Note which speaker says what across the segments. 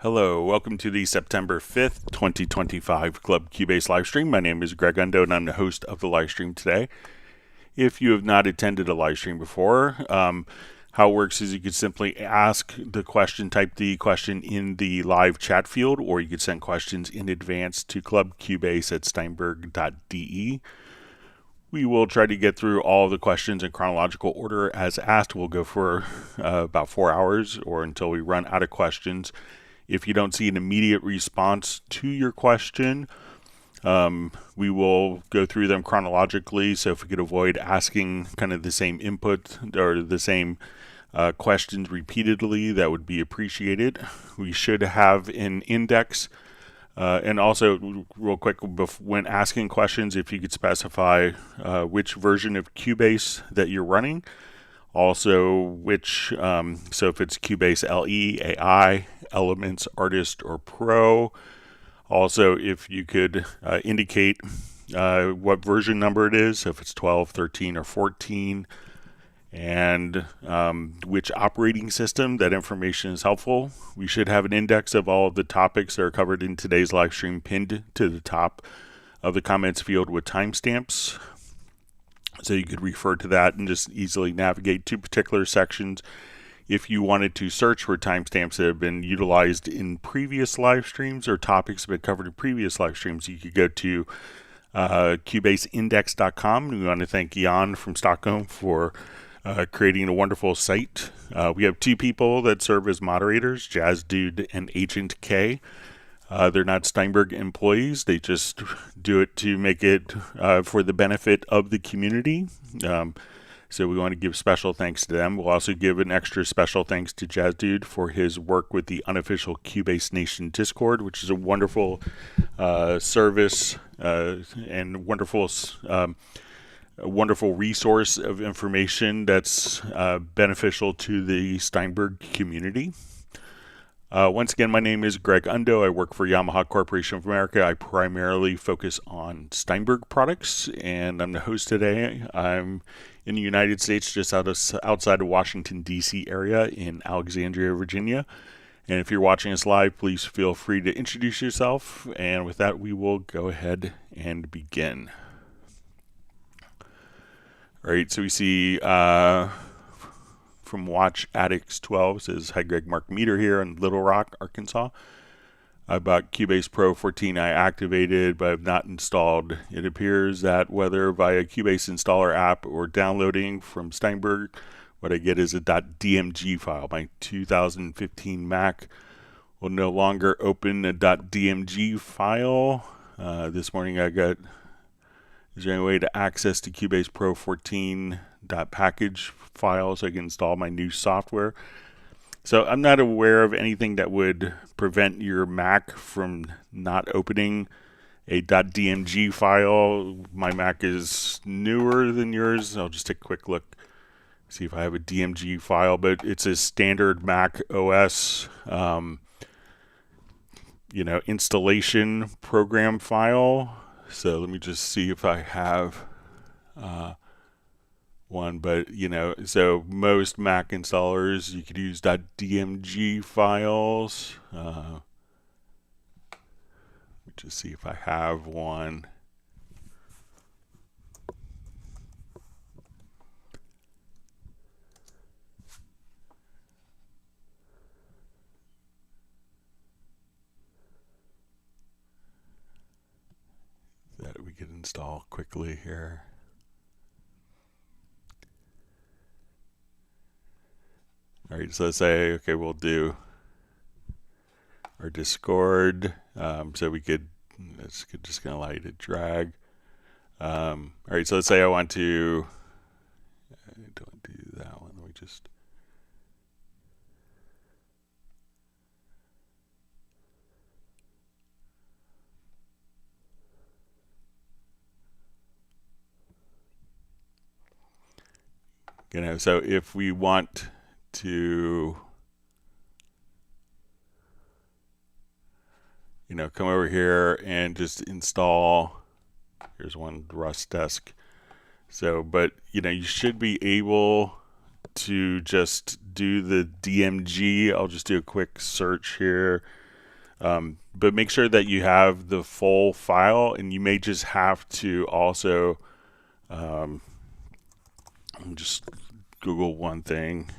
Speaker 1: Hello, welcome to the September 5th, 2025 Club Cubase livestream. My name is Greg Undo and I'm the host of the livestream today. If you have not attended a livestream before, how it works is you could simply ask the question, type the question in the live chat field, or you could send questions in advance to clubcubase@steinberg.de. We will try to get through all of the questions in chronological order as asked. We'll go for about 4 hours or until we run out of questions. If you don't see an immediate response to your question, we will go through them chronologically. So if we could avoid asking kind of the same input or the same questions repeatedly, that would be appreciated. We should have an index. And also, real quick, when asking questions, if you could specify which version of Cubase that you're running. Also, which, so if it's Cubase LE, AI, Elements, Artist, or Pro. Also, if you could indicate what version number it is, so if it's 12, 13, or 14, and which operating system. That information is helpful. We should have an index of all of the topics that are covered in today's live stream pinned to the top of the comments field with timestamps. So you could refer to that and just easily navigate to particular sections. If you wanted to search for timestamps that have been utilized in previous live streams or topics that have been covered in previous live streams, you could go to cubaseindex.com. We want to thank Jan from Stockholm for creating a wonderful site. We have two people that serve as moderators, Jazz Dude and Agent K. They're not Steinberg employees. They just do it to make it for the benefit of the community. So we want to give special thanks to them. We'll also give an extra special thanks to Jazz Dude for his work with the unofficial Cubase Nation Discord, which is a wonderful service and wonderful resource of information that's beneficial to the Steinberg community. Once again, my name is Greg Undo. I work for Yamaha Corporation of America. I primarily focus on Steinberg products, and I'm the host today. I'm in the United States, just outside of Washington, D.C. area in Alexandria, Virginia. And if you're watching us live, please feel free to introduce yourself. And with that, we will go ahead and begin. All right, so we see from Watch Addicts 12 says, "Hi Greg, Mark Meter here in Little Rock, Arkansas. I bought Cubase Pro 14. I activated, but have not installed. It appears that whether via Cubase installer app or downloading from Steinberg, what I get is a .dmg file. My 2015 Mac will no longer open a .dmg file. This morning I got, is there any way to access the Cubase Pro 14 .package file so I can install my new software?" So I'm not aware of anything that would prevent your Mac from not opening a .dmg file. My Mac is newer than yours. I'll just take a quick look, see if I have a DMG file, but it's a standard Mac OS installation program file. So let me just see if I have one, but so most Mac installers, you could use .dmg files. Let me just see if I have one. That we could install quickly here. All right, so let's say, okay, we'll do our Discord. So we could, it's just going to allow you to drag. All right, so let's say I want to, I don't do that one. Let me just, so if we want to come over here and just install, here's one Rust Desk. So, but you should be able to just do the DMG. I'll just do a quick search here. But make sure that you have the full file, and you may just have to also just Google one thing.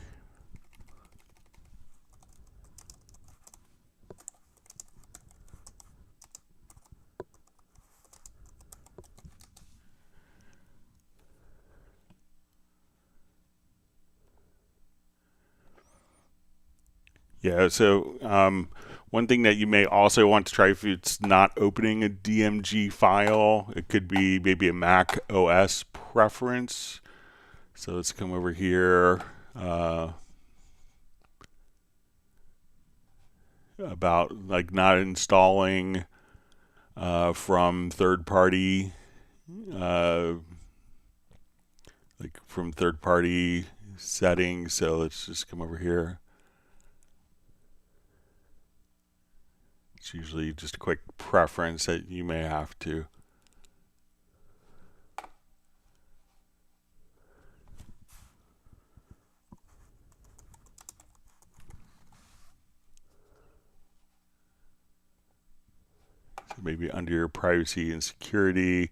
Speaker 1: Yeah, so one thing that you may also want to try, if it's not opening a DMG file, it could be maybe a Mac OS preference. So let's come over here about like not installing from third-party, settings. So let's just come over here. It's usually just a quick preference that you may have to. So maybe under your privacy and security.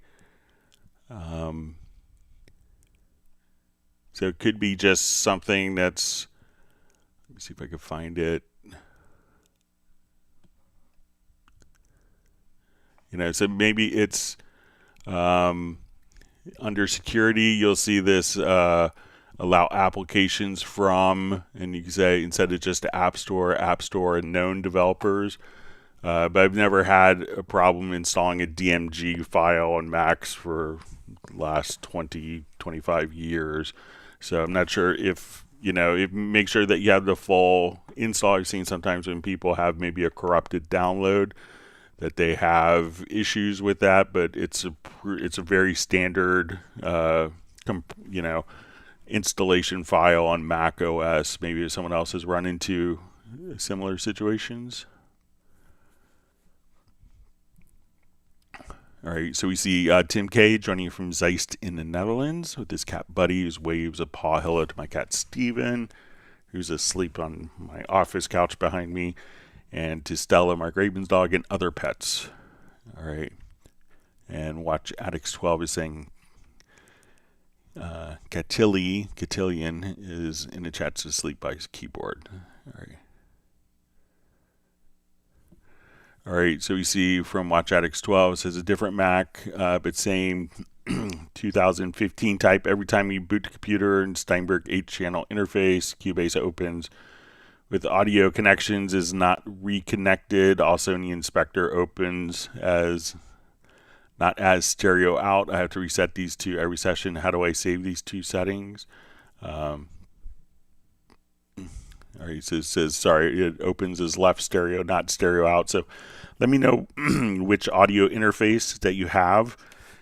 Speaker 1: So it could be just something that's, let me see if I can find it. You know, so maybe it's under security, you'll see this allow applications from, and you can say instead of just App Store, and known developers. But I've never had a problem installing a DMG file on Macs for the last 20, 25 years. So I'm not sure if, you know, make sure that you have the full install. I've seen sometimes when people have maybe a corrupted download that they have issues with that, but it's a very standard, you know, installation file on Mac OS. Maybe if someone else has run into similar situations. All right, so we see Tim K joining you from Zeist in the Netherlands with his cat Buddy, who's waves a paw hello to my cat Steven, who's asleep on my office couch behind me, and to Stella, Mark Raven's dog, and other pets. All right, and Watch Addicts 12 is saying Catillion is in the chat to sleep by his keyboard. All right. All right, so we see from Watch Addicts 12, it says a different Mac, but same 2015 type. Every time you boot the computer and Steinberg 8-channel interface, Cubase opens with audio connections is not reconnected. Also, in the inspector opens as not as stereo out. I have to reset these two every session. How do I save these two settings? All right, so it says, sorry, it opens as left stereo, not stereo out. So let me know which audio interface that you have.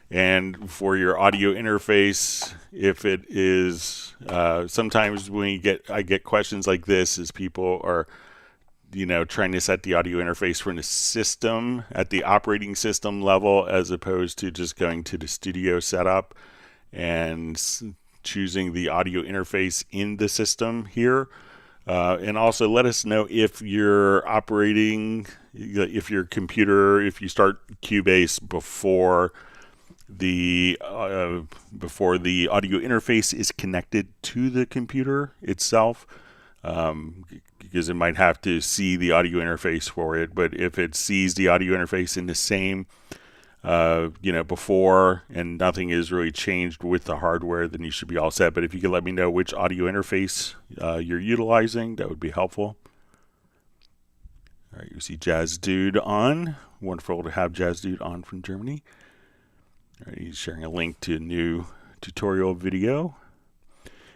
Speaker 1: And for your audio interface, if it is, sometimes when I get questions like this, is people are, you know, trying to set the audio interface for the system at the operating system level, as opposed to just going to the studio setup and choosing the audio interface in the system here. And also let us know if you're operating, if your computer, if you start Cubase before the audio interface is connected to the computer itself, because it might have to see the audio interface for it. But if it sees the audio interface in the same you know, before, and nothing is really changed with the hardware, then you should be all set. But if you could let me know which audio interface you're utilizing, that would be helpful. All right, you see Jazz Dude on. Wonderful to have Jazz Dude on from Germany. All right, he's sharing a link to a new tutorial video.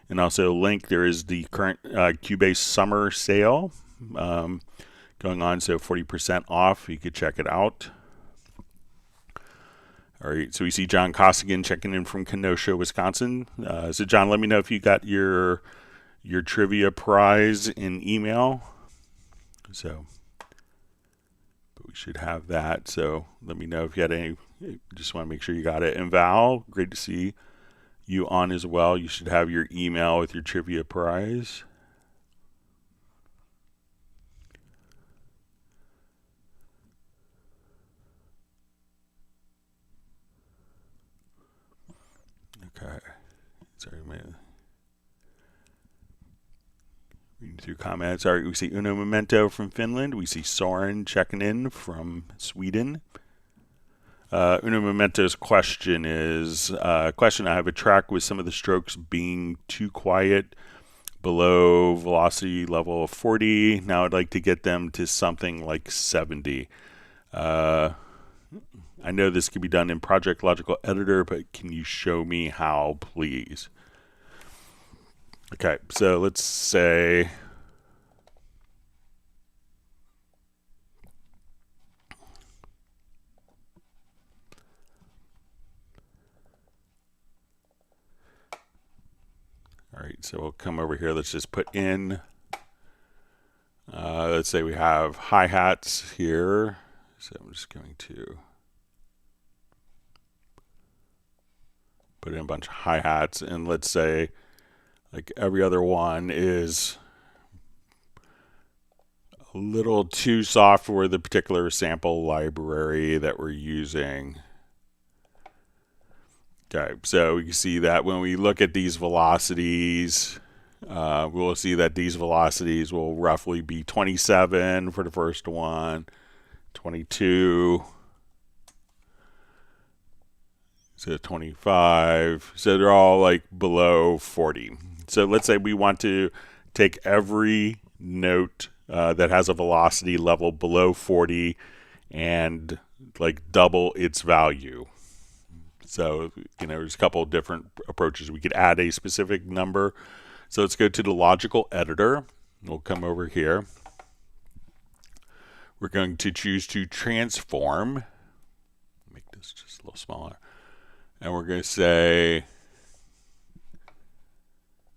Speaker 1: And also a link, there is the current Cubase summer sale going on, so 40% off. You could check it out. All right, so we see John Costigan checking in from Kenosha, Wisconsin. So John, let me know if you got your trivia prize in email. So, but we should have that. So let me know if you had any. Just want to make sure you got it. And Val, great to see you on as well. You should have your email with your trivia prize. through comments. All right, we see Uno Memento from Finland. We see Soren checking in from Sweden. Uno Memento's question is, I have a track with some of the strokes being too quiet below velocity level of 40. Now I'd like to get them to something like 70. I know this can be done in Project Logical Editor, but can you show me how, please? Okay, so let's say all right, so we'll come over here. Let's just put in, let's say we have hi-hats here. So I'm just going to put in a bunch of hi-hats, and let's say like every other one is a little too soft for the particular sample library that we're using. Okay, so you can see that when we look at these velocities, we'll see that these velocities will roughly be 27 for the first one, 22, so 25, so they're all like below 40. So let's say we want to take every note that has a velocity level below 40 and like double its value. So, you know, there's a couple of different approaches. We could add a specific number. So let's go to the logical editor. We'll come over here. We're going to choose to transform. Make this just a little smaller. And we're going to say,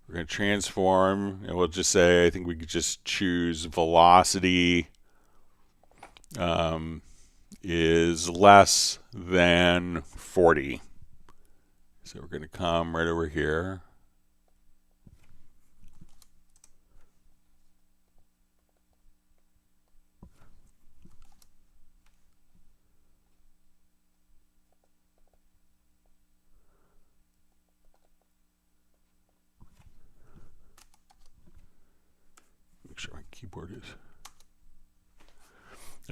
Speaker 1: we're going to transform, and we'll just say, I think we could just choose velocity is less than 40. So we're going to come right over here. Make sure my keyboard is.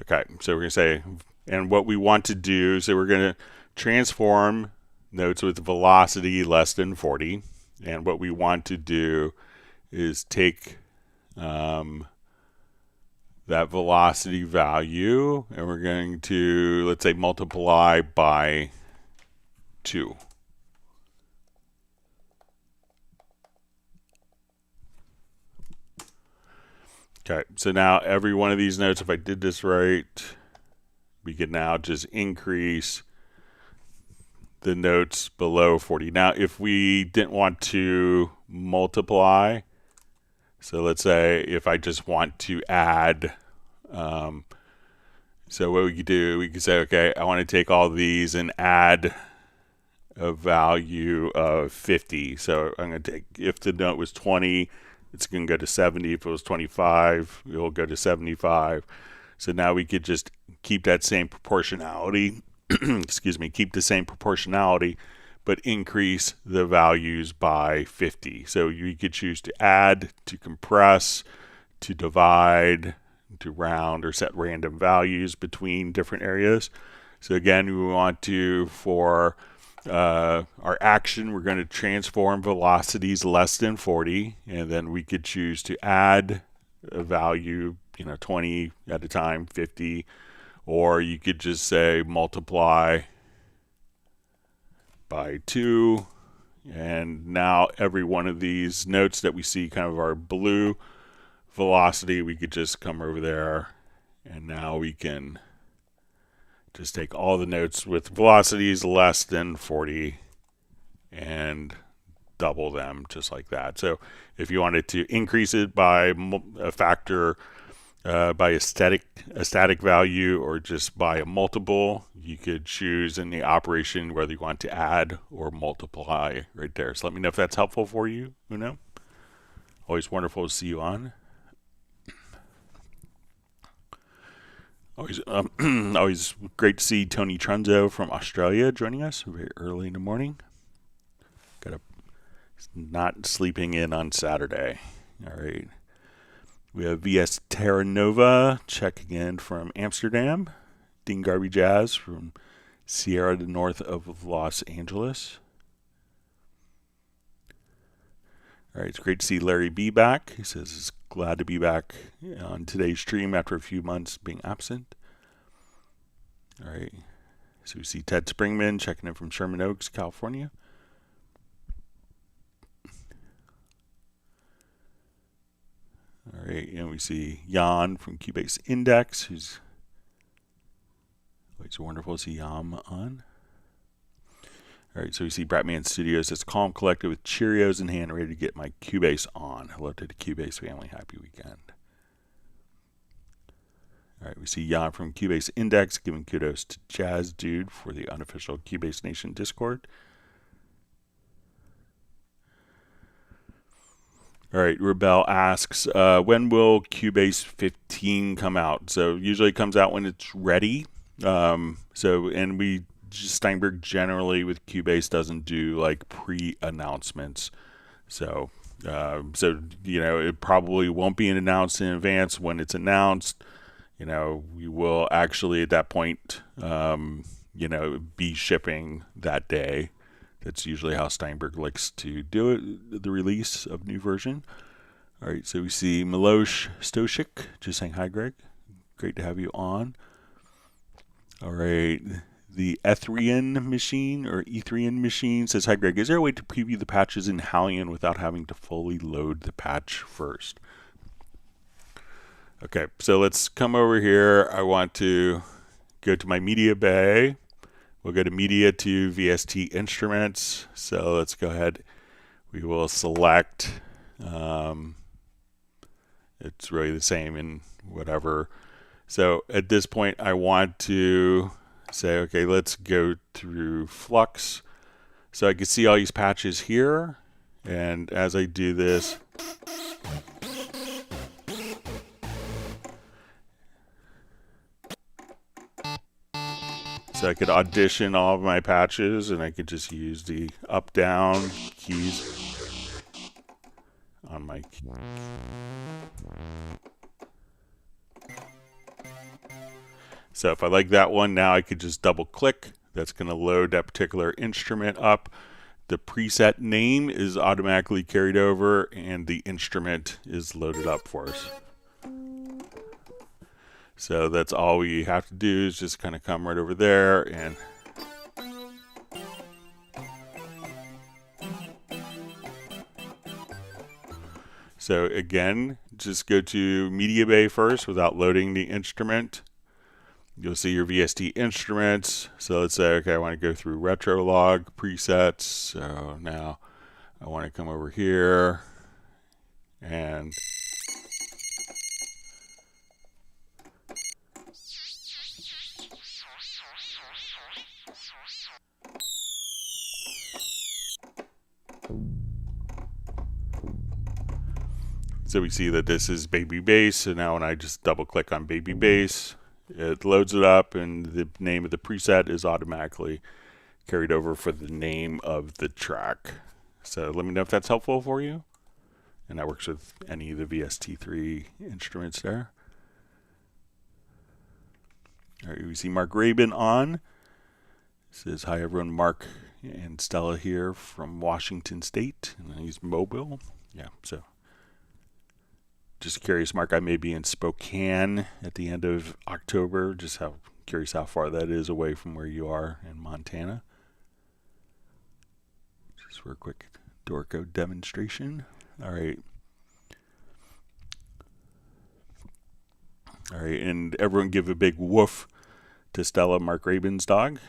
Speaker 1: Okay, so we're going to say, and what we want to do, so we're going to transform notes with velocity less than 40. And what we want to do is take that velocity value, and we're going to, let's say, multiply by 2. Okay, so now every one of these notes, if I did this right, we can now just increase the notes below 40. Now, if we didn't want to multiply, so let's say if I just want to add, so what we could do, we could say, okay, I want to take all these and add a value of 50. So I'm going to take, if the note was 20, it's going to go to 70. If it was 25, it will go to 75. So now we could just keep that same proportionality, excuse me, keep the same proportionality, but increase the values by 50. So you could choose to add, to compress, to divide, to round, or set random values between different areas. So again, we want to, for our action, we're going to transform velocities less than 40, and then we could choose to add a value, 20 at a time, 50, or you could just say multiply by 2, and now every one of these notes that we see kind of our blue velocity, we could just come over there, and now we can just take all the notes with velocities less than 40 and double them just like that. So if you wanted to increase it by a factor, by a static value, or just by a multiple, you could choose in the operation whether you want to add or multiply right there. So let me know if that's helpful for you, Uno. Always wonderful to see you on. Always great to see Tony Trunzo from Australia joining us very early in the morning. Not sleeping in on Saturday. All right. We have VS Terra Nova checking in from Amsterdam. Dean Garby Jazz from Sierra, the north of Los Angeles. All right, it's great to see Larry B back. He says he's glad to be back on today's stream after a few months being absent. All right, so we see Ted Springman checking in from Sherman Oaks, California. All right, and we see Jan from Cubase Index, who's always wonderful to see Jan on. All right, so we see Bratman Studios. It's calm, collected with Cheerios in hand, ready to get my Cubase on. Hello to the Cubase family. Happy weekend. All right, we see Jan from Cubase Index giving kudos to Jazz Dude for the unofficial Cubase Nation Discord. All right, Rebel asks, when will Cubase 15 come out? So usually it comes out when it's ready. Steinberg generally with Cubase doesn't do like pre-announcements. So it probably won't be announced in advance. When it's announced, we will actually at that point, be shipping that day. That's usually how Steinberg likes to do it, the release of new version. All right, so we see Milosh Stoshik just saying hi, Greg. Great to have you on. All right, the Ethrian machine says, hi, Greg. Is there a way to preview the patches in Halion without having to fully load the patch first? Okay, so let's come over here. I want to go to my MediaBay. We'll go to Media to VST Instruments. So let's go ahead. We will select, it's really the same in whatever. So at this point, I want to say, okay, let's go through Flux. So I can see all these patches here. And as I do this, so I could audition all of my patches, and I could just use the up-down keys on my key. So if I like that one, now I could just double-click. That's going to load that particular instrument up. The preset name is automatically carried over, and the instrument is loaded up for us. So that's all we have to do is just kind of come right over there and so again, just go to MediaBay first without loading the instrument. You'll see your VST instruments. So let's say, okay, I want to go through Retrologue presets. So now I want to come over here and so we see that this is Baby Bass. So now when I just double click on Baby Bass, it loads it up and the name of the preset is automatically carried over for the name of the track. So let me know if that's helpful for you. And that works with any of the VST3 instruments there. All right, we see Mark Rabin on. Says, hi everyone, Mark and Stella here from Washington State. And he's mobile. Yeah, so just curious, Mark, I may be in Spokane at the end of October. Just curious how far that is away from where you are in Montana. Just for a quick door code demonstration. All right. All right, and everyone give a big woof to Stella, Mark Rabin's dog.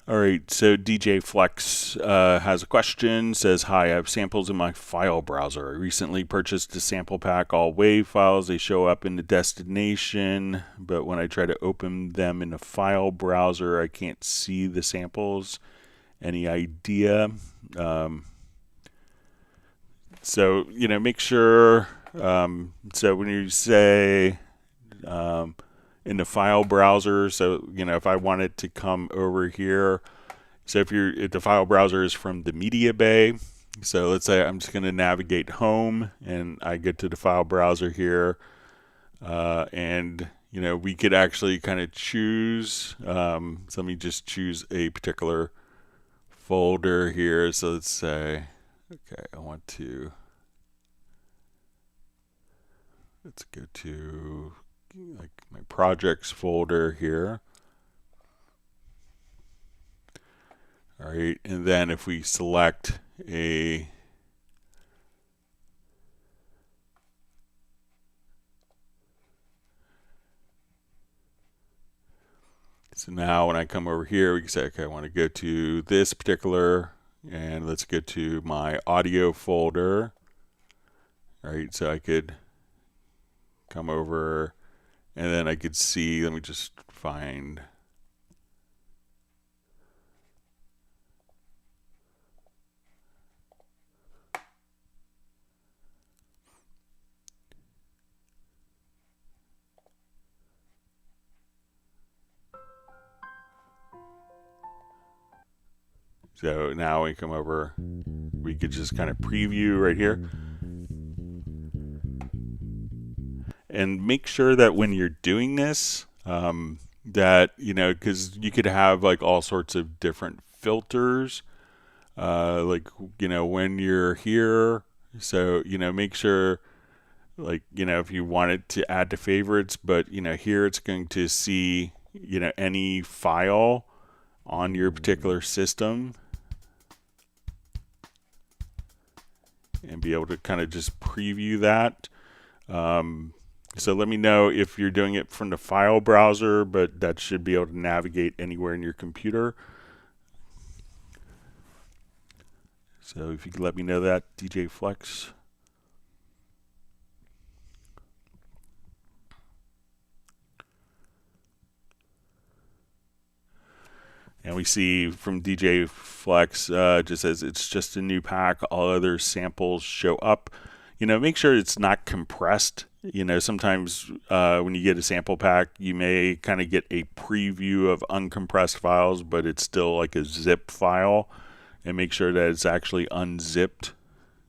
Speaker 1: All right, so DJ Flex has a question, says, hi, I have samples in my file browser. I recently purchased a sample pack, all WAV files. They show up in the destination, but when I try to open them in a file browser, I can't see the samples. Any idea? So, make sure, so when you say, in in the file browser. So, you know, if I wanted to come over here, so if the file browser is from the MediaBay, so let's say I'm just going to navigate home and I get to the file browser here, and you know, we could actually kind of choose, so let me just choose a particular folder here. So let's say, okay, let's go to like my projects folder here. All right, and then if we select so now when I come over here, we can say, okay, I want to go to this particular, and let's go to my audio folder. All right, so I could come over, and then I could see, let me just find, so now we come over, we could just kind of preview right here. And make sure that when you're doing this, that, you know, because you could have like all sorts of different filters, like, you know, when you're here. So, you know, make sure, like, you know, if you wanted to add to favorites, but, you know, here it's going to see, you know, any file on your particular system and be able to kind of just preview that. So let me know if you're doing it from the file browser, but that should be able to navigate anywhere in your computer. So if you could let me know that, DJ Flex. And we see from DJ Flex, just says it's just a new pack. All other samples show up. You know, make sure it's not compressed. You know, sometimes when you get a sample pack, you may kind of get a preview of uncompressed files, but it's still like a zip file. And make sure that it's actually unzipped.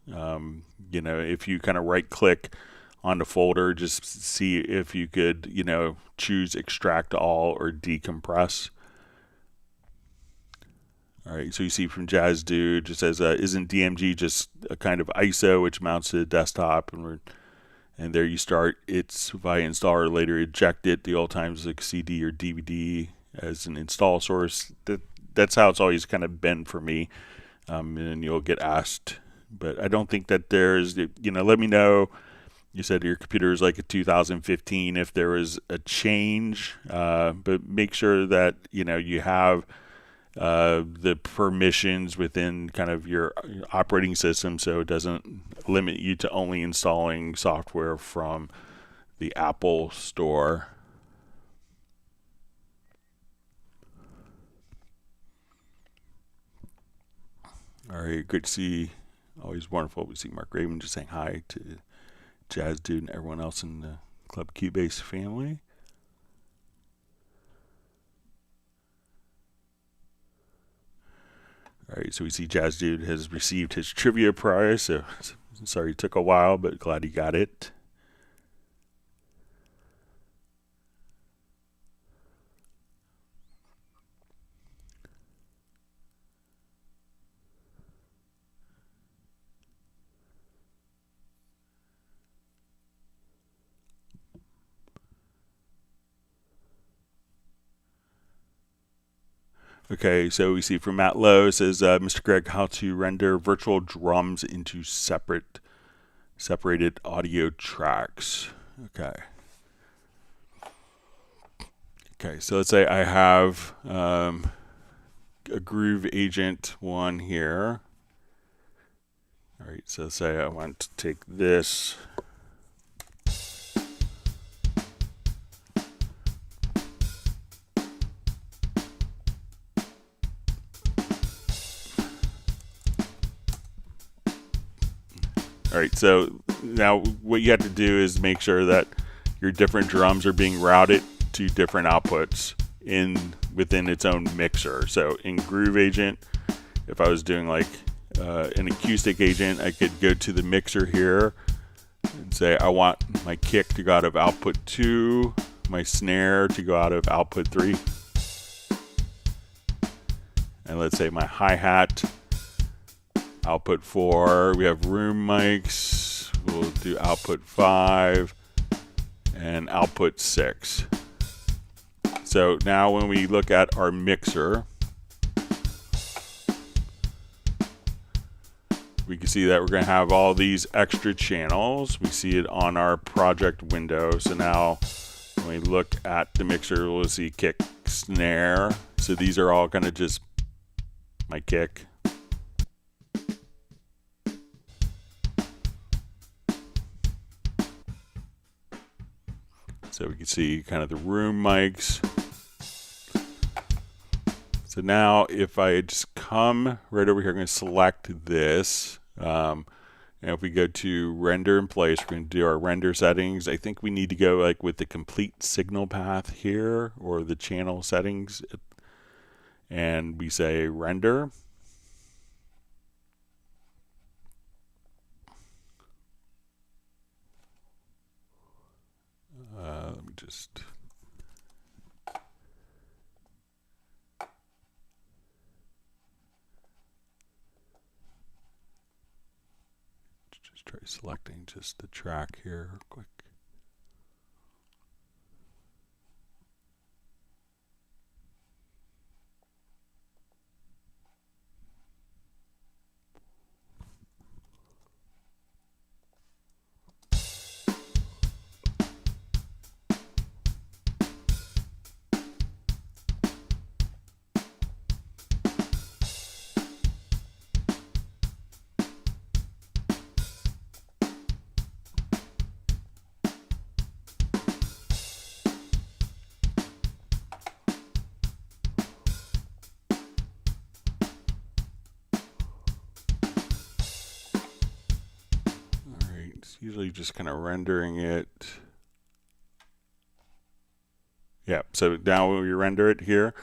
Speaker 1: You know, if you kind of right click on the folder, just see if you could, you know, choose extract all or decompress. All right, so you see from Jazz Dude, just says, isn't DMG just a kind of ISO which mounts to the desktop, and there you start. It's via installer, later eject it. The old times like CD or DVD as an install source. That's how it's always kind of been for me, and you'll get asked. But I don't think that there's, you know, let me know. You said your computer is like a 2015 if there was a change, but make sure that, you know, you have the permissions within kind of your operating system so it doesn't limit you to only installing software from the Apple Store. All right, good to see. Always wonderful to see Mark Raven just saying hi to Jazz Dude and everyone else in the Club Cubase family. All right, so we see Jazz Dude has received his trivia prize. So sorry it took a while, but glad he got it. Okay, so we see from Matt Lowe, it says, Mr. Greg, how to render virtual drums into separated audio tracks. Okay. Okay, so let's say I have a Groove Agent one here. All right, so let's say I want to take this. All right, so now what you have to do is make sure that your different drums are being routed to different outputs within its own mixer. So in Groove Agent, if I was doing like an acoustic agent, I could go to the mixer here and say I want my kick to go out of output 2, my snare to go out of output 3. And let's say my hi-hat, output 4. We have room mics. We'll do output 5 and output 6. So now when we look at our mixer, we can see that we're going to have all these extra channels. We see it on our project window. So now when we look at the mixer, we'll see kick, snare. So these are all going to just my kick. So we can see kind of the room mics. So now if I just come right over here, I'm going to select this. And if we go to render in place, we're going to do our render settings. I think we need to go like with the complete signal path here or the channel settings. And we say render. Let me just try selecting just the track here real quick. Usually just kind of rendering it. Yeah, so now when we render it here,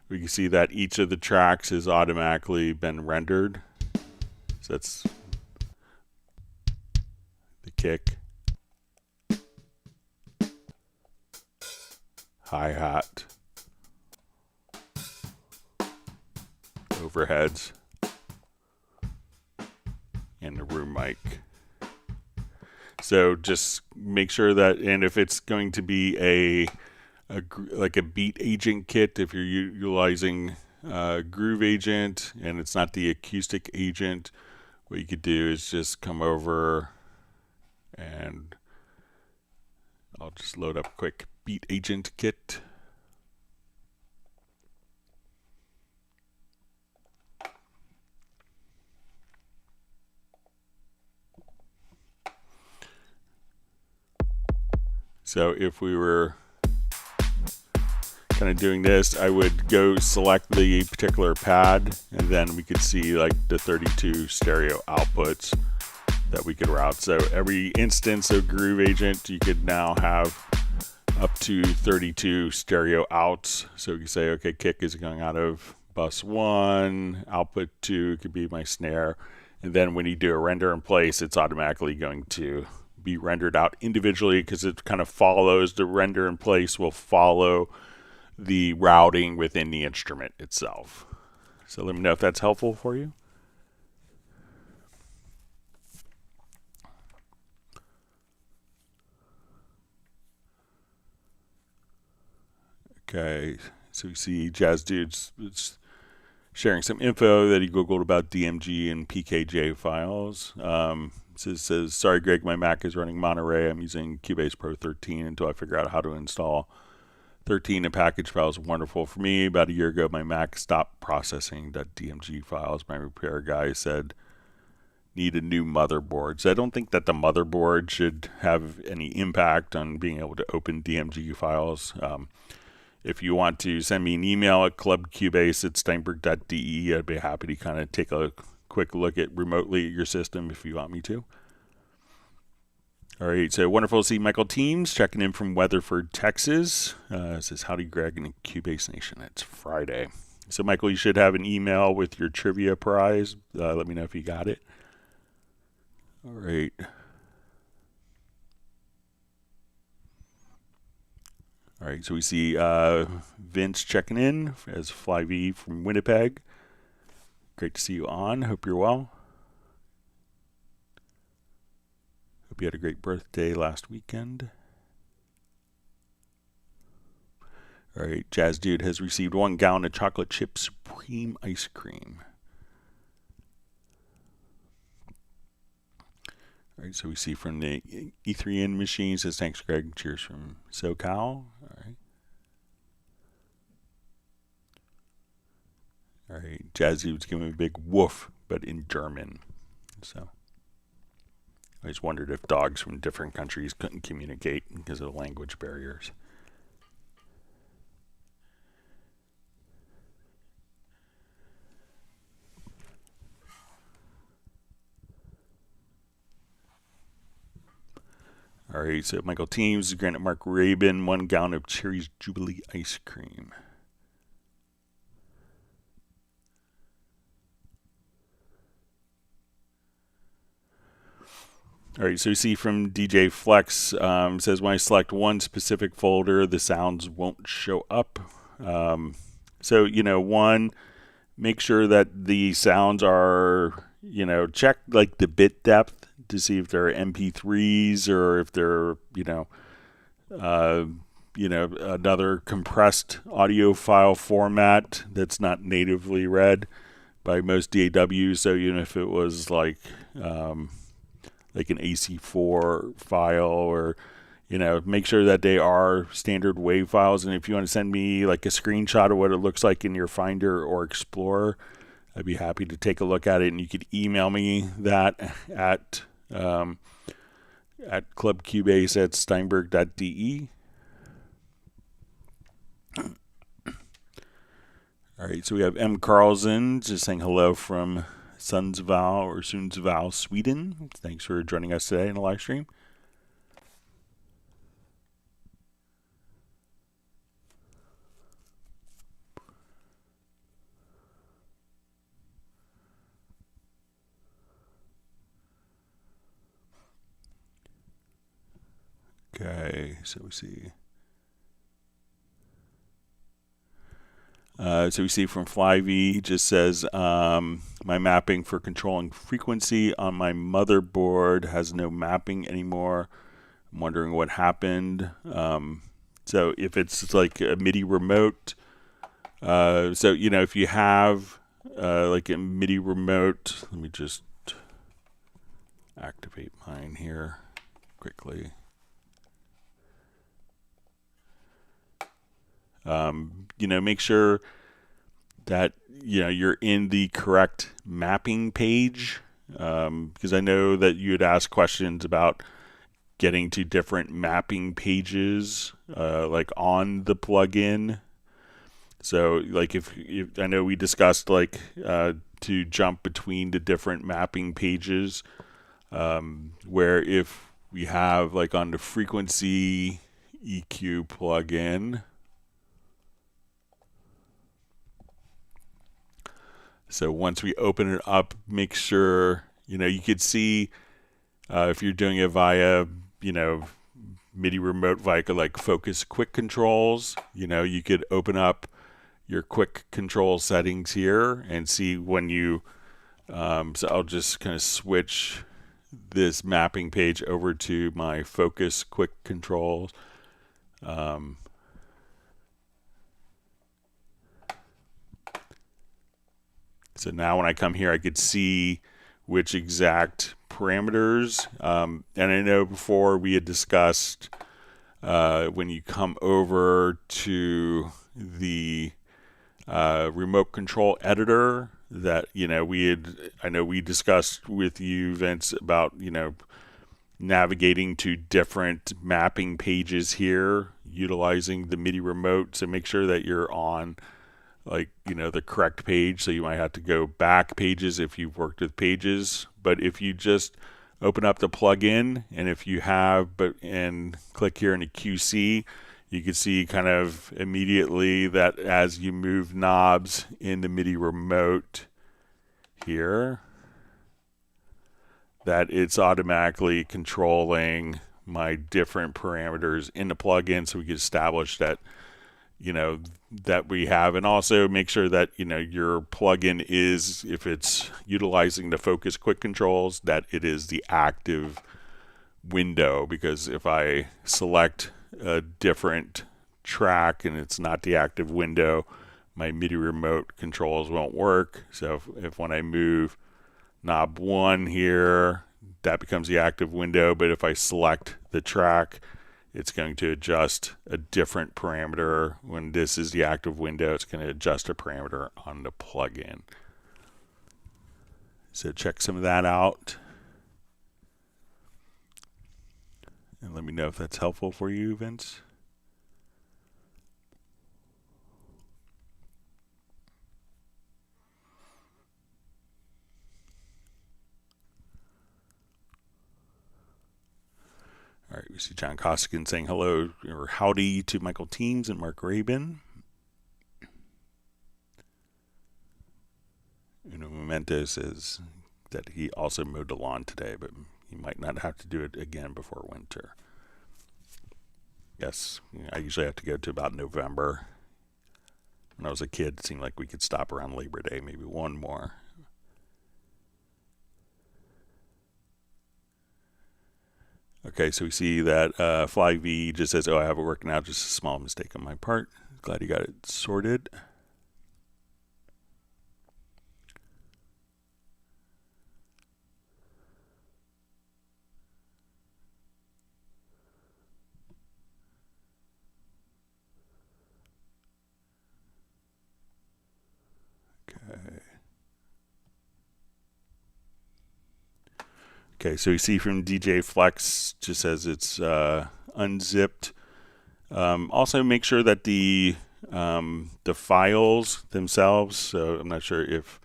Speaker 1: we can see that each of the tracks has automatically been rendered. So that's the kick, hi-hat, overheads, and the room mic. So just make sure that, and if it's going to be like a beat agent kit, if you're utilizing Groove Agent and it's not the acoustic agent, what you could do is just come over and I'll just load up a quick beat agent kit. So if we were kind of doing this, I would go select the particular pad and then we could see like the 32 stereo outputs that we could route. So every instance of Groove Agent, you could now have up to 32 stereo outs. So you can say, okay, kick is going out of bus 1, output 2 could be my snare. And then when you do a render in place, it's automatically going to be rendered out individually because it kind of follows, the render in place will follow the routing within the instrument itself. So let me know if that's helpful for you. Okay, so you see Jazz Dude's sharing some info that he Googled about DMG and PKJ files. It says, sorry, Greg, my Mac is running Monterey. I'm using Cubase Pro 13 until I figure out how to install 13 and package files. Wonderful for me. About a year ago, my Mac stopped processing .dmg files. My repair guy said, need a new motherboard. So I don't think that the motherboard should have any impact on being able to open DMG files. If you want to send me an email at clubcubase@steinberg.de, I'd be happy to kind of take a quick look at remotely at your system if you want me to. All right, so wonderful to see Michael Teams checking in from Weatherford, Texas. Says, howdy, Greg and Cubase Nation. It's Friday. So, Michael, you should have an email with your trivia prize. Let me know if you got it. All right. All right, so we see Vince checking in as Fly V from Winnipeg. Great to see you on. Hope you're well. Hope you had a great birthday last weekend. All right, Jazz Dude has received 1 gallon of chocolate chip supreme ice cream. All right, so we see from the E3N machine, says, thanks, Greg. Cheers from SoCal. All right. All right, Jazz Dude's giving a big woof, but in German. So I just wondered if dogs from different countries couldn't communicate because of the language barriers. All right, so Michael Teams, Granite Mark Rabin, 1 gallon of Cherry's Jubilee ice cream. All right, so you see from DJ Flex, says when I select one specific folder, the sounds won't show up. So, one, make sure that the sounds are, check like the bit depth to see if they're MP3s or if they're, another compressed audio file format that's not natively read by most DAWs. So even if it was like an AC4 file or, make sure that they are standard WAV files. And if you want to send me like a screenshot of what it looks like in your Finder or Explorer, I'd be happy to take a look at it. And you could email me that at clubcubase@steinberg.de. All right, so we have M. Carlson just saying hello from Sundsvall, Sweden. Thanks for joining us today in the live stream. Okay, so we see. So we see from FlyV, he just says, my mapping for controlling frequency on my motherboard has no mapping anymore. I'm wondering what happened. So if it's like a MIDI remote, so, if you have like a MIDI remote, let me just activate mine here quickly. Make sure that, you're in the correct mapping page, because I know that you had asked questions about getting to different mapping pages, like on the plugin. So like if I know we discussed like to jump between the different mapping pages, where if we have like on the frequency EQ plugin, so once we open it up, make sure, you could see if you're doing it via, MIDI remote via like focus quick controls, you could open up your quick control settings here and see when you, so I'll just kind of switch this mapping page over to my focus quick controls. So now when I come here, I could see which exact parameters. And I know before we had discussed when you come over to the remote control editor that, I know we discussed with you, Vince, about, navigating to different mapping pages here, utilizing the MIDI remote. So make sure that you're on the correct page. So you might have to go back pages if you've worked with pages, but if you just open up the plugin, and if you have, and click here in the QC, you can see kind of immediately that as you move knobs in the MIDI remote here, that it's automatically controlling my different parameters in the plugin, so we can establish that, you know, that we have, and also make sure that, you know, your plugin is, if it's utilizing the focus quick controls, that it is the active window, because if I select a different track and it's not the active window, my MIDI remote controls won't work. So if when I move knob 1 here, that becomes the active window, but if I select the track, it's going to adjust a different parameter. When this is the active window, it's going to adjust a parameter on the plugin. So check some of that out, and let me know if that's helpful for you, Vince. All right, we see John Costigan saying hello or howdy to Michael Teams and Mark Rabin. Uno Memento says that he also mowed the lawn today, but he might not have to do it again before winter. Yes, I usually have to go to about November. When I was a kid, it seemed like we could stop around Labor Day, maybe one more. Okay, so we see that Fly V just says, oh, I have it working out, just a small mistake on my part. Glad you got it sorted. Okay, so you see from DJ Flex, just says it's unzipped. Also make sure that the files themselves, so I'm not sure if,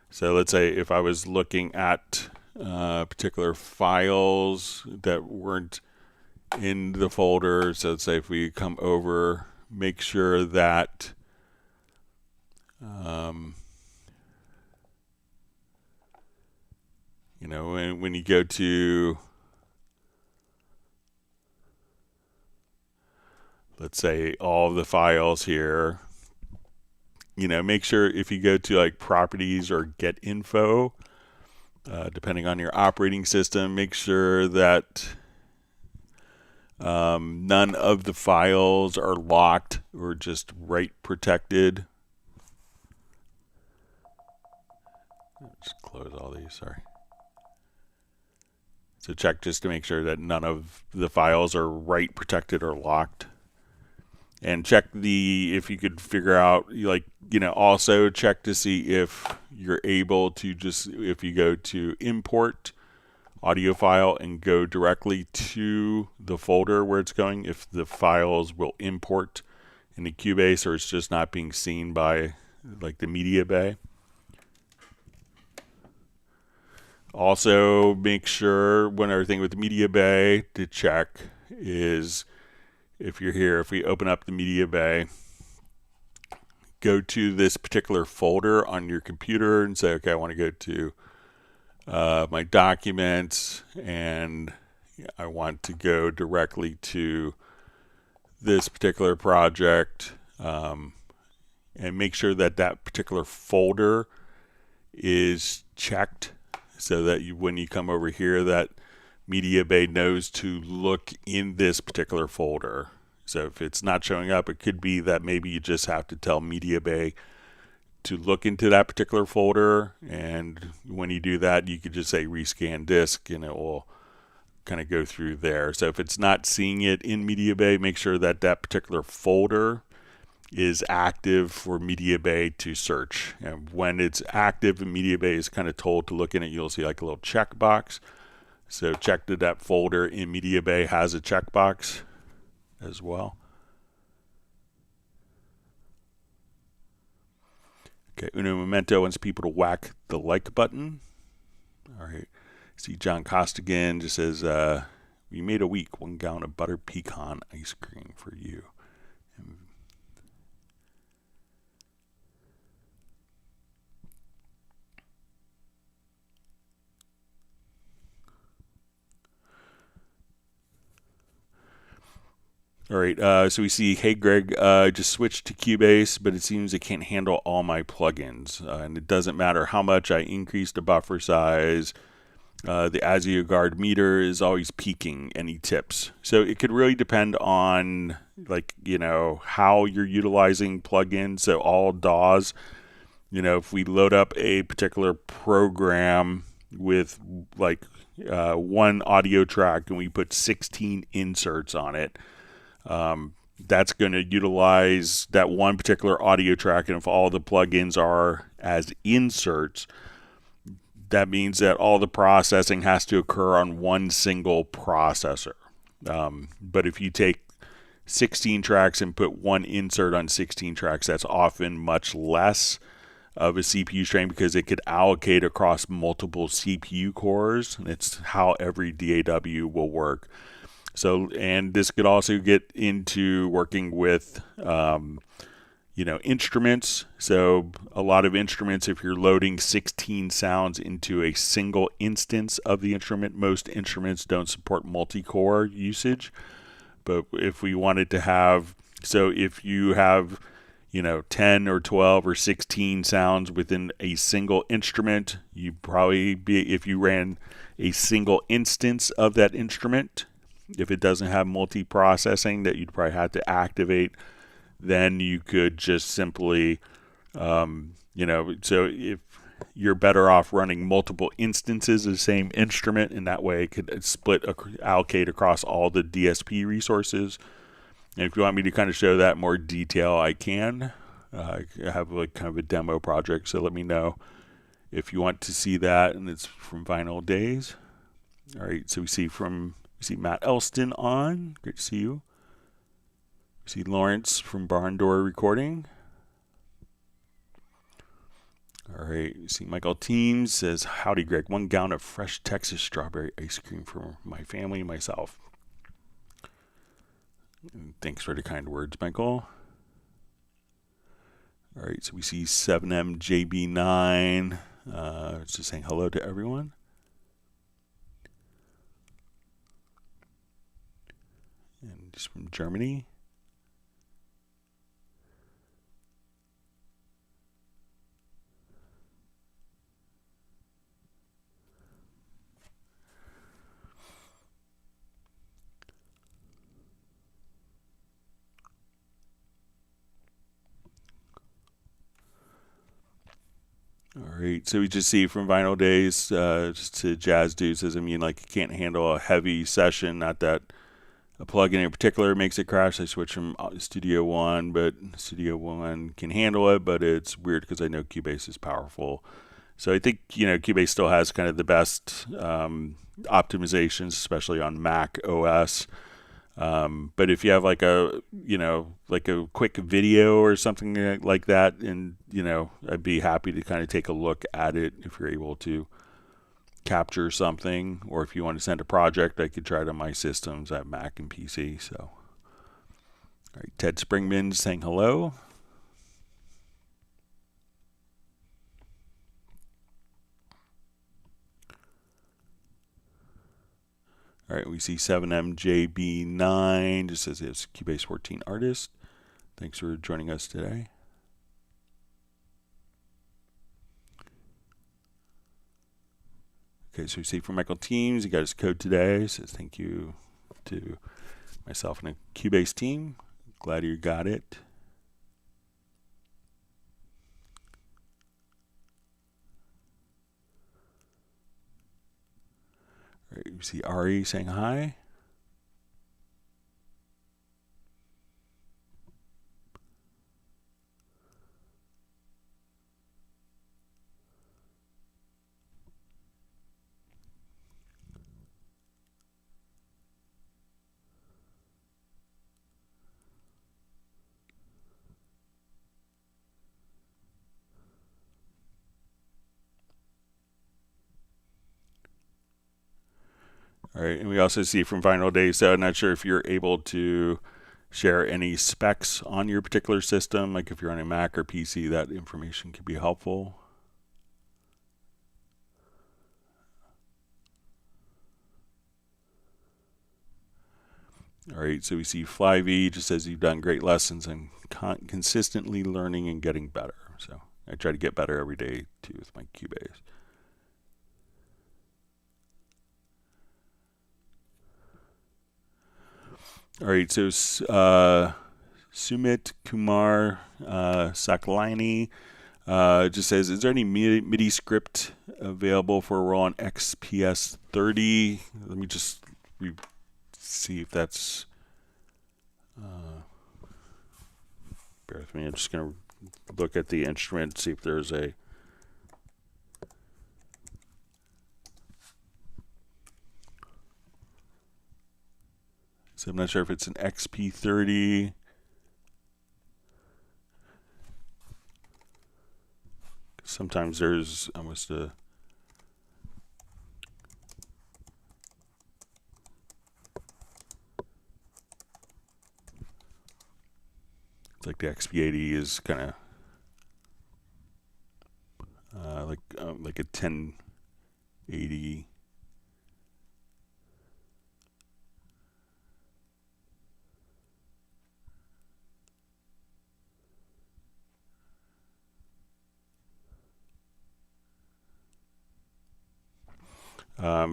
Speaker 1: so let's say if I was looking at particular files that weren't in the folder, so let's say if we come over, make sure that you know, when you go to, let's say, all of the files here, you know, make sure if you go to like properties or get info, depending on your operating system, make sure that none of the files are locked or just write protected. Just close all these, sorry. So check just to make sure that none of the files are write protected or locked. And check if you could figure out, like, you know, also check to see if you're able to just, if you go to import audio file and go directly to the folder where it's going, if the files will import in the Cubase or it's just not being seen by like the MediaBay. Also, make sure when everything with the MediaBay to check is if you're here, if we open up the MediaBay, go to this particular folder on your computer and say, okay, I want to go to my documents and I want to go directly to this particular project, and make sure that that particular folder is checked, so that when you come over here, that MediaBay knows to look in this particular folder. So if it's not showing up, it could be that maybe you just have to tell MediaBay to look into that particular folder, and when you do that, you could just say rescan disk and it will kind of go through there. So if it's not seeing it in MediaBay, make sure that that particular folder is active for MediaBay to search. And when it's active and MediaBay is kind of told to look in it, you'll see like a little checkbox. So check that that folder in MediaBay has a checkbox as well. Okay, Uno Memento wants people to whack the like button. All right. See John Costigan just says, we made a week, 1 gallon of butter pecan ice cream for you. All right, so we see, hey Greg, just switched to Cubase, but it seems it can't handle all my plugins, and it doesn't matter how much I increase the buffer size. The ASIO guard meter is always peaking. Any tips? So it could really depend on, like, how you're utilizing plugins. So all DAWs, if we load up a particular program with like one audio track and we put 16 inserts on it, that's going to utilize that one particular audio track. And if all the plugins are as inserts, that means that all the processing has to occur on one single processor. But if you take 16 tracks and put one insert on 16 tracks, that's often much less of a CPU strain because it could allocate across multiple CPU cores. It's how every DAW will work. So, and this could also get into working with, instruments. So a lot of instruments, if you're loading 16 sounds into a single instance of the instrument, most instruments don't support multi-core usage. But if we wanted to have, so if you have, 10 or 12 or 16 sounds within a single instrument, you'd probably be, if you ran a single instance of that instrument, if it doesn't have multi-processing that you'd probably have to activate, then you could just simply, so if you're better off running multiple instances of the same instrument, and that way it could allocate across all the DSP resources. And if you want me to kind of show that in more detail, I can. I have like kind of a demo project, so let me know if you want to see that, and it's from Vinyl Days. All right, so we see Matt Elston on. Great to see you. We see Lawrence from Barn Door Recording. All right, we see Michael Teams says, howdy Greg, 1 gallon of fresh Texas strawberry ice cream for my family and myself. And thanks for the kind words, Michael. All right, so we see 7MJB9. Just saying hello to everyone. And just from Germany. All right, so we just see from Vinyl Days, just to Jazz Dude says, you can't handle a heavy session, not that a plugin in particular makes it crash. I switched from Studio One, but Studio One can handle it, but it's weird because I know Cubase is powerful. So I think, Cubase still has kind of the best optimizations, especially on Mac OS. But if you have like a quick video or something like that, and, I'd be happy to kind of take a look at it if you're able to capture something, or if you want to send a project, I could try it on my systems. I have Mac and PC. So, all right, Ted Springman saying hello. All right, we see 7MJB9 just says it's Cubase 14 artist. Thanks for joining us today. Okay, so we see from Michael Teams, he got his code today. Says thank you to myself and the Cubase team. Glad you got it. All right, we see Ari saying hi. All right, and we also see from Vinyl Days, so I'm not sure if you're able to share any specs on your particular system, like if you're on a Mac or PC, that information could be helpful. All right, so we see Flyv just says you've done great lessons and consistently learning and getting better. So I try to get better every day too with my Cubase. All right, so Sumit Kumar Sakalani just says, is there any MIDI script available for a roll on XPS 30? Let me just see if that's... bear with me, I'm just going to look at the instrument, see if there's a... So I'm not sure if it's an XP30. Sometimes there's almost a... It's like the XP80 is kind of like a 1080.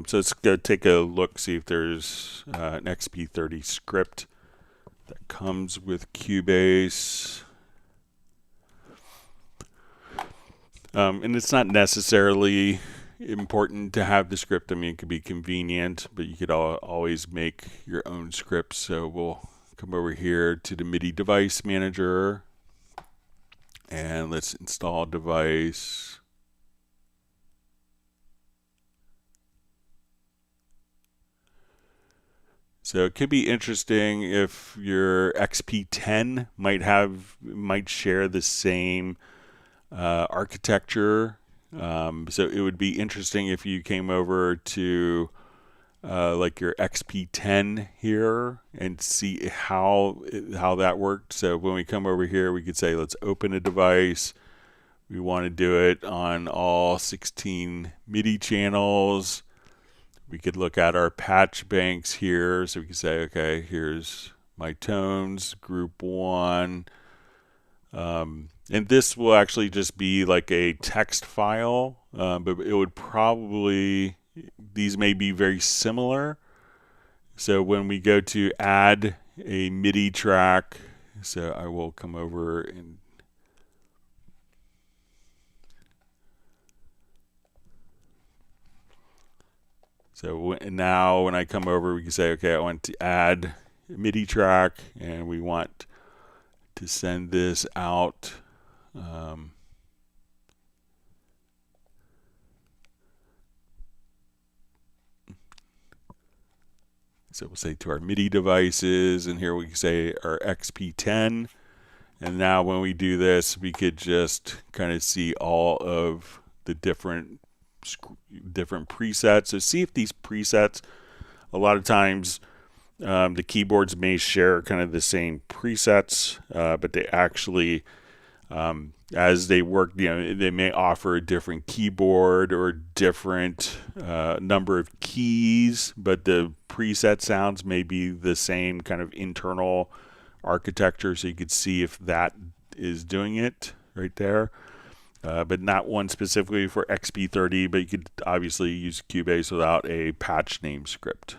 Speaker 1: So let's go take a look, see if there's an XP30 script that comes with Cubase. And it's not necessarily important to have the script. I mean, it could be convenient, but you could always make your own script. So we'll come over here to the MIDI device manager and let's install device. So it could be interesting if your XP10 might share the same architecture. So it would be interesting if you came over to like your XP10 here and see how that worked. So when we come over here, we could say, let's open a device. We want to do it on all 16 MIDI channels. We could look at our patch banks here. So we can say, okay, here's my tones, group 1. And this will actually just be like a text file, but it would probably, these may be very similar. So when we go to add a MIDI track, so I will come over and so now when I come over, we can say, okay, I want to add a MIDI track and we want to send this out. So we'll say to our MIDI devices, and here we can say our XP10. And now when we do this, we could just kind of see all of the different presets. So see if these presets, a lot of times the keyboards may share kind of the same presets, but they actually, as they work, they may offer a different keyboard or different number of keys, but the preset sounds may be the same kind of internal architecture. So you could see if that is doing it right there. But not one specifically for XP30, but you could obviously use Cubase without a patch name script.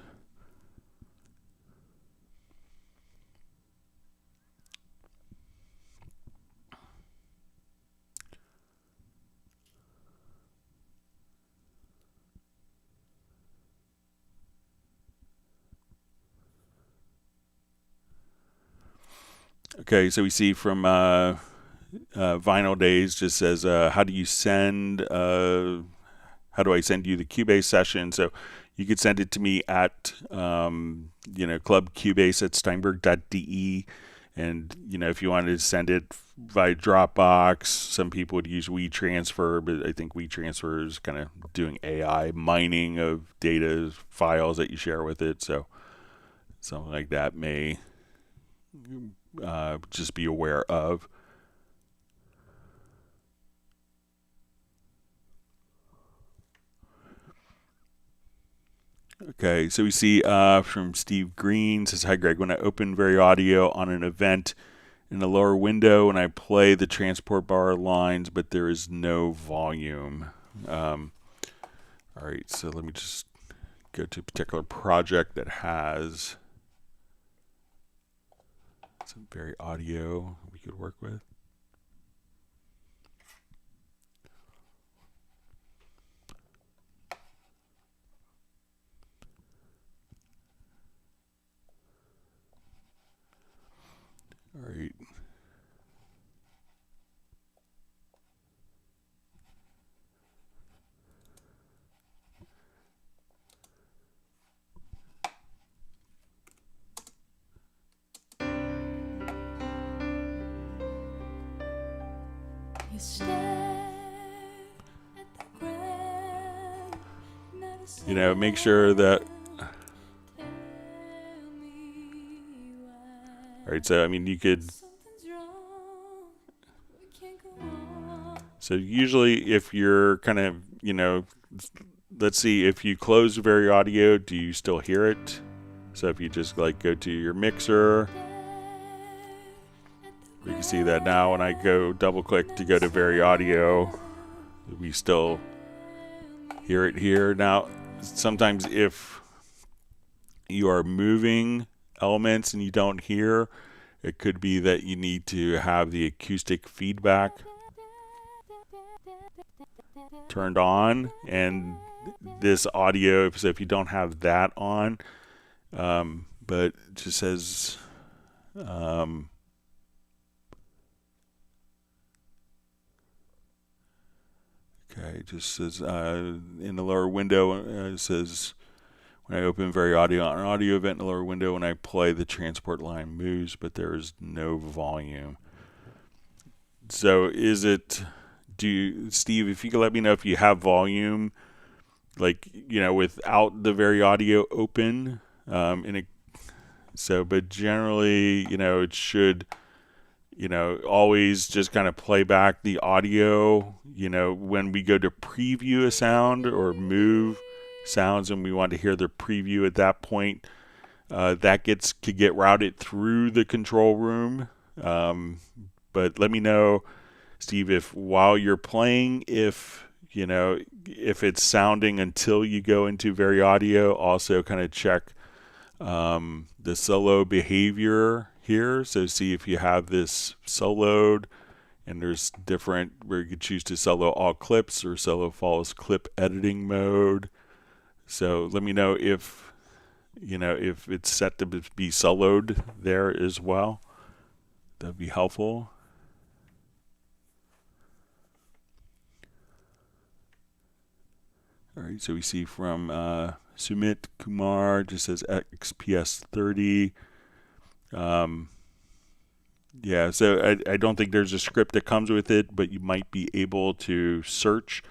Speaker 1: Okay, so we see from Vinyl Days just says, how do I send you the Cubase session? So you could send it to me at clubcubase@steinberg.de. And, if you wanted to send it via Dropbox, some people would use WeTransfer, but I think WeTransfer is kind of doing AI mining of data files that you share with it. So something like that may just be aware of. Okay, so we see from Steve Green, says, hi Greg, when I open VaryAudio on an event in the lower window and I play the transport bar lines, but there is no volume. All right, so let me just go to a particular project that has some VaryAudio we could work with. All right. Make sure that. All right, so you could. So usually, if you're kind of, let's see, if you close VaryAudio, do you still hear it? So if you just go to your mixer, you can see that now when I go double click to go to VaryAudio, we still hear it here. Now, sometimes if you are moving elements and you don't hear, it could be that you need to have the acoustic feedback turned on, and this audio, so if you don't have that on, but it just says okay, it just says in the lower window, it says when I open VaryAudio on an audio event in the lower window, when I play, the transport line moves, but there is no volume. So is it, Steve, if you could let me know if you have volume, without the VaryAudio open, but generally, it should, always just kind of play back the audio, when we go to preview a sound or move sounds and we want to hear the preview at that point, that could get routed through the control room. But let me know, Steve, if while you're playing, if it's sounding until you go into VaryAudio, also kind of check the solo behavior here. So see if you have this soloed, and there's different where you could choose to solo all clips or solo follows clip editing mode. So let me know if it's set to be soloed there as well. That'd be helpful. All right, so we see from Sumit Kumar, just says XPS 30. Yeah, so I don't think there's a script that comes with it, but you might be able to search.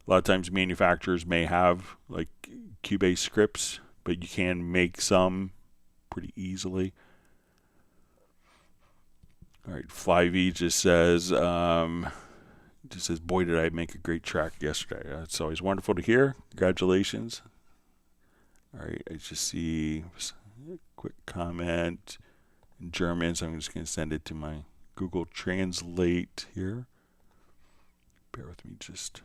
Speaker 1: A lot of times manufacturers may have Cubase scripts, but you can make some pretty easily. All right, Flyv just says, boy, did I make a great track yesterday. It's always wonderful to hear. Congratulations. All right, I just see a quick comment in German, so I'm just going to send it to my Google Translate here. Bear with me just.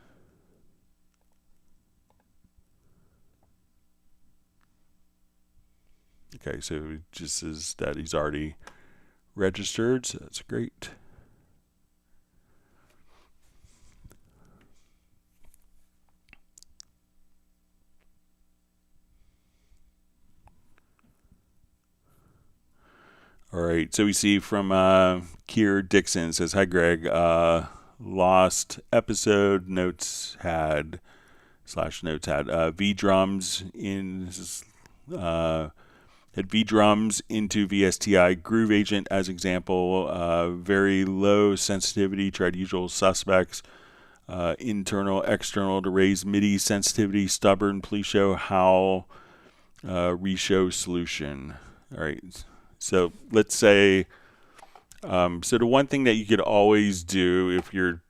Speaker 1: Okay, so it just says that he's already registered, so that's great. All right, so we see from Keir Dixon, says, hi Greg, lost episode, notes had V drums in Hit V drums into VSTI Groove Agent as example. Very low sensitivity, tried usual suspects. Internal, external to raise MIDI sensitivity, stubborn, please show how, reshow solution. All right, so let's say, so the one thing that you could always do if you're,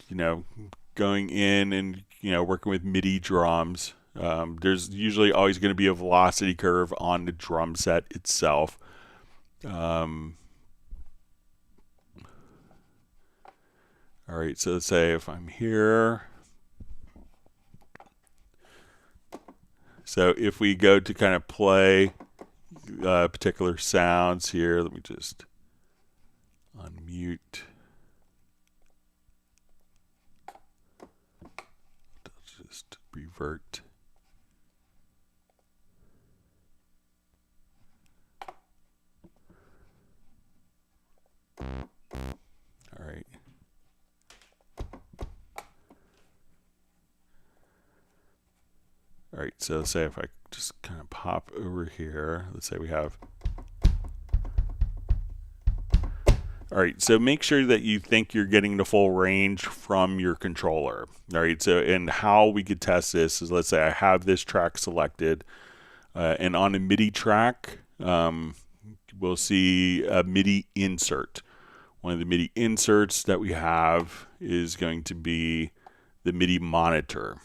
Speaker 1: going in and, working with MIDI drums, there's usually always going to be a velocity curve on the drum set itself. All right, so let's say if I'm here, so if we go to kind of play particular sounds here, let me just unmute. I'll just revert. All right. All right, so let's say if I just kind of pop over here, let's say we have. All right, so make sure that you think you're getting the full range from your controller. All right, so and how we could test this is, let's say I have this track selected, and on a MIDI track, we'll see a MIDI insert. One of the MIDI inserts that we have is going to be the MIDI monitor.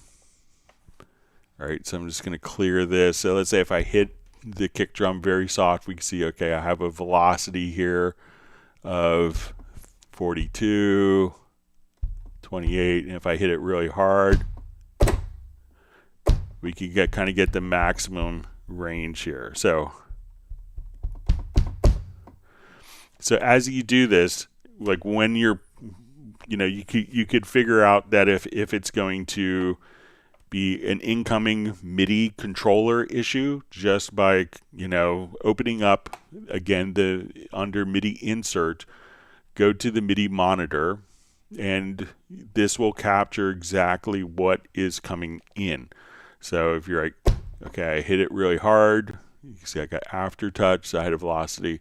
Speaker 1: All right, so I'm just going to clear this. So let's say if I hit the kick drum very soft, we can see, okay, I have a velocity here of 42, 28, and if I hit it really hard, we can kind of get the maximum range here. So as you do this, like when you're, you could figure out that if it's going to be an incoming MIDI controller issue just by, opening up, again, under MIDI insert, go to the MIDI monitor, and this will capture exactly what is coming in. So if you're like, okay, I hit it really hard, you can see I got aftertouch, so I had a velocity,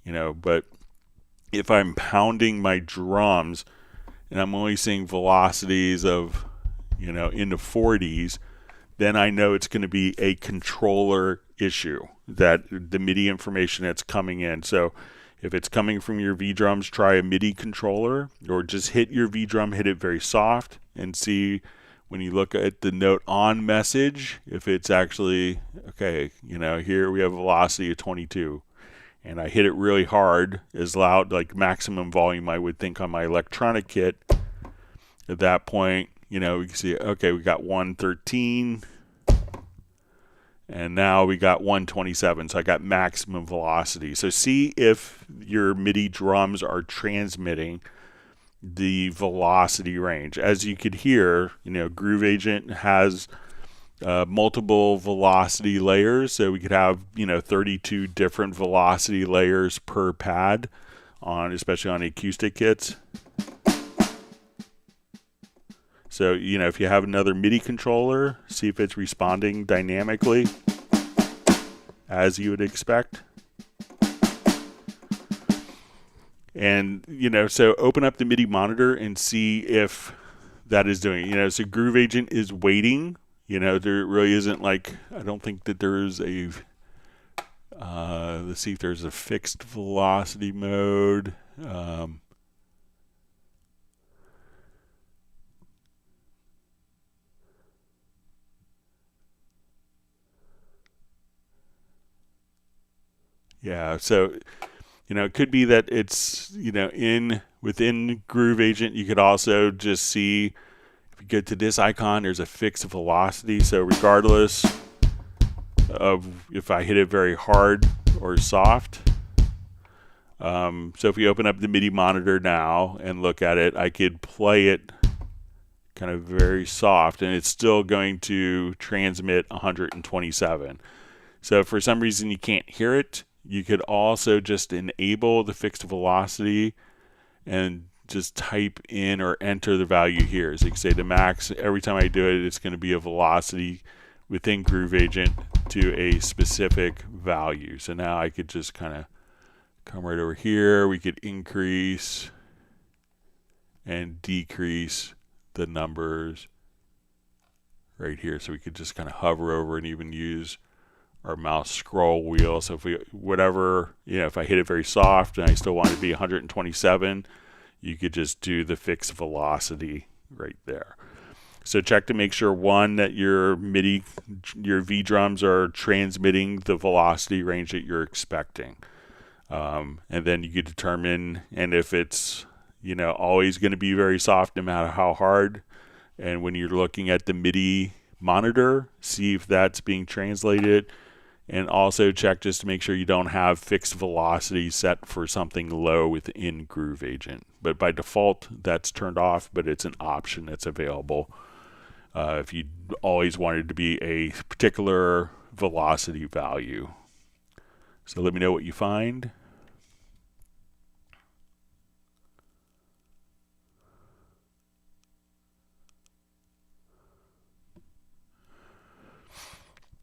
Speaker 1: but if I'm pounding my drums and I'm only seeing velocities of, in the 40s, then I know it's going to be a controller issue, that the MIDI information that's coming in. So if it's coming from your V drums, try a MIDI controller, or just hit your V drum, hit it very soft, and see when you look at the note on message, if it's actually, okay, here we have a velocity of 22. And I hit it really hard, as loud, like maximum volume I would think on my electronic kit. At that point, we can see, okay, we got 113, and now we got 127, so I got maximum velocity. So see if your MIDI drums are transmitting the velocity range. As you could hear, Groove Agent has multiple velocity layers, so we could have 32 different velocity layers per pad, especially on acoustic kits. So, if you have another MIDI controller, see if it's responding dynamically as you would expect. And, so open up the MIDI monitor and see if that is doing it. So Groove Agent is waiting. There really isn't I don't think that there is a, let's see if there's a fixed velocity mode. Yeah, so, it could be that it's, within Groove Agent, you could also just see, if you go to this icon, there's a fixed velocity. So regardless of if I hit it very hard or soft. So if we open up the MIDI monitor now and look at it, I could play it kind of very soft, and it's still going to transmit 127. So if for some reason you can't hear it, you could also just enable the fixed velocity and just type in or enter the value here. So you can say the max, every time I do it, it's going to be a velocity within Groove Agent to a specific value. So now I could just kind of come right over here. We could increase and decrease the numbers right here. So we could just kind of hover over and even use our mouse scroll wheel. So if we, whatever, if I hit it very soft and I still want it to be 127, you could just do the fixed velocity right there. So check to make sure, one, that your MIDI, your V drums are transmitting the velocity range that you're expecting. And then you could determine, and if it's, always going to be very soft no matter how hard. And when you're looking at the MIDI monitor, see if that's being translated. And also check just to make sure you don't have fixed velocity set for something low within Groove Agent. But by default, that's turned off, but it's an option that's available if you always wanted to be a particular velocity value. So let me know what you find.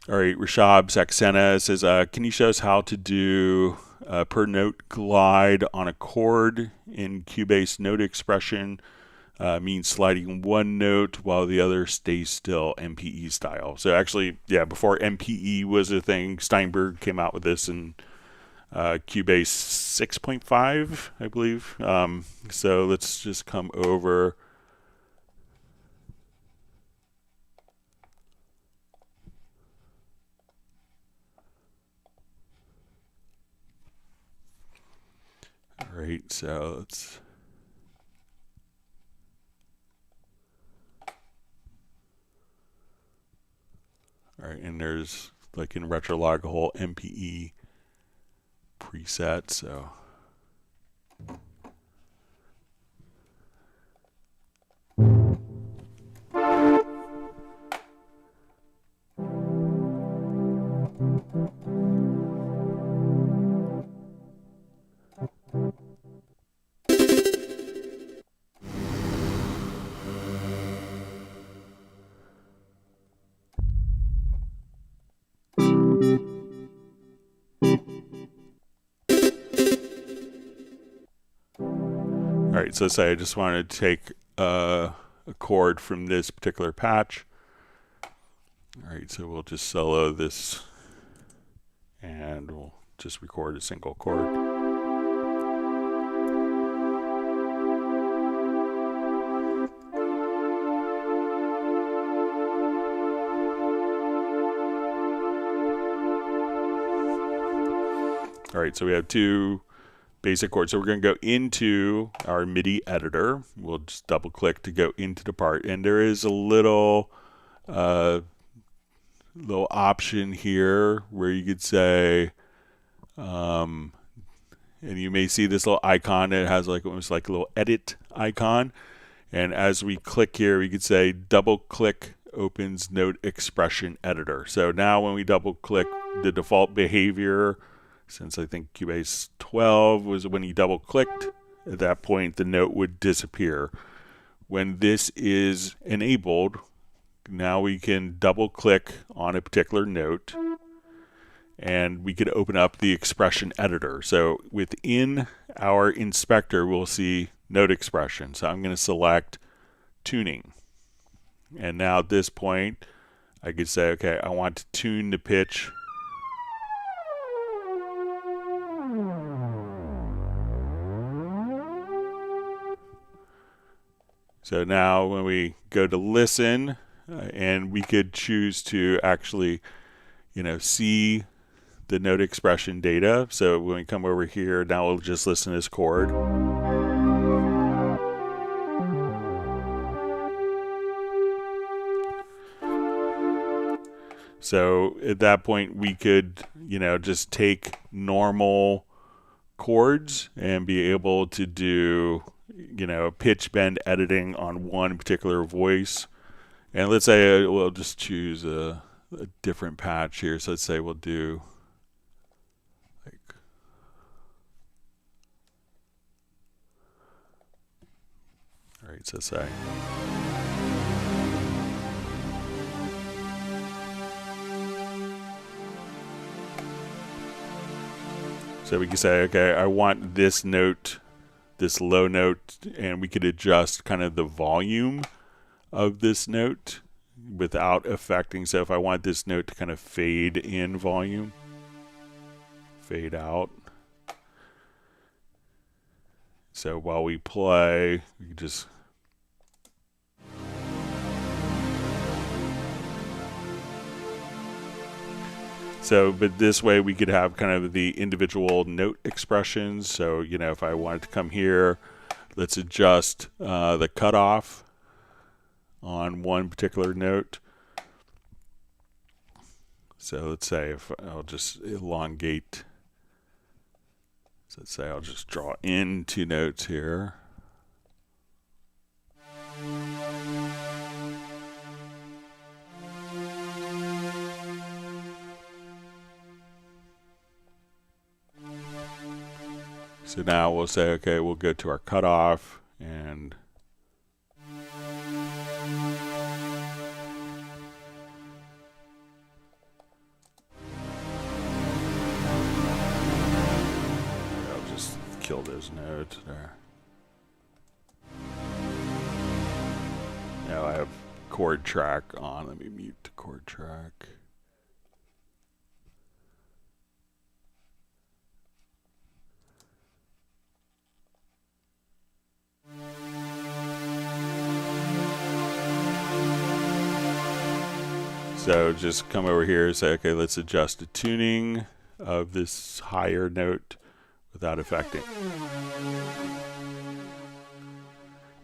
Speaker 1: All right, Rashab Saxena says, can you show us how to do per note glide on a chord in Cubase note expression? Means sliding one note while the other stays still, MPE style. So actually, yeah, before MPE was a thing, Steinberg came out with this in Cubase 6.5, I believe. So let's just come over. All right, so let's. All right, and there's, like in Retrologue, a whole MPE preset, so. All right, so let's say I just want to take a chord from this particular patch. All right, so we'll just solo this and we'll just record a single chord. All right, so we have two basic chords. So we're going to go into our MIDI editor. We'll just double click to go into the part. And there is a little option here where you could say, and you may see this little icon. It has like almost like a little edit icon. And as we click here, we could say double click opens note expression editor. So now when we double click, the default behavior, since I think Cubase 12 was when you double clicked, at that point the note would disappear. When this is enabled, now we can double click on a particular note and we could open up the expression editor. So within our inspector, we'll see note expression. So I'm going to select tuning. And now at this point, I could say, okay, I want to tune the pitch. So now when we go to listen, and we could choose to actually, see the note expression data. So when we come over here, now we'll just listen to this chord. So at that point, we could, just take normal chords and be able to do, pitch bend editing on one particular voice. And let's say we'll just choose a different patch here. So let's say we'll do like, all right, so say. So we can say, okay, I want this note, this low note, and we could adjust kind of the volume of this note without affecting. So if I want this note to kind of fade in volume, fade out. So while we play, we can just but this way we could have kind of the individual note expressions. So, you know, if I wanted to come here, let's adjust the cutoff on one particular note. So let's say if I'll just elongate. So let's say I'll just draw in 2 notes here. So now we'll say, okay, we'll go to our cutoff and I'll just kill those notes there. Now I have chord track on. Let me mute the chord track. So just come over here and say, okay, let's adjust the tuning of this higher note without affecting.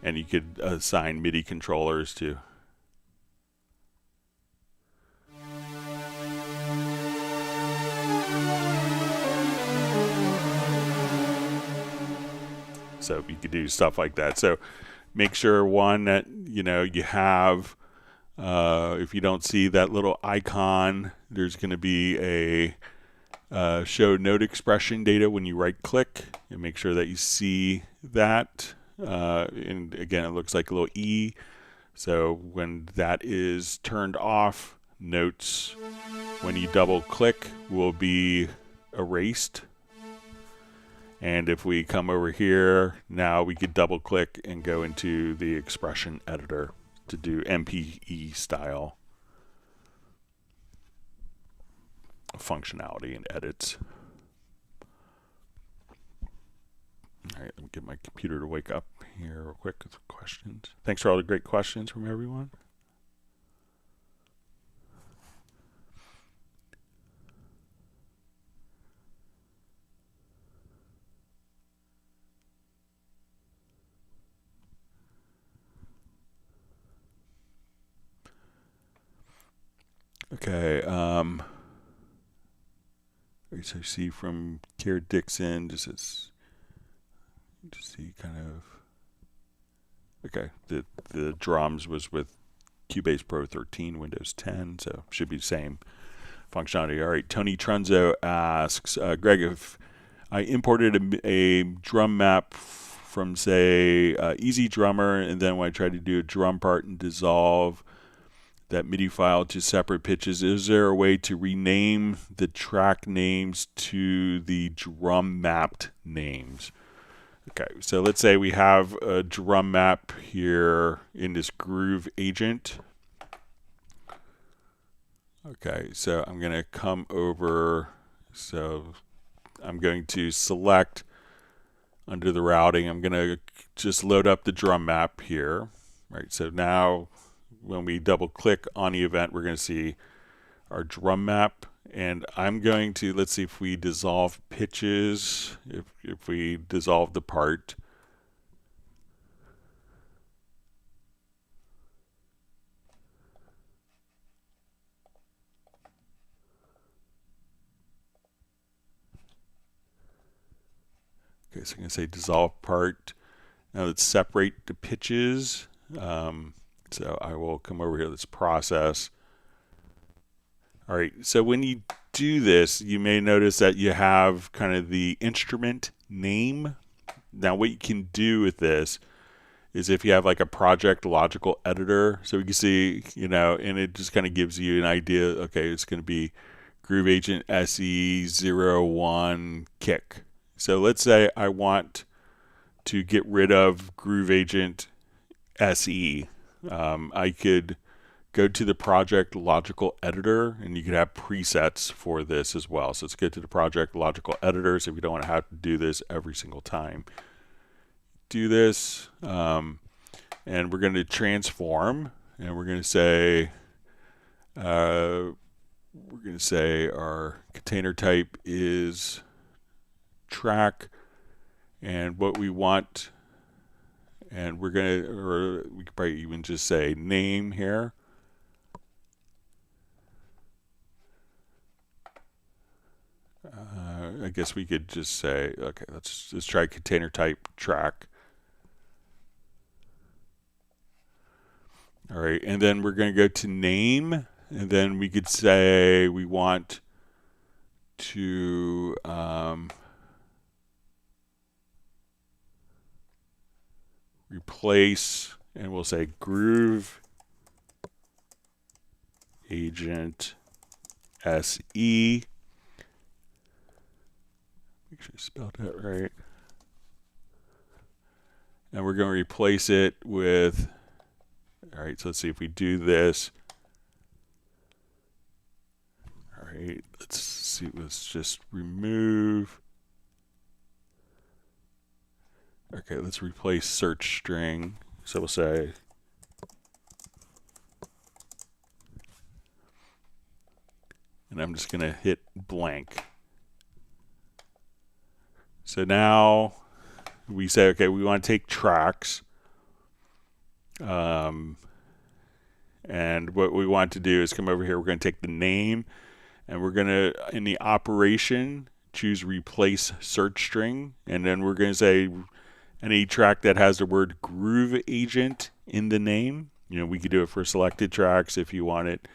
Speaker 1: And you could assign MIDI controllers to. So you could do stuff like that. So make sure, one, that you know you have, if you don't see that little icon, there's going to be a show note expression data when you right click, and make sure that you see that. And again, it looks like a little E. So when that is turned off, notes when you double click will be erased. And if we come over here, now we could double click and go into the expression editor to do MPE style functionality and edits. All right, let me get my computer to wake up here real quick with questions. Thanks for all the great questions from everyone. Okay, so see from Kier Dixon, just see kind of, okay, the drums was with Cubase Pro 13, Windows 10, so should be the same functionality. All right, Tony Trunzo asks, Greg, if I imported a drum map from, say, Easy Drummer, and then when I tried to do a drum part and dissolve that MIDI file to separate pitches, is there a way to rename the track names to the drum mapped names? Okay, so let's say we have a drum map here in this groove agent. Okay, so I'm going to come over, so I'm going to select under the routing, I'm going to just load up the drum map here. Right, so now when we double click on the event, we're going to see our drum map, and I'm going to, let's see if we dissolve pitches, if we dissolve the part. Okay, so I'm going to say dissolve part. Now let's separate the pitches. So I will come over here, let's process. All right, so when you do this, you may notice that you have kind of the instrument name. Now what you can do with this is if you have like a project logical editor, so we can see, you know, and it just kind of gives you an idea, okay, it's going to be Groove Agent SE01 kick. So let's say I want to get rid of Groove Agent SE. I could go to the project logical editor, and you could have presets for this as well. So let's get to the project logical editor so we don't want to have to do this every single time. Do this, and we're going to transform, and we're going to say our container type is track, and what we want, and we're going to, or we could probably even just say name here. I guess we could just say, okay, let's try container type track. All right, and then we're going to go to name, and then we could say we want to replace, and we'll say Groove Agent SE. Make sure I spelled that right. And we're going to replace it with, all right, so let's see if we do this. All right, let's see, let's just remove. Okay, let's replace search string. So we'll say and I'm just going to hit blank. So now we say, okay, we want to take tracks. And what we want to do is come over here. We're going to take the name, and we're going to, in the operation, choose replace search string. And then we're going to say any track that has the word Groove Agent in the name. You know, we could do it for selected tracks if you want it.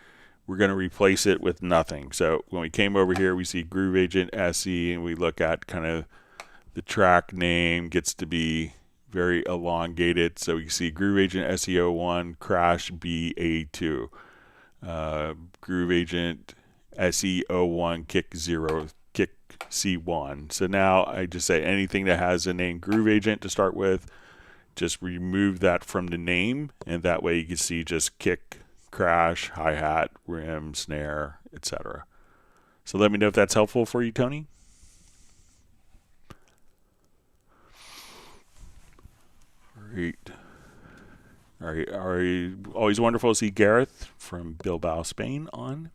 Speaker 1: We're going to replace it with nothing. So when we came over here, we see Groove Agent SE, and we look at kind of the track name gets to be very elongated. So you see Groove Agent SE01 crash BA2, Groove Agent SE01 kick 0 kick C1. So now I just say anything that has a name Groove Agent to start with, just remove that from the name, and that way you can see just kick, crash, hi-hat, rim, snare, etc. So let me know if that's helpful for you, Tony. Great. All right. Always wonderful to see Gareth from Bilbao, Spain on.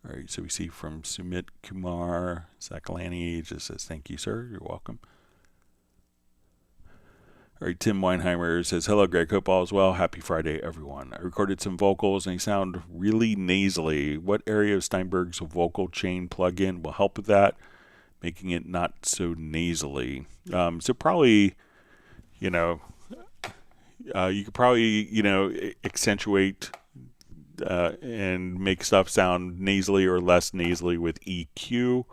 Speaker 1: All right, so we see from Sumit Kumar Sakalani, just says, thank you, sir. You're welcome. All right, Tim Weinheimer says, hello, Greg. Hope all is well. Happy Friday, everyone. I recorded some vocals, and they sound really nasally. What area of Steinberg's vocal chain plugin will help with that, making it not so nasally? So probably, you know, you could probably, you know, accentuate and make stuff sound nasally or less nasally with EQ.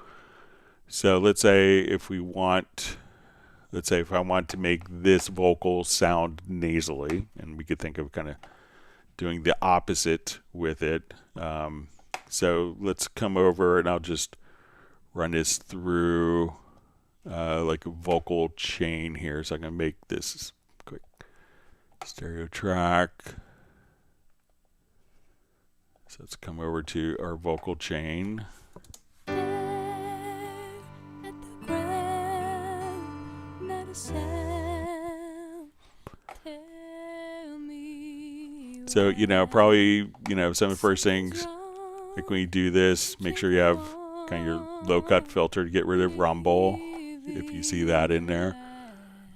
Speaker 1: So let's say if we want, let's say if I want to make this vocal sound nasally, and we could think of kind of doing the opposite with it. So let's come over, and I'll just run this through like a vocal chain here. So I'm going to make this quick stereo track. So let's come over to our vocal chain. So, you know, probably, you know, some of the first things, like when you do this, make sure you have kind of your low cut filter to get rid of rumble, if you see that in there.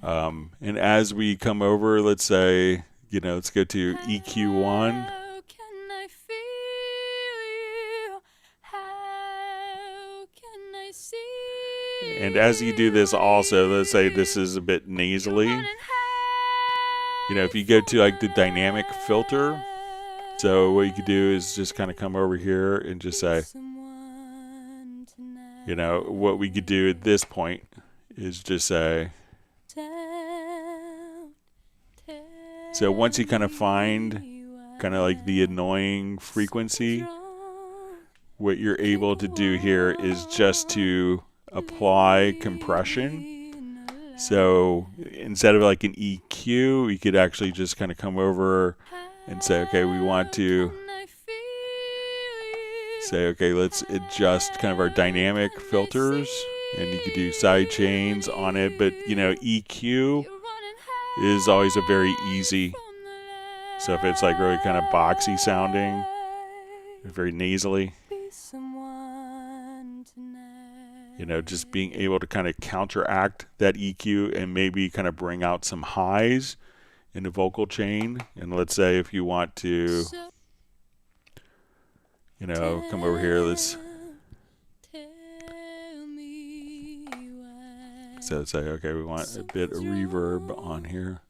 Speaker 1: And as we come over, let's say, you know, let's go to EQ1. And as you do this also, let's say this is a bit nasally. You know, if you go to like the dynamic filter, so what you could do is just kind of come over here and just say, you know, what we could do at this point is just say, so once you kind of find kind of like the annoying frequency, what you're able to do here is just to apply compression. So instead of like an EQ, you could actually just kind of come over and say, okay, we want to say, okay, let's adjust kind of our dynamic filters, and you could do side chains on it, but you know, EQ is always a very easy. So if it's like really kind of boxy sounding, very nasally, you know, just being able to kind of counteract that EQ and maybe kind of bring out some highs in the vocal chain. And let's say if you want to, you know, come over here, let's so say, okay, we want a bit of reverb on here.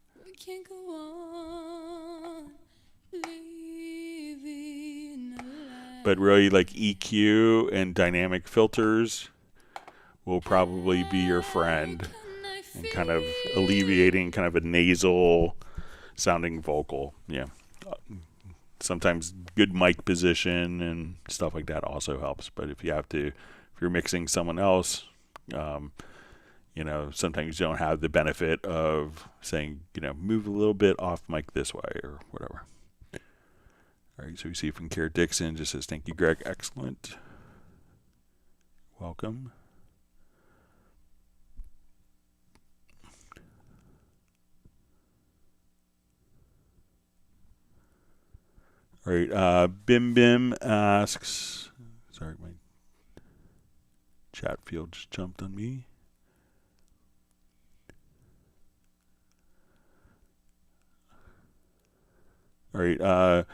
Speaker 1: But really, like EQ and dynamic filters will probably be your friend and kind of alleviating kind of a nasal sounding vocal. Yeah. Sometimes good mic position and stuff like that also helps. But if you're mixing someone else, you know, sometimes you don't have the benefit of saying, you know, move a little bit off mic this way or whatever. All right, so we see from Kara Dixon just says, thank you, Greg. Excellent. Welcome. All right, Bim Bim asks, sorry, my chat field just jumped on me. All right,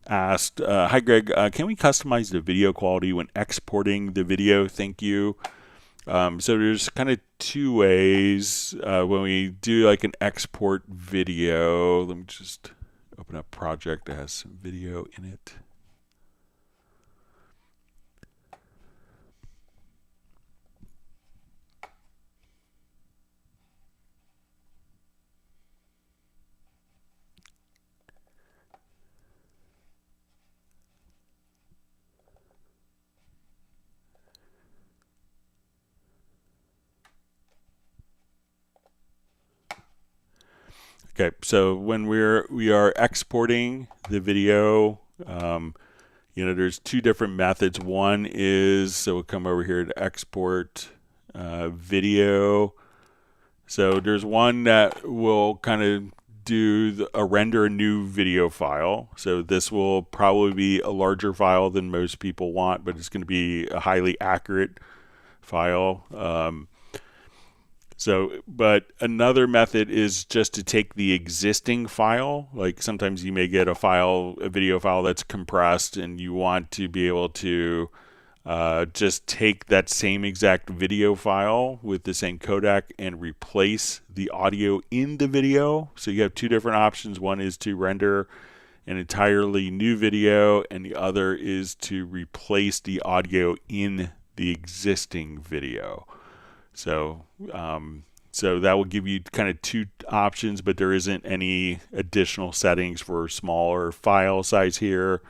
Speaker 1: asked, hi Greg, can we customize the video quality when exporting the video? Thank you. So there's kind of two ways when we do like an export video. Let me just open up a project that has some video in it. Okay, so when we are exporting the video, you know, there's two different methods. One is, so we'll come over here to export video. So there's one that will kind of do render a new video file. So this will probably be a larger file than most people want, but it's going to be a highly accurate file. But another method is just to take the existing file. Like sometimes you may get a video file that's compressed, and you want to be able to just take that same exact video file with the same codec and replace the audio in the video. So you have two different options. One is to render an entirely new video, and the other is to replace the audio in the existing video. So that will give you kind of two options, but there isn't any additional settings for smaller file size here.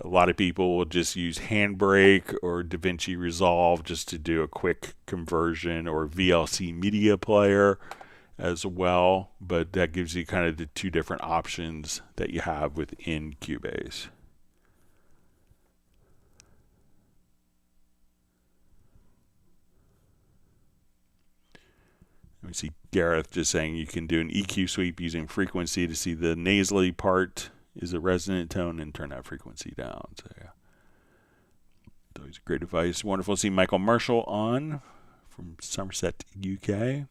Speaker 1: A lot of people will just use Handbrake or DaVinci Resolve just to do a quick conversion, or VLC Media Player as well. But that gives you kind of the two different options that you have within Cubase. We see Gareth just saying you can do an EQ sweep using frequency to see the nasally part is a resonant tone and turn that frequency down. So yeah, it's always a great advice. Wonderful to see Michael Marshall on from Somerset, UK.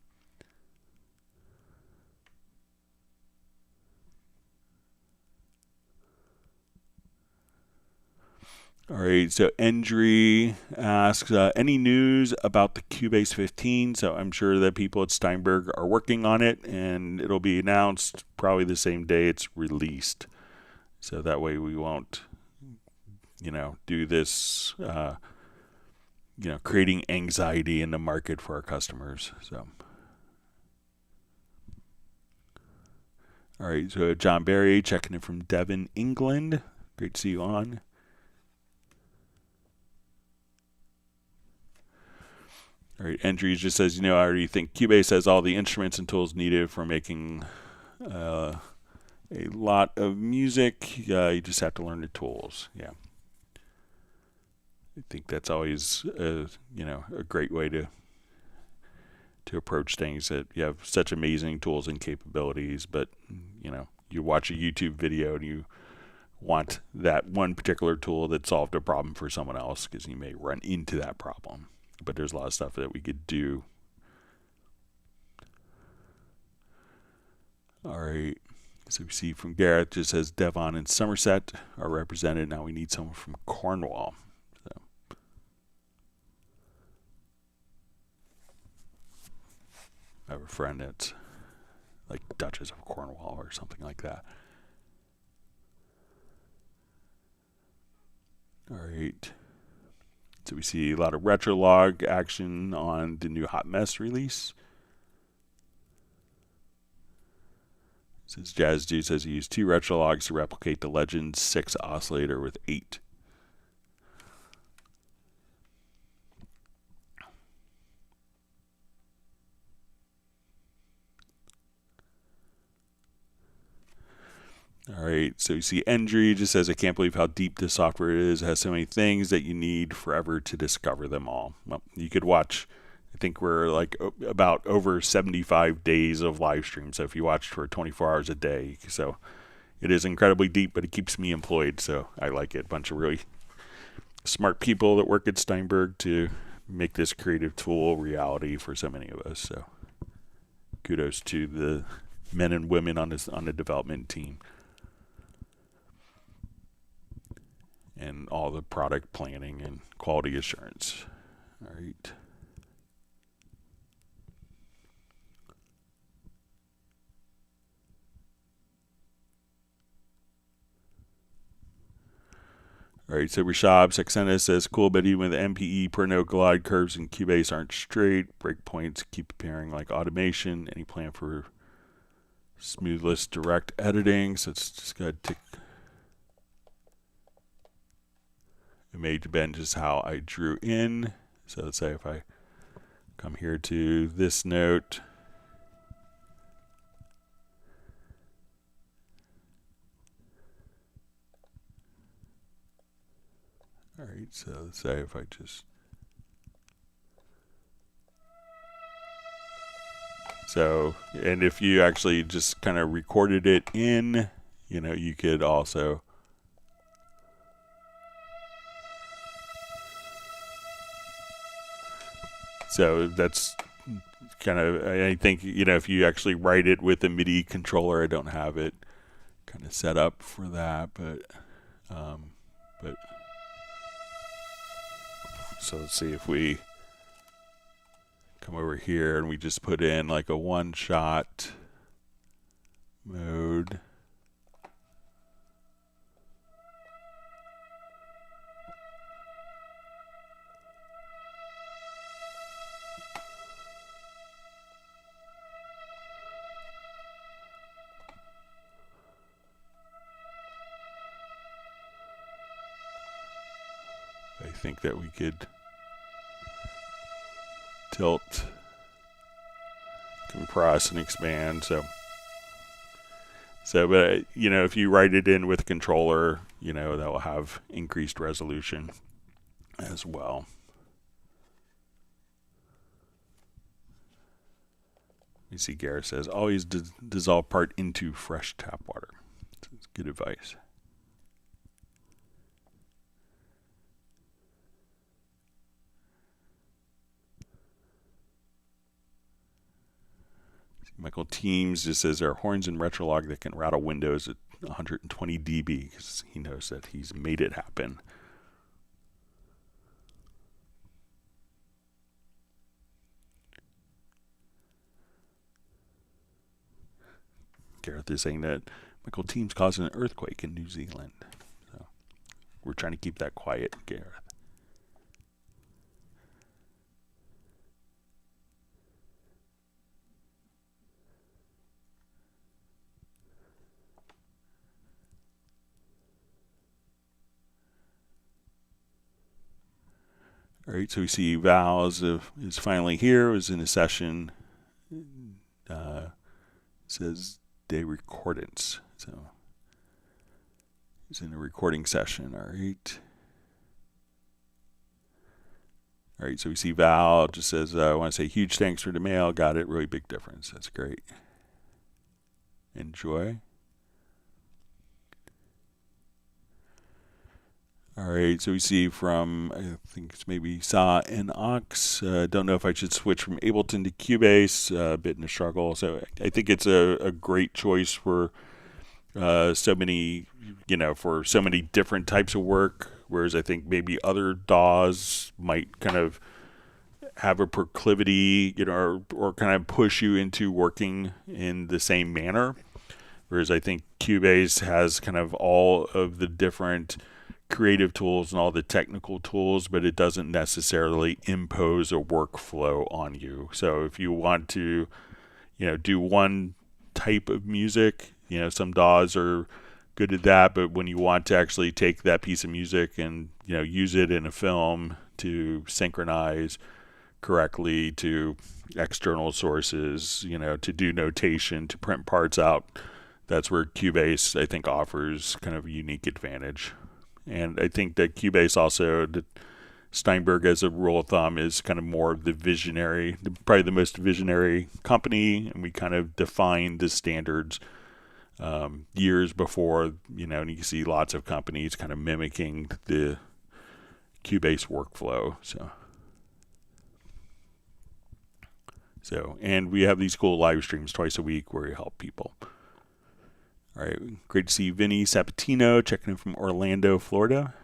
Speaker 1: All right, so Endry asks, any news about the Cubase 15? So I'm sure that people at Steinberg are working on it, and it'll be announced probably the same day it's released. So that way we won't, you know, do this, you know, creating anxiety in the market for our customers. So. All right, so John Barry checking in from Devon, England. Great to see you on. All right, Andrews just says, I already think Cubase has all the instruments and tools needed for making a lot of music. You just have to learn the tools. Yeah. I think that's always, a great way to approach things, that you have such amazing tools and capabilities, but, you watch a YouTube video and you want that one particular tool that solved a problem for someone else because you may run into that problem. But there's a lot of stuff that we could do. All right. So we see from Gareth, just says Devon and Somerset are represented. Now we need someone from Cornwall. So. I have a friend that's like Duchess of Cornwall or something like that. All right. So we see a lot of Retrologue action on the new Hot Mess release. Says Jazz Dude says he used 2 Retrologues to replicate the Legends 6 oscillator with 8. All right, so you see Endry just says, I can't believe how deep this software is. It has so many things that you need forever to discover them all. Well, you could watch, I think we're like about over 75 days of live stream. So if you watched for 24 hours a day, so it is incredibly deep, but it keeps me employed. So I like it. A bunch of really smart people that work at Steinberg to make this creative tool reality for so many of us. So kudos to the men and women on the development team. And all the product planning and quality assurance. All right. All right, so Rishab Saxena says, cool, but even with MPE per note glide curves in Cubase aren't straight. Breakpoints keep appearing like automation. Any plan for smoothless direct editing? So it's just got to image bend just how I drew in. So let's say if I come here to this note, all right, so let's say if I just, so, and if you actually just kind of recorded it in, you could also so that's kind of, I think, if you actually write it with a MIDI controller, I don't have it kind of set up for that, but so let's see if we come over here and we just put in like a one-shot mode. I think that we could tilt, compress, and expand. So but if you write it in with a controller, that will have increased resolution as well. You see, Gareth says, always dissolve part into fresh tap water. That's good advice. Michael Teams just says there are horns in Retrologue that can rattle windows at 120 dB because he knows that he's made it happen. Gareth is saying that Michael Teams caused an earthquake in New Zealand. So we're trying to keep that quiet, Gareth. All right, so we see Val is finally here. Is in a session. Says day recordance. So he's in a recording session. All right. All right, so we see Val just says, I want to say huge thanks for the mail. Got it. Really big difference. That's great. Enjoy. All right, so we see from, I think it's maybe Saw and Ox. Don't know if I should switch from Ableton to Cubase. A bit in a struggle. So I think it's a great choice for so many, for so many different types of work. Whereas I think maybe other DAWs might kind of have a proclivity, or kind of push you into working in the same manner. Whereas I think Cubase has kind of all of the different creative tools and all the technical tools, but it doesn't necessarily impose a workflow on you. So if you want to, do one type of music, some DAWs are good at that, but when you want to actually take that piece of music and use it in a film to synchronize correctly to external sources, to do notation, to print parts out, that's where Cubase, I think, offers kind of a unique advantage. And I think that Cubase also, Steinberg as a rule of thumb, is kind of more of the visionary, probably the most visionary company, and we kind of defined the standards years before, and you can see lots of companies kind of mimicking the Cubase workflow. So, and we have these cool live streams twice a week where we help people. All right, great to see Vinny Sabatino checking in from Orlando, Florida.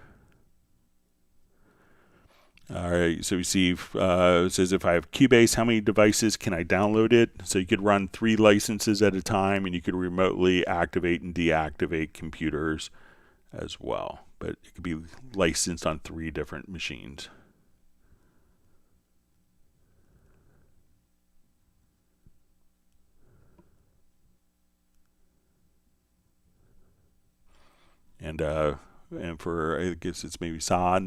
Speaker 1: All right, so we see it says if I have Cubase, how many devices can I download it? So you could run 3 licenses at a time, and you could remotely activate and deactivate computers as well. But it could be licensed on 3 different machines. And for, I guess it's maybe Sod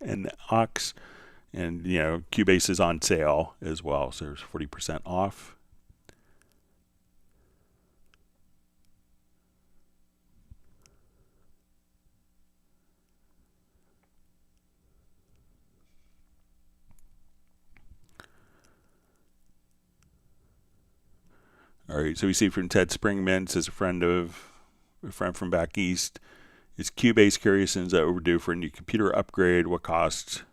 Speaker 1: and Ox, and Cubase is on sale as well, so there's 40% off. All right, so we see from Ted Springman, says a friend from back east, is Cubase curious and is overdue for a new computer upgrade? What cost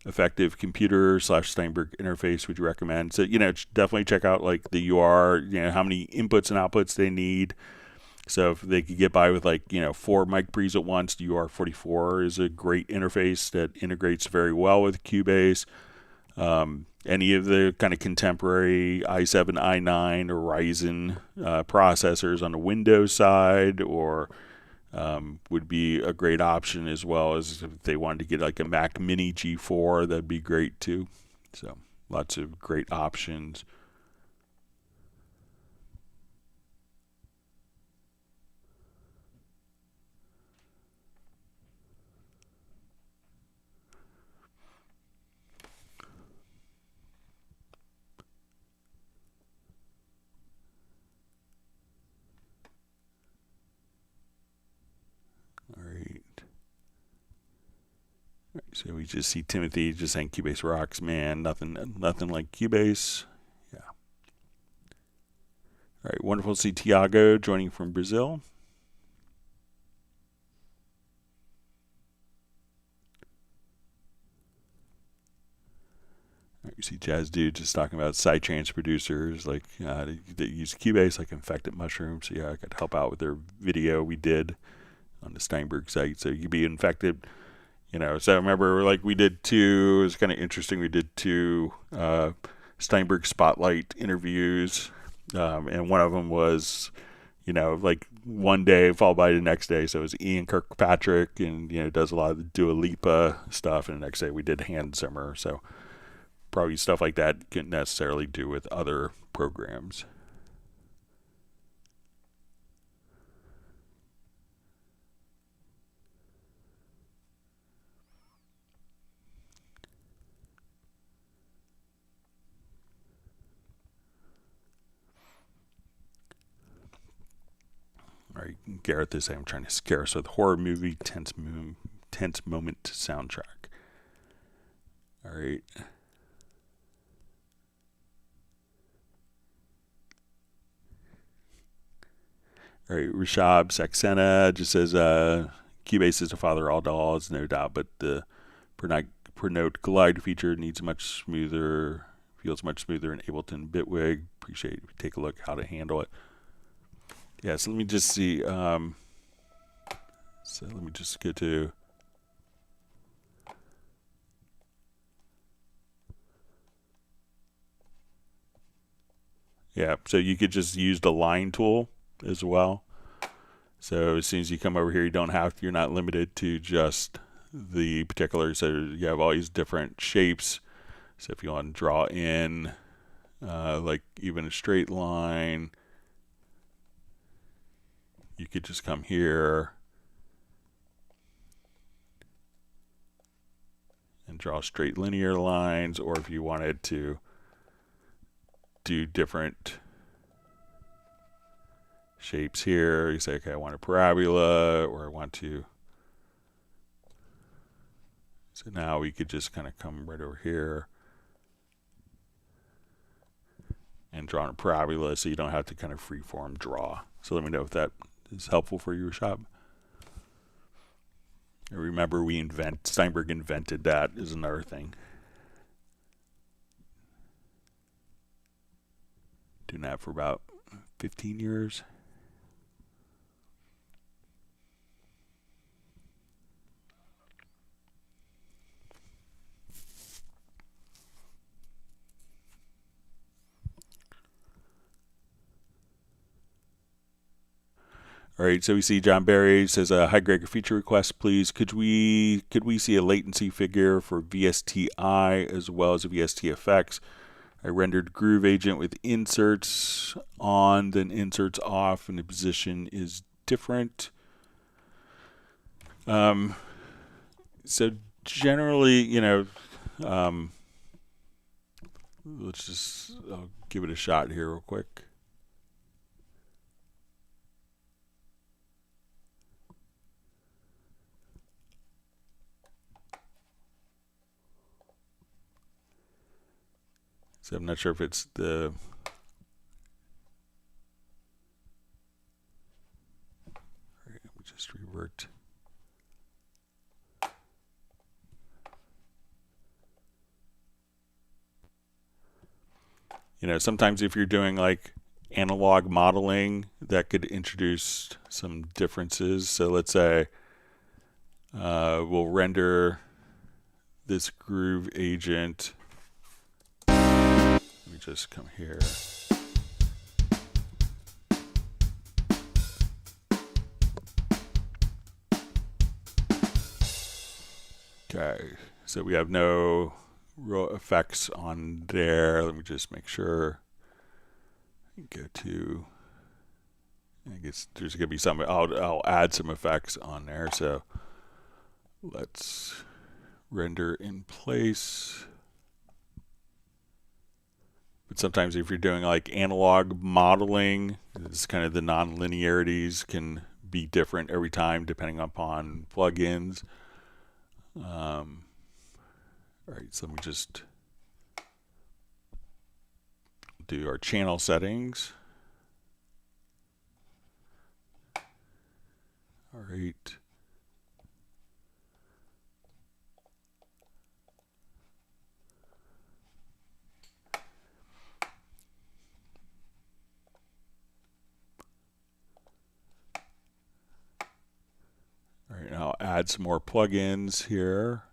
Speaker 1: effective computer / Steinberg interface would you recommend? So, definitely check out like the UR, how many inputs and outputs they need. So if they could get by with 4 mic pre's at once, the UR44 is a great interface that integrates very well with Cubase. Any of the kind of contemporary i7, i9, or Ryzen processors on the Windows side, or would be a great option, as well as if they wanted to get like a Mac Mini G4, that'd be great too. So lots of great options. So we just see Timothy just saying Cubase rocks, man. Nothing like Cubase. Yeah. All right, wonderful to see Tiago joining from Brazil. All right, you see Jazz Dude just talking about sidechains producers that use Cubase, like Infected Mushroom. So yeah, I could help out with their video we did on the Steinberg site. So you could be infected. So I remember we did 2, it was kind of interesting, we did 2 Steinberg Spotlight interviews, and one of them was, one day followed by the next day, so it was Ian Kirkpatrick, and, does a lot of the Dua Lipa stuff, and the next day we did Hans Zimmer, so probably stuff like that you can't necessarily do with other programs. right, Gareth is saying I'm trying to scare us with horror movie, tense moment soundtrack. All right. All right, Rishab Saxena just says Cubase is the father of all dolls, no doubt, but the per note glide feature needs much smoother, feels much smoother in Ableton Bitwig. Appreciate if you take a look how to handle it. Yeah, so let me just see. So let me just get to. Yeah, so you could just use the line tool as well. So as soon as you come over here, you don't have to, you're not limited to just the particular, so you have all these different shapes. So if you want to draw in like even a straight line, you could just come here and draw straight linear lines, or if you wanted to do different shapes here, you say, okay, I want a parabola, or I want to. So now we could just kind of come right over here and draw a parabola, so you don't have to kind of freeform draw. So let me know if that is helpful for your shop. Remember, Steinberg invented that, is another thing. Doing that for about 15 years. All right, so we see John Barry says, "Hi Greg, a feature request, please. Could we see a latency figure for VSTi as well as a VSTFX? I rendered Groove Agent with inserts on, then inserts off, and the position is different." So generally, you know, let's just I'll give it a shot here real quick. So I'm not sure if it's the. All right, let me just revert. You know, sometimes if you're doing like analog modeling, that could introduce some differences. So let's say we'll render this Groove Agent. Let me just come here. Okay, so we have no raw effects on there. Let me just make sure. Go to, I guess there's gonna be some, I'll add some effects on there. So let's render in place. But sometimes if you're doing like analog modeling, it's kind of the non-linearities can be different every time depending upon plugins. All right, so let me just do our channel settings. All right. All right, now I'll add some more plugins here.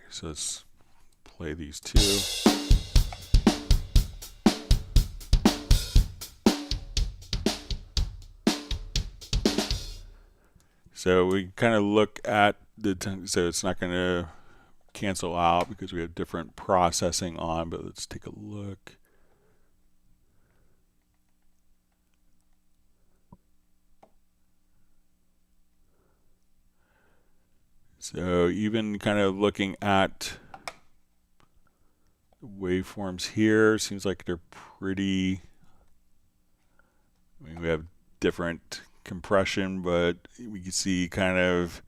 Speaker 1: So let's play these two. So we kind of look at so it's not going to cancel out because we have different processing on, but let's take a look. So even kind of looking at waveforms here, seems like they're pretty, I mean, we have different compression, but we can see kind of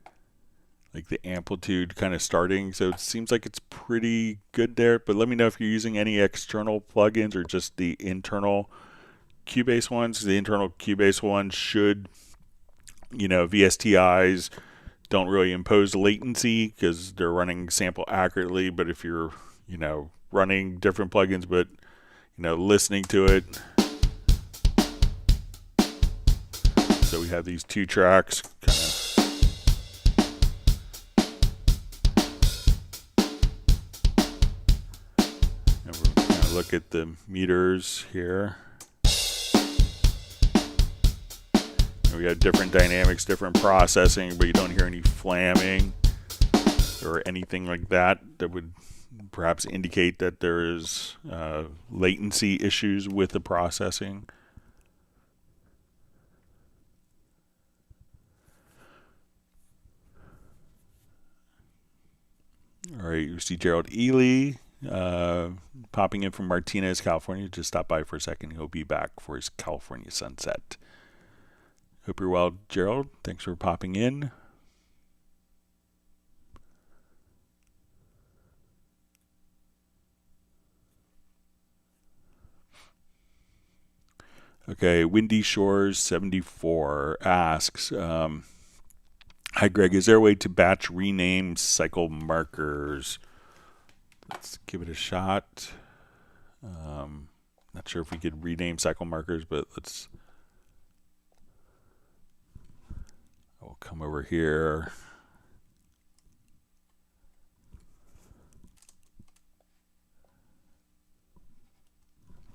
Speaker 1: like the amplitude kind of starting. So it seems like it's pretty good there, but let me know if you're using any external plugins or just the internal Cubase ones. The internal Cubase ones should, you know, VSTIs don't really impose latency because they're running sample accurately, but if you're, you know, running different plugins but, you know, listening to it. So we have these two tracks kind of. And we're going to look at the meters here. And we have different dynamics, different processing, but you don't hear any flamming or anything like that that would perhaps indicate that there is latency issues with the processing. All right, you see Gerald Ely popping in from Martinez, California. Just stop by for a second. He'll be back for his California sunset. Hope you're well, Gerald. Thanks for popping in. Okay, Windy Shores 74 asks, hi Greg, is there a way to batch rename cycle markers? Let's give it a shot. Not sure if we could rename cycle markers, but let's. I'll come over here.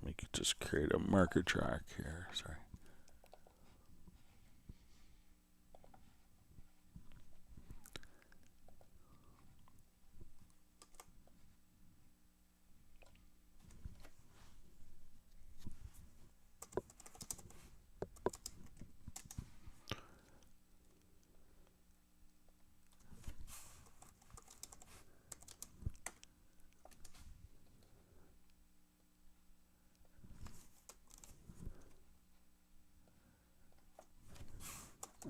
Speaker 1: We could just create a marker track here. Sorry.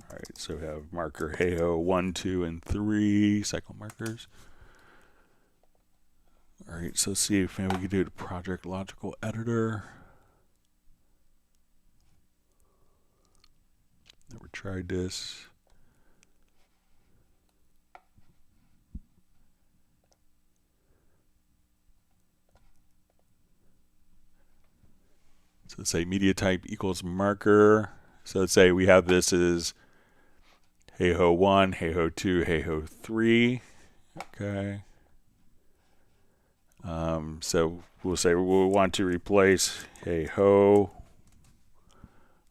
Speaker 1: All right, so we have marker hey-ho 1, 2, and 3 cycle markers. All right, so let's see if maybe we can do the project logical editor. Never tried this. So let's say media type equals marker. So let's say we have this as hey-ho 1, hey-ho 2, hey-ho 3. Okay. So we'll say we'll want to replace hey-ho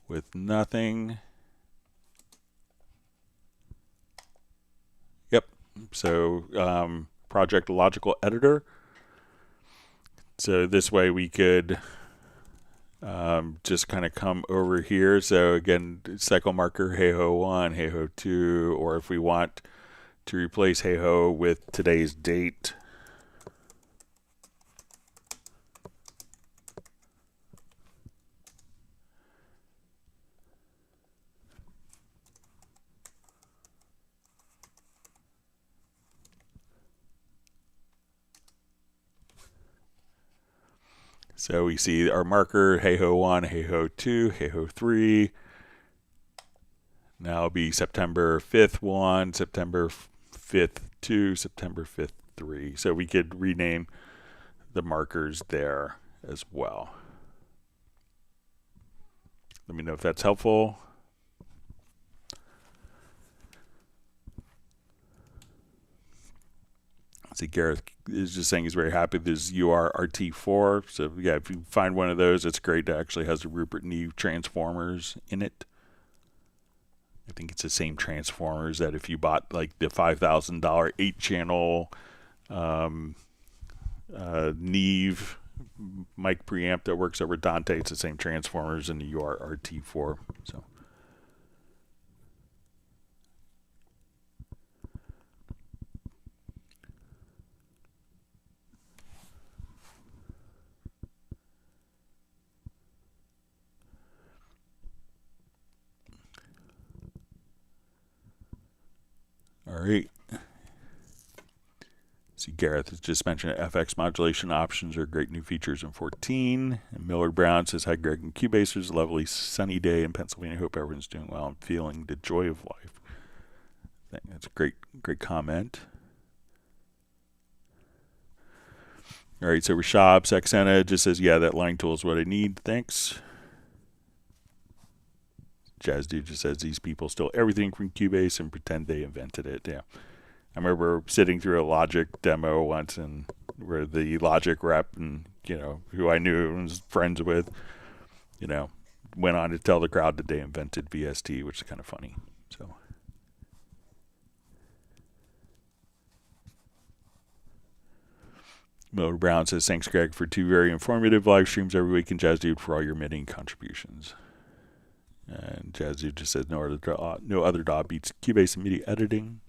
Speaker 1: with nothing. Yep. So project logical editor. So this way we could just kind of come over here. So again, cycle marker hey-ho 1, hey-ho 2, or if we want to replace hey-ho with today's date. So we see our marker, hey-ho 1, hey-ho 2, hey-ho 3. Now it'll be September 5th 1, September 5th 2, September 5th 3. So we could rename the markers there as well. Let me know if that's helpful. See, Gareth is just saying he's very happy with this UR-RT4. So yeah, if you find one of those, it's great. It actually has the Rupert Neve transformers in it. I think it's the same transformers that if you bought like the $5,000 8-channel Neve mic preamp that works over Dante, it's the same transformers in the UR-RT4. So. All right. See, Gareth has just mentioned FX modulation options are great new features in 14. And Miller Brown says, hi, Greg and Cubase. It's a lovely sunny day in Pennsylvania. Hope everyone's doing well and feeling the joy of life. I think that's a great comment. All right, so Rashab Saxena just says, yeah, that line tool is what I need. Thanks. Jazz Dude just says, these people steal everything from Cubase and pretend they invented it. Yeah. I remember sitting through a Logic demo once, and where the Logic rep, and who I knew and was friends with, went on to tell the crowd that they invented VST, which is kind of funny. So, Miller Brown says, thanks, Greg, for 2 very informative live streams every week, and Jazz Dude for all your MIDI contributions. And Jazz Dude just says, no other DAW beats Cubase and MIDI editing.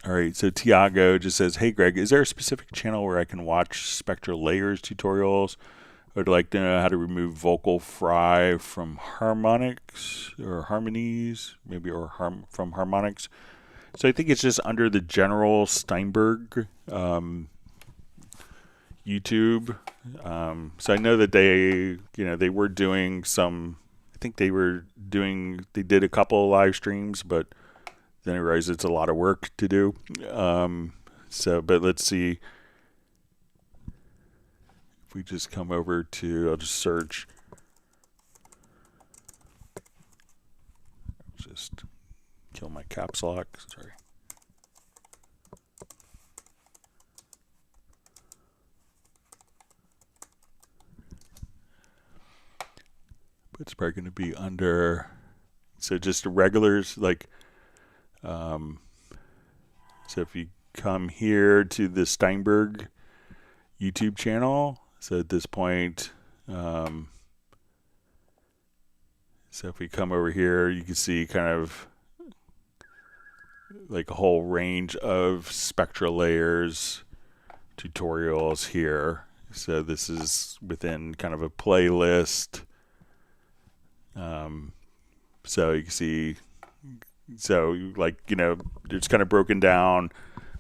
Speaker 1: All right, so Tiago just says, hey, Greg, is there a specific channel where I can watch SpectralLayers tutorials? I would like to know how to remove vocal fry from harmonics or harmonies, maybe, or from harmonics. So I think it's just under the general Steinberg YouTube. So I know that they were doing some, I think they did a couple of live streams, but then I realized it's a lot of work to do. But let's see. If we just come over to, I'll just search. Just kill my caps lock. Sorry. But it's probably going to be under, so just the regulars, like, so if you come here to the Steinberg YouTube channel, so at this point, so if we come over here, you can see kind of like a whole range of SpectralLayers tutorials here. So this is within kind of a playlist. So you can see, so like, it's kind of broken down.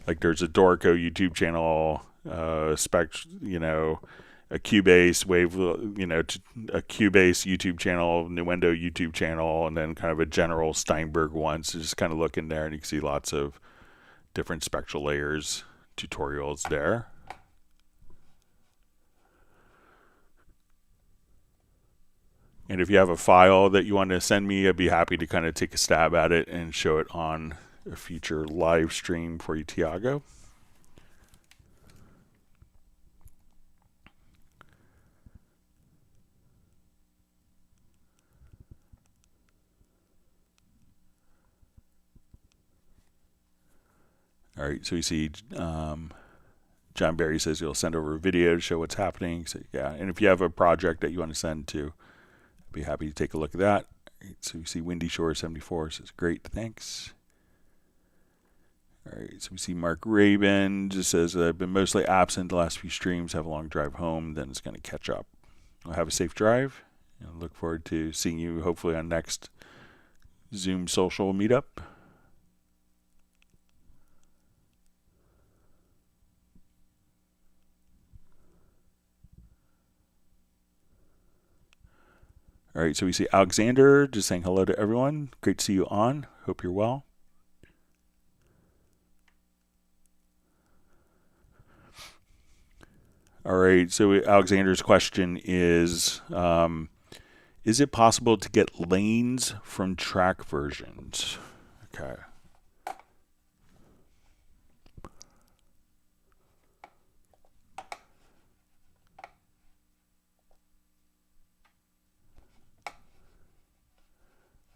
Speaker 1: Like there's a Dorco YouTube channel, a Cubase wave, a Cubase YouTube channel, Nuendo YouTube channel, and then kind of a general Steinberg one. So just kind of look in there and you can see lots of different SpectralLayers tutorials there. And if you have a file that you want to send me, I'd be happy to kind of take a stab at it and show it on a future live stream for you, Tiago. All right, so you see John Barry says he'll send over a video to show what's happening. So yeah, and if you have a project that you want to send to, I'd be happy to take a look at that. All right, so you see Windy Shore 74 says, great, thanks. All right, so we see Mark Rabin just says, I've been mostly absent the last few streams, have a long drive home, then it's going to catch up. I'll have a safe drive, and look forward to seeing you hopefully on next Zoom social meetup. All right, so we see Alexander just saying hello to everyone. Great to see you on. Hope you're well. All right, so Alexander's question is it possible to get lanes from track versions? Okay.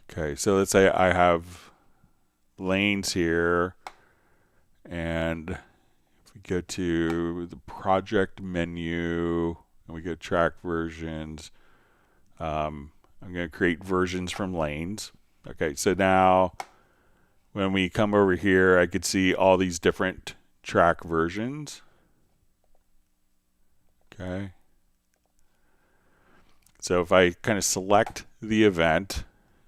Speaker 1: Okay, so let's say I have lanes here, and if we go to the project menu and we go track versions, I'm going to create versions from lanes. Okay, so now when we come over here, I could see all these different track versions. Okay. So if I kind of select the event,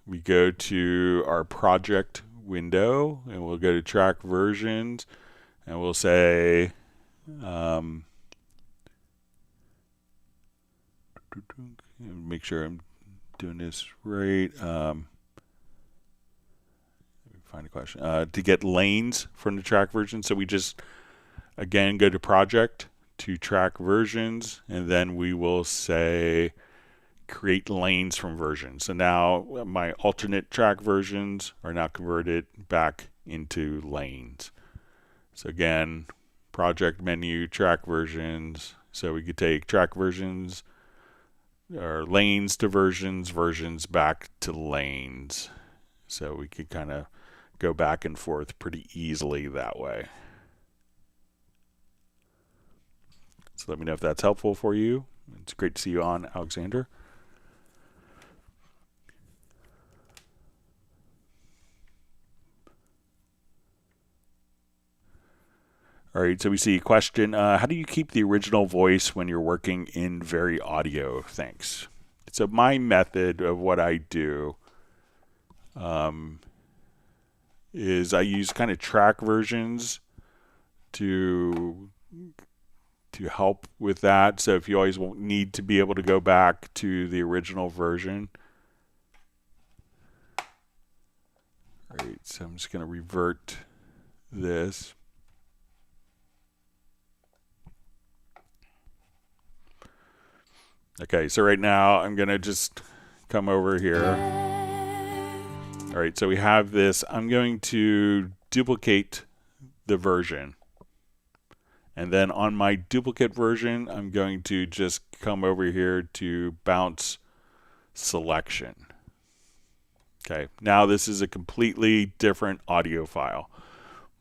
Speaker 1: we go to our project window and we'll go to track versions and we'll say make sure I'm doing this right. Find a question. To get lanes from the track version. So we just again go to project to track versions and then we will say create lanes from versions. So now my alternate track versions are now converted back into lanes. So again, project menu, track versions. So we could take track versions or lanes to versions, versions back to lanes. So we could kind of go back and forth pretty easily that way. So let me know if that's helpful for you. It's great to see you on, Alexander. All right, so we see a question. How do you keep the original voice when you're working in VaryAudio? Thanks. So my method of what I do is I use kind of track versions to help with that. So if you always need to be able to go back to the original version. All right, so I'm just going to revert this. Okay, so right now I'm going to just come over here. All right, so we have this. I'm going to duplicate the version. And then on my duplicate version, I'm going to just come over here to bounce selection. Okay, now this is a completely different audio file.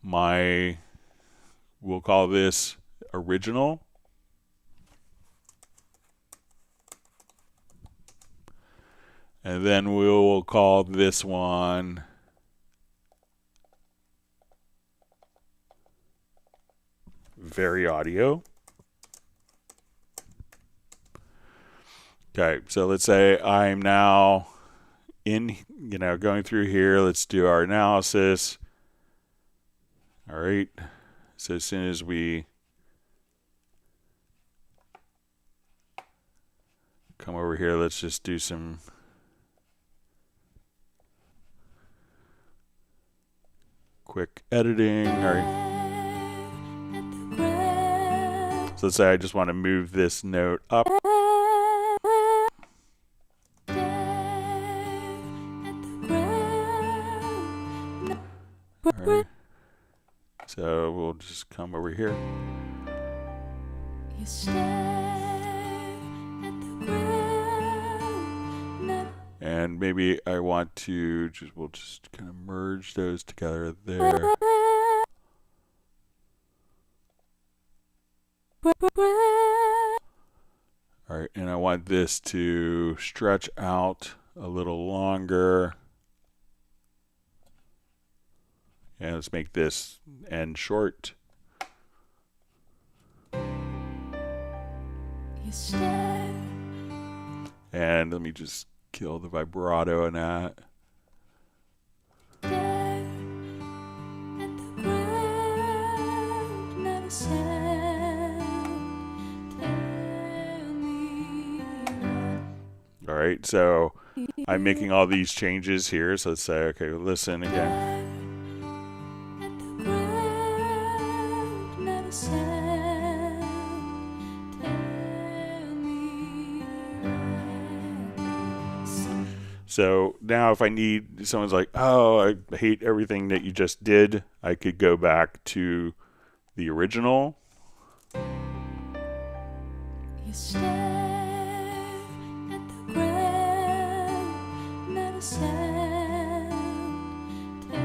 Speaker 1: We'll call this original. And then we'll call this one VaryAudio. Okay, so let's say I'm now going through here. Let's do our analysis. All right, so as soon as we come over here, let's just do some quick editing. All right. So let's say I just want to move this note up. All right. So we'll just come over here. And maybe I want to we'll just kind of merge those together there. All right, and I want this to stretch out a little longer. And let's make this end short. And let me just kill the vibrato in that. All right, so I'm making all these changes here. So let's say, okay, listen again. So now if I need, someone's like, oh, I hate everything that you just did, I could go back to the original. You stare at the ground, not a sound, tell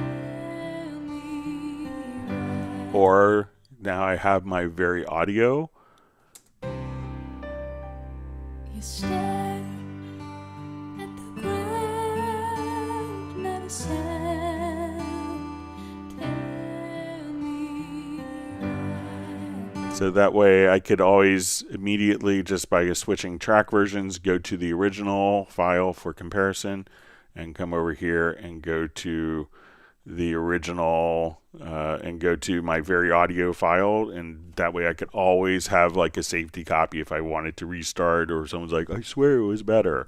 Speaker 1: me why. Or now I have my VaryAudio. You stare. So that way I could always immediately, just by switching track versions, go to the original file for comparison and come over here and go to the original and go to my VaryAudio file, and that way I could always have like a safety copy if I wanted to restart, or someone's like, I swear it was better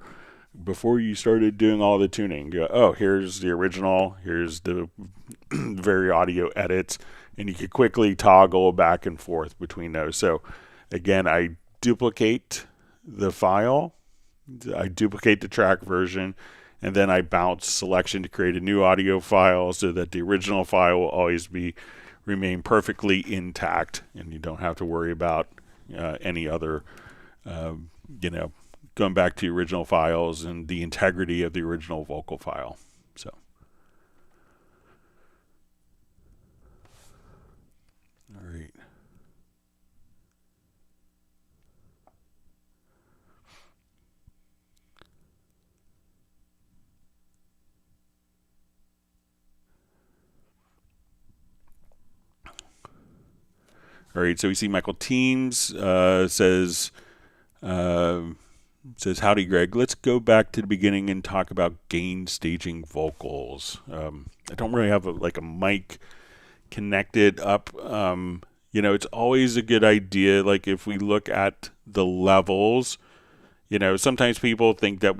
Speaker 1: before you started doing all the tuning. Go, oh, here's the original, here's the VaryAudio edits, and you could quickly toggle back and forth between those. So again, I duplicate the file, I duplicate the track version, and then I bounce selection to create a new audio file so that the original file will always remain perfectly intact, and you don't have to worry about any other, going back to the original files and the integrity of the original vocal file. So. All right. All right, so we see Michael Teams says, howdy, Greg. Let's go back to the beginning and talk about gain staging vocals. I don't really have a mic connected up. It's always a good idea, like if we look at the levels, sometimes people think that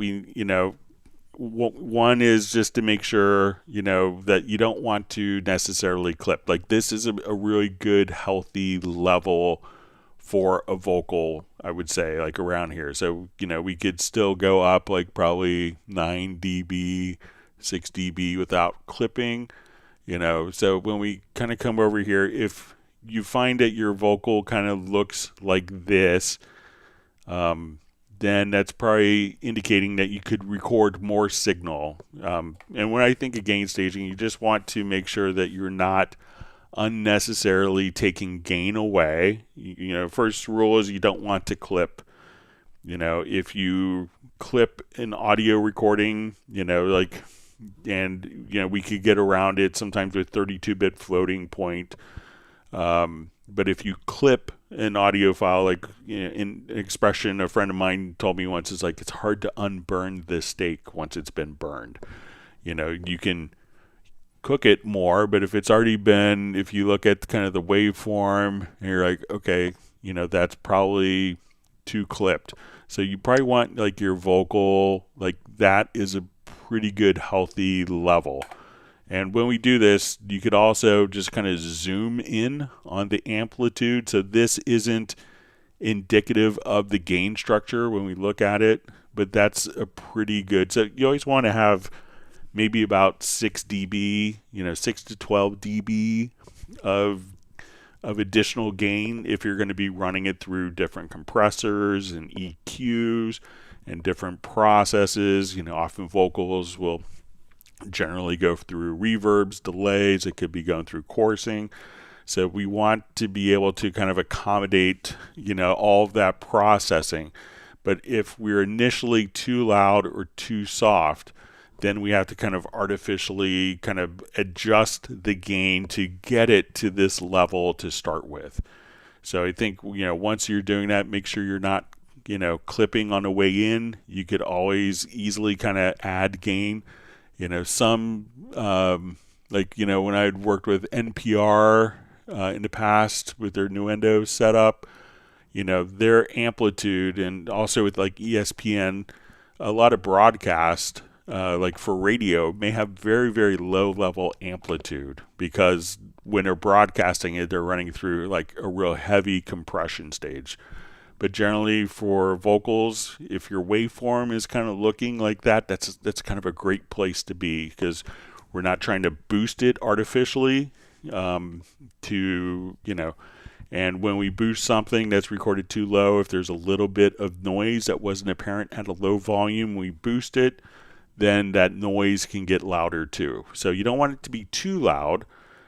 Speaker 1: one is just to make sure, that you don't want to necessarily clip. Like this is a really good, healthy level for a vocal, I would say, like around here. So, we could still go up like probably 9 dB, 6 dB without clipping, So when we kind of come over here, if you find that your vocal kind of looks like this, then that's probably indicating that you could record more signal. And when I think of gain staging, you just want to make sure that you're not unnecessarily taking gain away. First rule is you don't want to clip. If you clip an audio recording, we could get around it sometimes with 32-bit floating point. But if you clip an audio file, like in expression, a friend of mine told me once, it's like it's hard to unburn the steak once it's been burned. You can cook it more, but if it's already been, if you look at kind of the waveform, and you're like, okay, that's probably too clipped. So you probably want like your vocal, like that is a pretty good healthy level. And when we do this, you could also just kind of zoom in on the amplitude. So this isn't indicative of the gain structure when we look at it, but that's a pretty good. So you always want to have maybe about 6 dB, 6 to 12 dB of additional gain if you're going to be running it through different compressors and EQs and different processes. Often vocals will generally go through reverbs, delays. It could be going through coursing. So we want to be able to kind of accommodate, all of that processing. But if we're initially too loud or too soft, then we have to kind of artificially kind of adjust the gain to get it to this level to start with. So I think, once you're doing that, make sure you're not, clipping on the way in. You could always easily kind of add gain. Some, when I had worked with NPR in the past with their Nuendo setup, their amplitude, and also with like ESPN, a lot of broadcast, like for radio, may have very, very low level amplitude because when they're broadcasting it, they're running through like a real heavy compression stage. But generally for vocals, if your waveform is kind of looking like that, that's kind of a great place to be because we're not trying to boost it artificially to, and when we boost something that's recorded too low, if there's a little bit of noise that wasn't apparent at a low volume, we boost it, then that noise can get louder too. So you don't want it to be too loud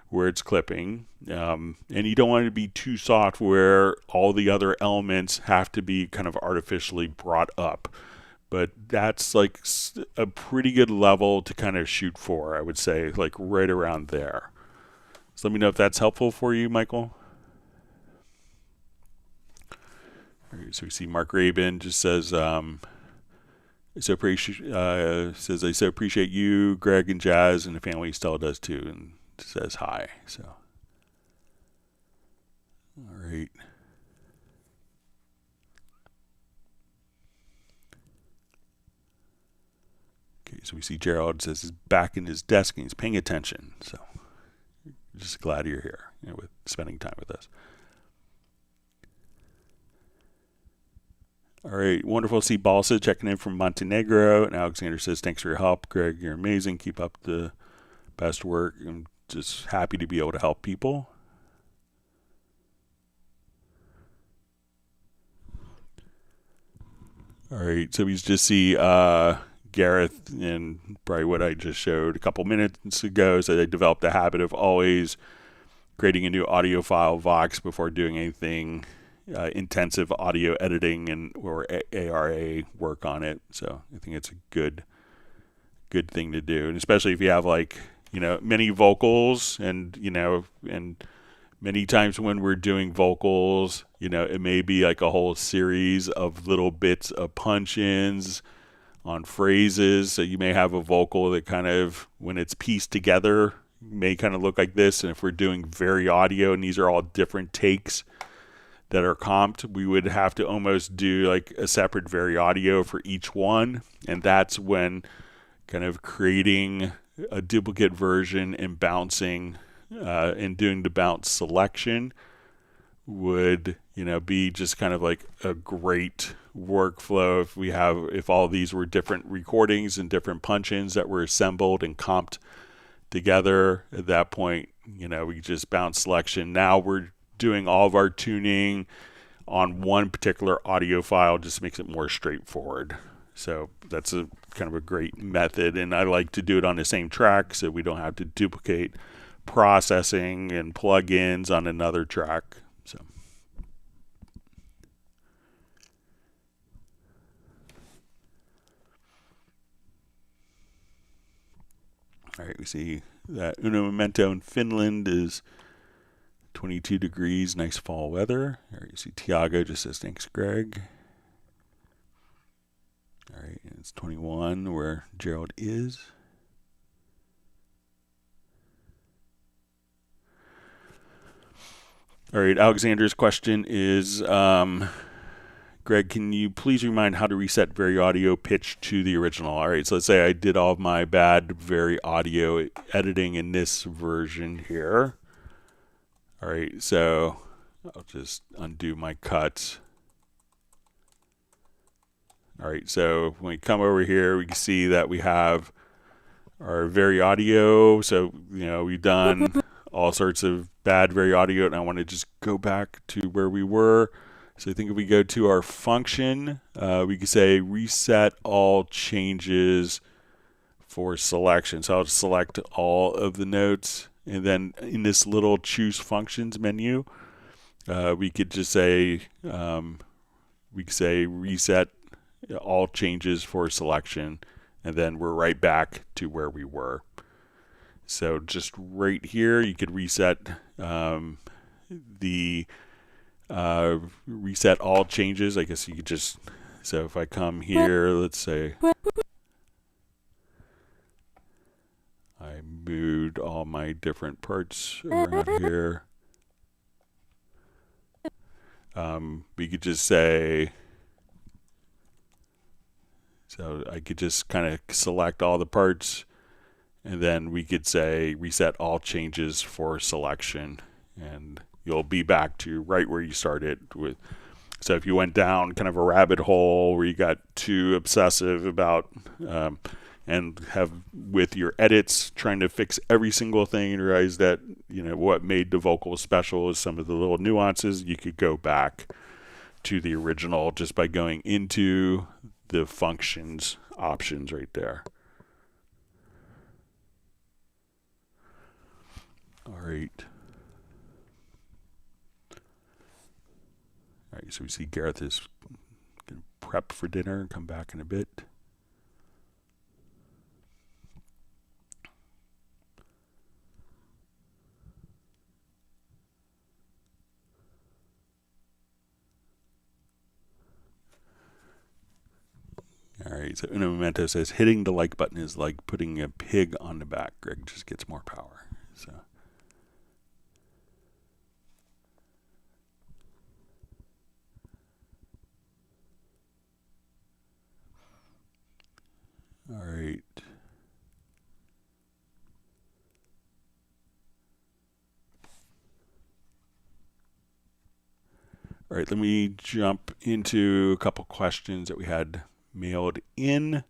Speaker 1: where it's clipping, and you don't want it to be too soft where all the other elements have to be kind of artificially brought up. But that's like a pretty good level to kind of shoot for, I would say, like right around there. So let me know if that's helpful for you, Michael. So we see Mark Rabin just says, I so appreciate you, Greg, and Jazz, and the family. Stella does too, and says hi. So, all right. Okay, so we see Gerald says he's back in his desk and he's paying attention. So, just glad you're here, with spending time with us. All right, wonderful to see Balsa checking in from Montenegro. And Alexander says, thanks for your help, Greg. You're amazing. Keep up the best work. I'm just happy to be able to help people. All right, so we just see Gareth and probably what I just showed a couple minutes ago. So they developed the habit of always creating a new audio file, Vox, before doing anything intensive audio editing or ARA work on it. So I think it's a good thing to do, and especially if you have many vocals and many times when we're doing vocals, it may be like a whole series of little bits of punch-ins on phrases. So you may have a vocal that kind of, when it's pieced together, may kind of look like this. And if we're doing VaryAudio and these are all different takes that are comped, we would have to almost do like a separate VaryAudio for each one. And that's when kind of creating a duplicate version and bouncing and doing the bounce selection would be just kind of like a great workflow if all these were different recordings and different punch-ins that were assembled and comped together. At that point, we just bounce selection. Now we're doing all of our tuning on one particular audio file, just makes it more straightforward. So that's a kind of a great method, and I like to do it on the same track so we don't have to duplicate processing and plugins on another track. So all right, we see that Uno Momento in Finland is 22 degrees, nice fall weather. All right, you see Tiago just says, thanks, Greg. All right, and it's 21 where Gerald is. All right, Alexander's question is, Greg, can you please remind how to reset VaryAudio pitch to the original? All right, so let's say I did all of my bad VaryAudio editing in this version here. All right, so I'll just undo my cuts. All right, so when we come over here, we can see that we have our VaryAudio. So, we've done all sorts of bad VaryAudio, and I want to just go back to where we were. So I think if we go to our function, we can say reset all changes for selection. So I'll just select all of the notes. And then in this little choose functions menu, we could just say, reset all changes for selection, and then we're right back to where we were. So just right here, you could reset reset all changes. I guess you could just, so if I come here, let's say I moved all my different parts around here. We could just say So I could just kind of select all the parts, and then we could say reset all changes for selection, and you'll be back to right where you started with. So if you went down kind of a rabbit hole where you got too obsessive about and have with your edits trying to fix every single thing and realize that, you know, what made the vocal special is some of the little nuances, you could go back to the original just by going into the functions options right there. All right. All right, so we see Gareth is going to prep for dinner and come back in a bit. All right, so Uno Memento says hitting the like button is like putting a pig on the back. Greg just gets more power. So. All right. All right, let me jump into a couple questions that we had mailed in.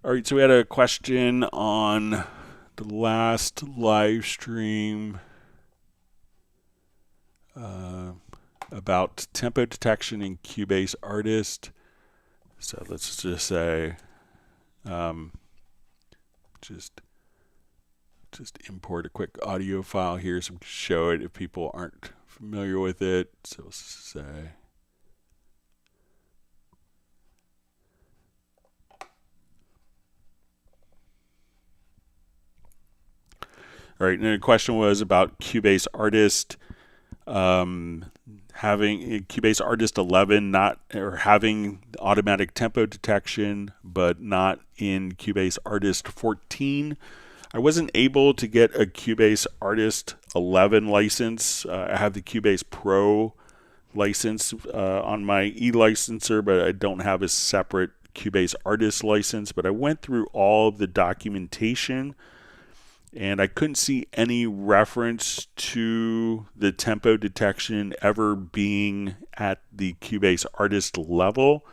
Speaker 1: All right, so we had a question on the last live stream about tempo detection in Cubase Artist. So let's just say, just import a quick audio file here so we can show it if people aren't familiar with it. So let's say. All right, and the question was about Cubase Artist having Cubase Artist 11 having automatic tempo detection, but not in Cubase Artist 14. I wasn't able to get a Cubase Artist 11 license. I have the Cubase Pro license on my e-licenser, but I don't have a separate Cubase Artist license. But I went through all of the documentation, and I couldn't see any reference to the tempo detection ever being at the Cubase Artist level.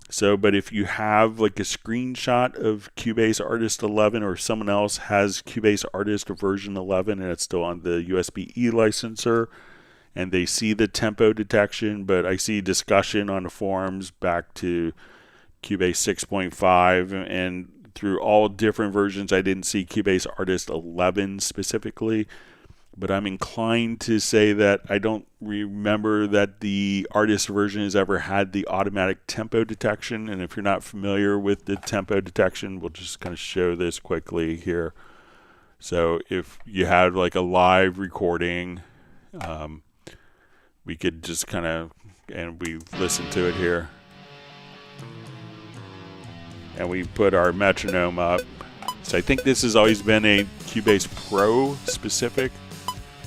Speaker 1: So, but if you have like a screenshot of Cubase Artist 11, or someone else has Cubase Artist version 11 and it's still on the USB e-licenser, and they see the tempo detection, but I see discussion on the forums back to Cubase 6.5 and through all different versions, I didn't see Cubase Artist 11 specifically, but I'm inclined to say that I don't remember that the Artist version has ever had the automatic tempo detection. And if you're not familiar with the tempo detection, we'll just kind of show this quickly here. So if you had like a live recording, we could just kind of, and we listen to it here. And we put our metronome up. So I think this has always been a Cubase Pro specific.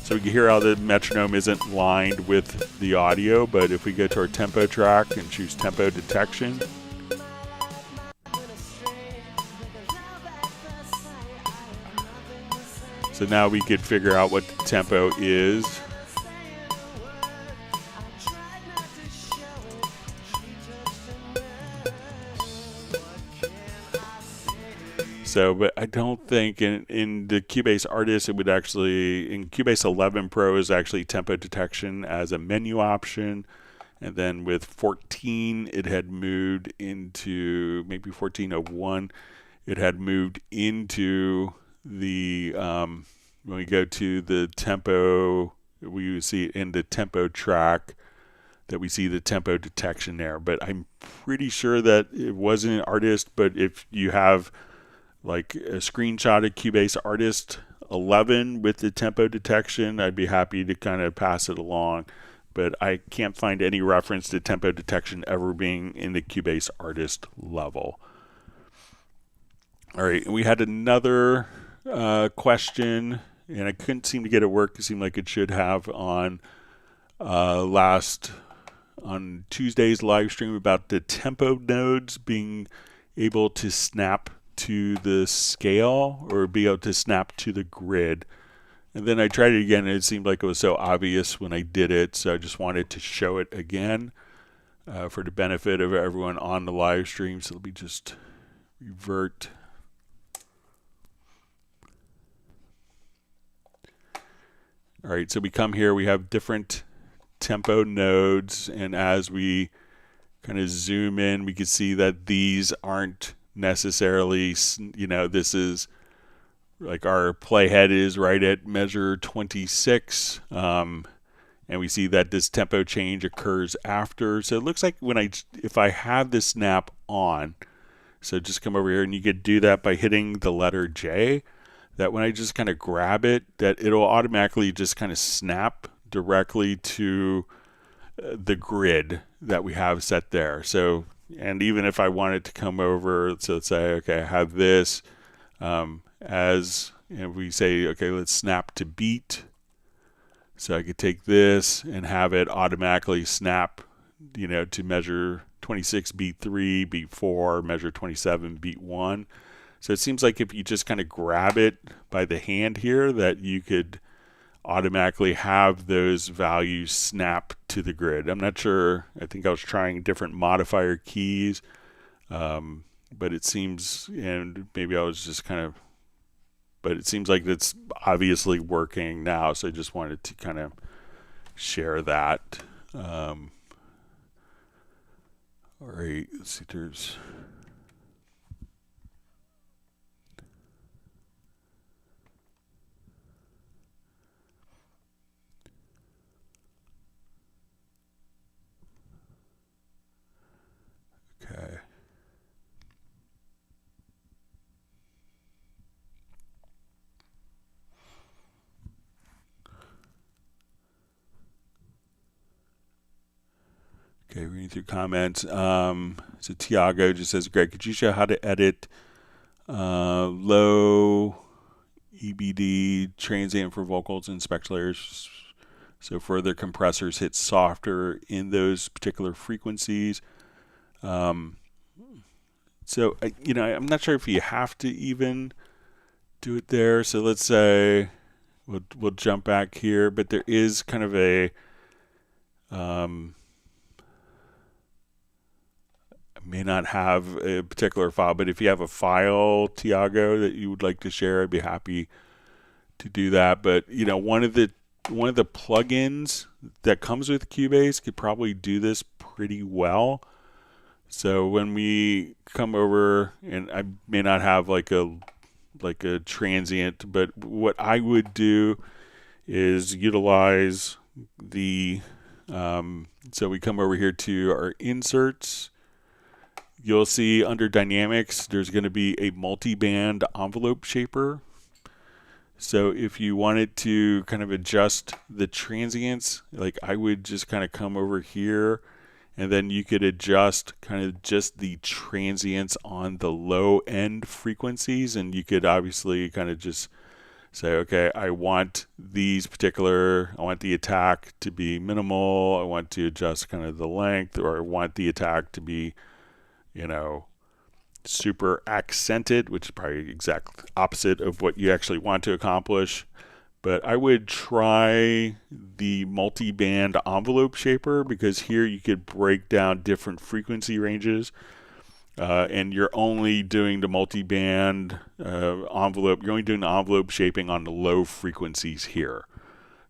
Speaker 1: So we can hear how the metronome isn't lined with the audio, but if we go to our tempo track and choose tempo detection, so now we could figure out what the tempo is. So, but I don't think in the Cubase Artist, it would actually, in Cubase 11 Pro is actually tempo detection as a menu option. And then with 14, it had moved into, maybe 1401, it had moved into the, when we go to the tempo, we see in the tempo track that we see the tempo detection there. But I'm pretty sure that it wasn't an Artist, but if you have like a screenshot of Cubase Artist 11 with the tempo detection, I'd be happy to kind of pass it along. But I can't find any reference to tempo detection ever being in the Cubase Artist level. All right, and we had another question, and I couldn't seem to get it work. It seemed like it should have on last on Tuesday's live stream about the tempo nodes being able to snap to the scale or be able to snap to the grid. And then I tried it again, and it seemed like it was so obvious when I did it, so I just wanted to show it again for the benefit of everyone on the live stream. So let me just revert. All right, so we come here, we have different tempo nodes, and as we kind of zoom in, we can see that these aren't necessarily, this is like our playhead is right at measure 26, and we see that this tempo change occurs after. So it looks like if I have this snap on, so just come over here, and you could do that by hitting the letter J, that when I just kind of grab it, that it'll automatically just kind of snap directly to the grid that we have set there. So, and even if I wanted to come over, so let's say, okay, I have this as, and we say, okay, let's snap to beat. So I could take this and have it automatically snap, to measure 26, beat 3, beat 4, measure 27, beat 1. So it seems like if you just kind of grab it by the hand here, that you could automatically have those values snap to the grid. I'm not sure. I think I was trying different modifier keys, but it seems, and maybe I was just but it seems like it's obviously working now. So I just wanted to kind of share that. All right, let's see, there's... Okay. Okay, reading through comments. So Tiago just says, Greg, could you show how to edit low EBD transient for vocals in SpectralLayers, so further compressors hit softer in those particular frequencies? So I'm not sure if you have to even do it there. So let's say we'll jump back here, but there is kind of a I may not have a particular file, but if you have a file, Tiago, that you would like to share, I'd be happy to do that. But one of the plugins that comes with Cubase could probably do this pretty well. So when we come over, and I may not have like a transient, but what I would do is utilize the so we come over here to our inserts. You'll see under dynamics there's going to be a multi-band envelope shaper. So if you wanted to kind of adjust the transients, like I would just kind of come over here, and then you could adjust kind of just the transients on the low end frequencies, and you could obviously kind of just say, okay, I want the attack to be minimal, I want to adjust kind of the length, or I want the attack to be, super accented, which is probably the exact opposite of what you actually want to accomplish. But I would try the multi-band envelope shaper, because here you could break down different frequency ranges, and you're only doing the multi-band envelope. You're only doing the envelope shaping on the low frequencies here.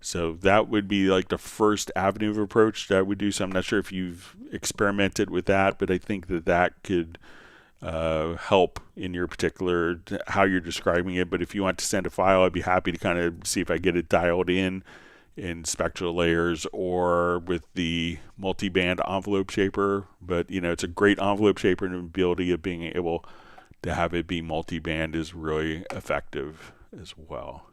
Speaker 1: So that would be like the first avenue of approach that I would do. So I'm not sure if you've experimented with that, but I think that could help in your particular how you're describing it. But if you want to send a file, I'd be happy to kind of see if I get it dialed in SpectralLayers or with the multi-band envelope shaper. But it's a great envelope shaper, and the ability of being able to have it be multi-band is really effective as well.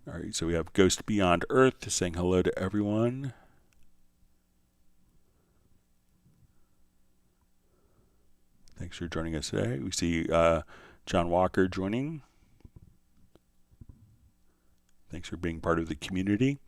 Speaker 1: All right, so we have Ghost Beyond Earth saying hello to everyone. Thanks for joining us today. We see John Walker joining. Thanks for being part of the community.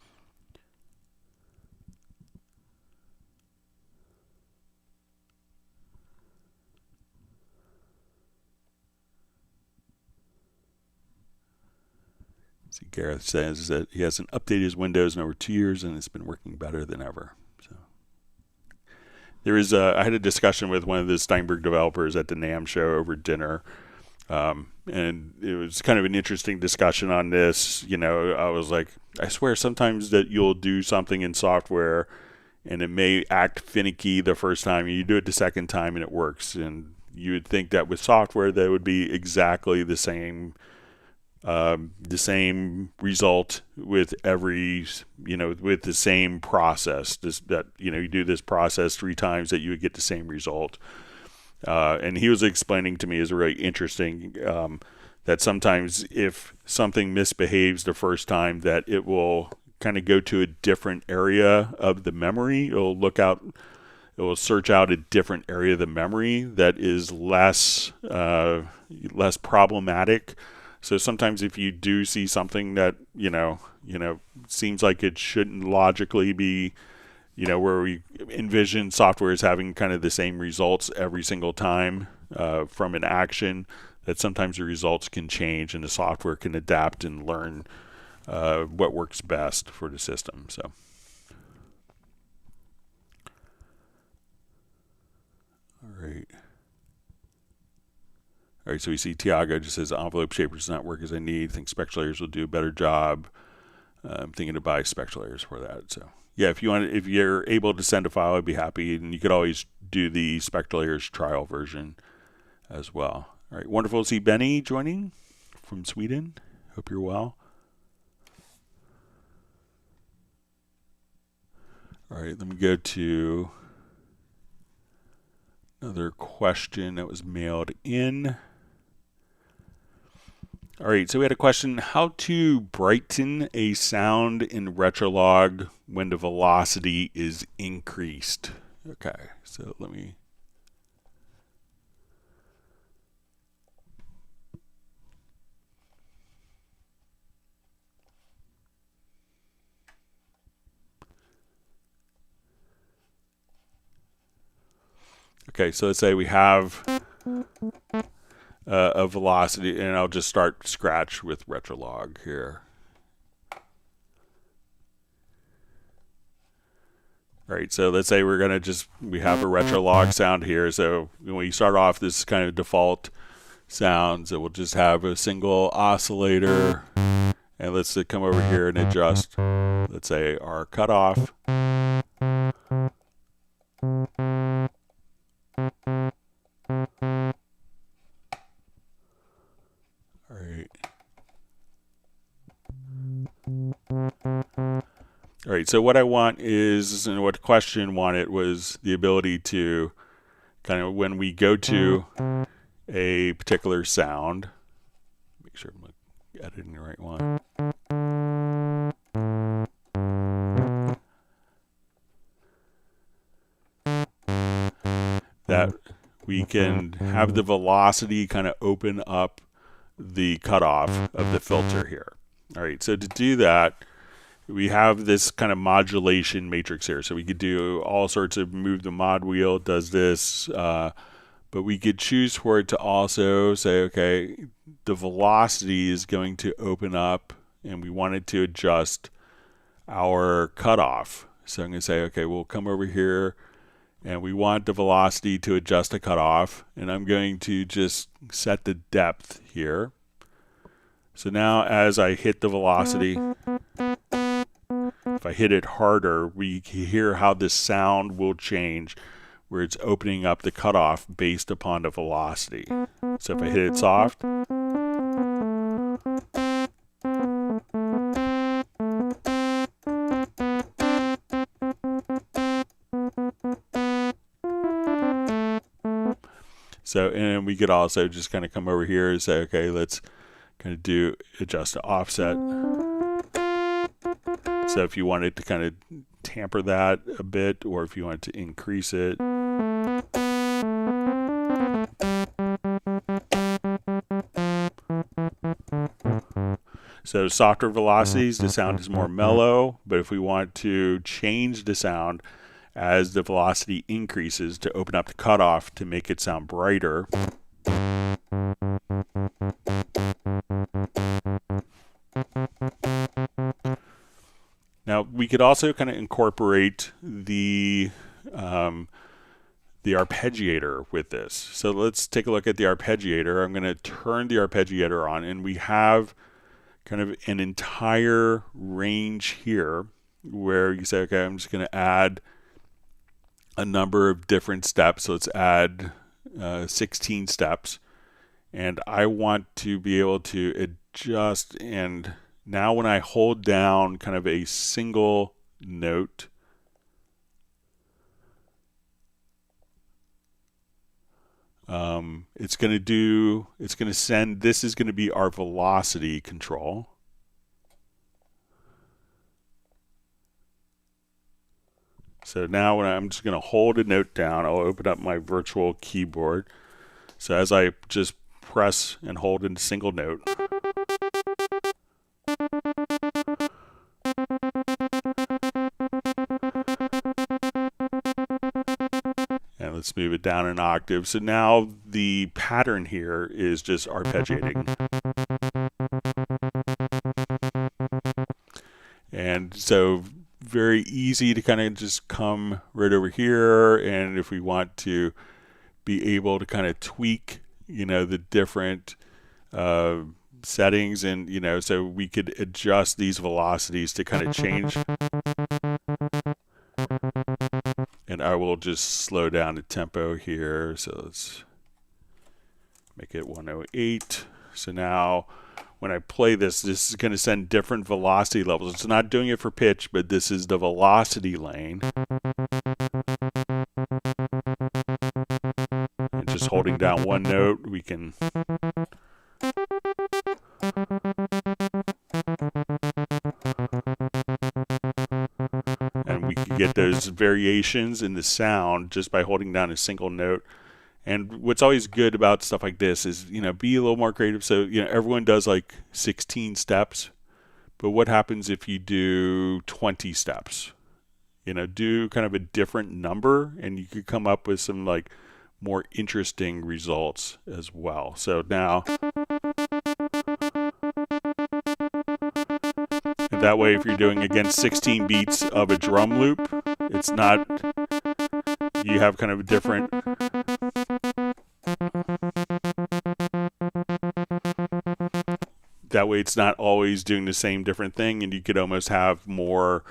Speaker 1: See, Gareth says that he hasn't updated his Windows in over 2 years and it's been working better than ever. So there is I had a discussion with one of the Steinberg developers at the NAMM show over dinner. And it was kind of an interesting discussion on this. You know, I was like, I swear sometimes that you'll do something in software and it may act finicky the first time, and you do it the second time and it works. And you would think that with software that would be exactly the same result with every, you know, with the same process. You do this process 3 times that you would get the same result. And he was explaining to me is really interesting that sometimes if something misbehaves the first time, that it will kind of go to a different area of the memory. It will search out a different area of the memory that is less problematic. So sometimes if you do see something that, you know, seems like it shouldn't logically be, you know, where we envision software as having kind of the same results every single time from an action, that sometimes the results can change and the software can adapt and learn what works best for the system. So. All right, so we see Tiago just says envelope shaper does not work as I need. I think SpectralLayers will do a better job. I'm thinking to buy SpectralLayers for that. So yeah, if you're able to send a file, I'd be happy, and you could always do the SpectralLayers trial version as well. All right, wonderful to see Benny joining from Sweden. Hope you're well. All right, let me go to another question that was mailed in. All right, so we had a question, how to brighten a sound in Retrologue when the velocity is increased. Okay, so let me... Okay, so let's say we have a velocity, and I'll just start scratch with Retrologue here. All right, so let's say we have a Retrologue sound here. So when you start off, this kind of default sounds, it will just have a single oscillator. And let's come over here and adjust, let's say, our cutoff. All right, so what I want is, and what the question wanted was the ability to kind of, when we go to a particular sound, make sure I'm editing the right one. That we can have the velocity kind of open up the cutoff of the filter here. All right, so to do that, we have this kind of modulation matrix here. So we could do all sorts of move the mod wheel, does this, but we could choose for it to also say, okay, the velocity is going to open up and we want it to adjust our cutoff. So I'm going to say, okay, we'll come over here and we want the velocity to adjust the cutoff, and I'm going to just set the depth here. So now as I hit the velocity, if I hit it harder, we can hear how the sound will change, where it's opening up the cutoff based upon the velocity. So if I hit it soft, so, and we could also just kind of come over here and say, okay, let's kind of adjust the offset. So if you wanted to kind of tamper that a bit, or if you wanted to increase it. So softer velocities, the sound is more mellow, but if we want to change the sound as the velocity increases to open up the cutoff to make it sound brighter, now we could also kind of incorporate the arpeggiator with this. So let's take a look at the arpeggiator. I'm going to turn the arpeggiator on, and we have kind of an entire range here where you say, okay, I'm just going to add a number of different steps. So let's add 16 steps, and I want to be able to adjust. And now when I hold down kind of a single note, it's going to send, this is going to be our velocity control. So now when I'm just going to hold a note down, I'll open up my virtual keyboard. So as I just press and hold in a single note, and let's move it down an octave. So now the pattern here is just arpeggiating. And so very easy to kind of just come right over here, and if we want to be able to kind of tweak, you know, the different settings, and you know, so we could adjust these velocities to kind of change. And I will just slow down the tempo here. So let's make it 108. So now when I play this, this is going to send different velocity levels. It's not doing it for pitch, but this is the velocity lane. And just holding down one note, we can get those variations in the sound just by holding down a single note. And what's always good about stuff like this is, you know, be a little more creative. So, you know, everyone does like 16 steps, but what happens if you do 20 steps? You know, do kind of a different number, and you could come up with some like more interesting results as well. So now, and that way, if you're doing again 16 beats of a drum loop, it's not, you have kind of a different, that way it's not always doing the same different thing, and you could almost have more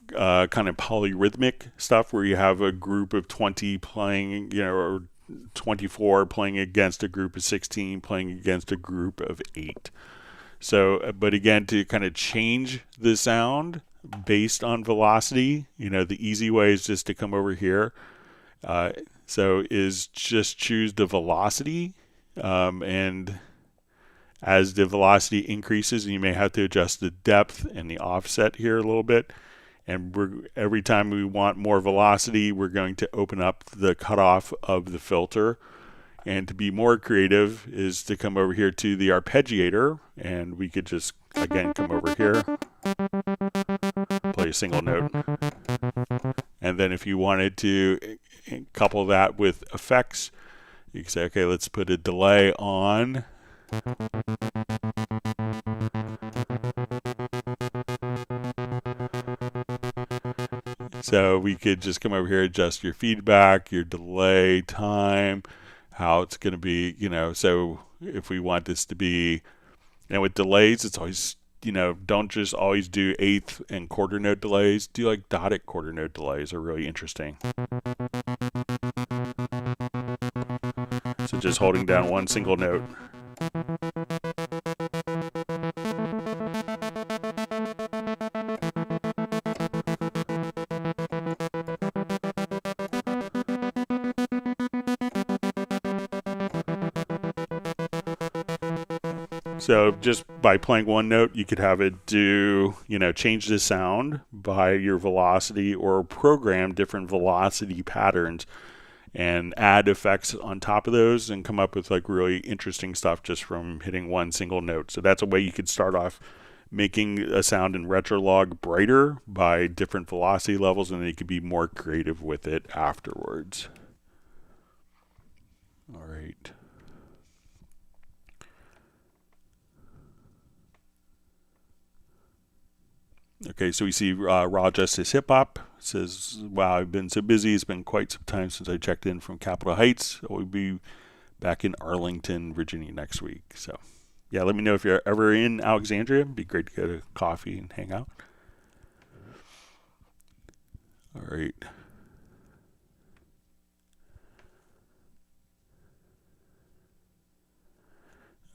Speaker 1: kind of polyrhythmic stuff where you have a group of 20 playing, you know, or 24 playing against a group of 16 playing against a group of 8. So, but again, to kind of change the sound based on velocity, you know, the easy way is just to come over here. So is just choose the velocity, and as the velocity increases, you may have to adjust the depth and the offset here a little bit. And every time we want more velocity, we're going to open up the cutoff of the filter. And to be more creative is to come over here to the arpeggiator, and we could just, again, come over here, play a single note. And then if you wanted to couple that with effects, you can say, okay, let's put a delay on. So we could just come over here, adjust your feedback, your delay time, how it's going to be, you know. So if we want this to be, and with delays, it's always, you know, don't just always do eighth and quarter note delays. Do like dotted quarter note delays are really interesting. So just holding down one single note. So just by playing one note, you could have it do, you know, change the sound by your velocity, or program different velocity patterns and add effects on top of those and come up with like really interesting stuff just from hitting one single note. So that's a way you could start off making a sound in Retrologue brighter by different velocity levels, and then you can be more creative with it afterwards. All right. Okay, so we see Raw Justice Hip Hop says, wow, I've been so busy. It's been quite some time since I checked in from Capitol Heights. We'll be back in Arlington, Virginia next week. So, yeah, let me know if you're ever in Alexandria. It'd be great to get a coffee and hang out. All right.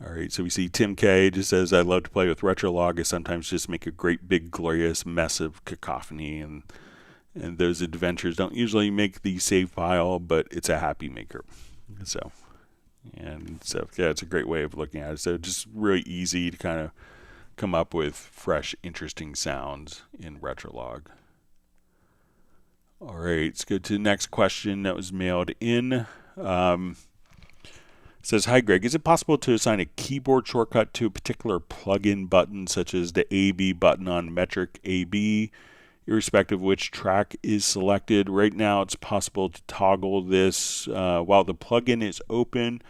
Speaker 1: All right, so we see Tim K just says, I love to play with Retrologue. I sometimes just make a great big glorious mess of cacophony, and those adventures don't usually make the save file, but it's a happy maker. So yeah, it's a great way of looking at it. So just really easy to kind of come up with fresh, interesting sounds in Retrologue. All right, let's go to the next question that was mailed in. Says, hi Greg, is it possible to assign a keyboard shortcut to a particular plugin button, such as the AB button on Metric AB, irrespective of which track is selected? Right now it's possible to toggle this while the plugin is open,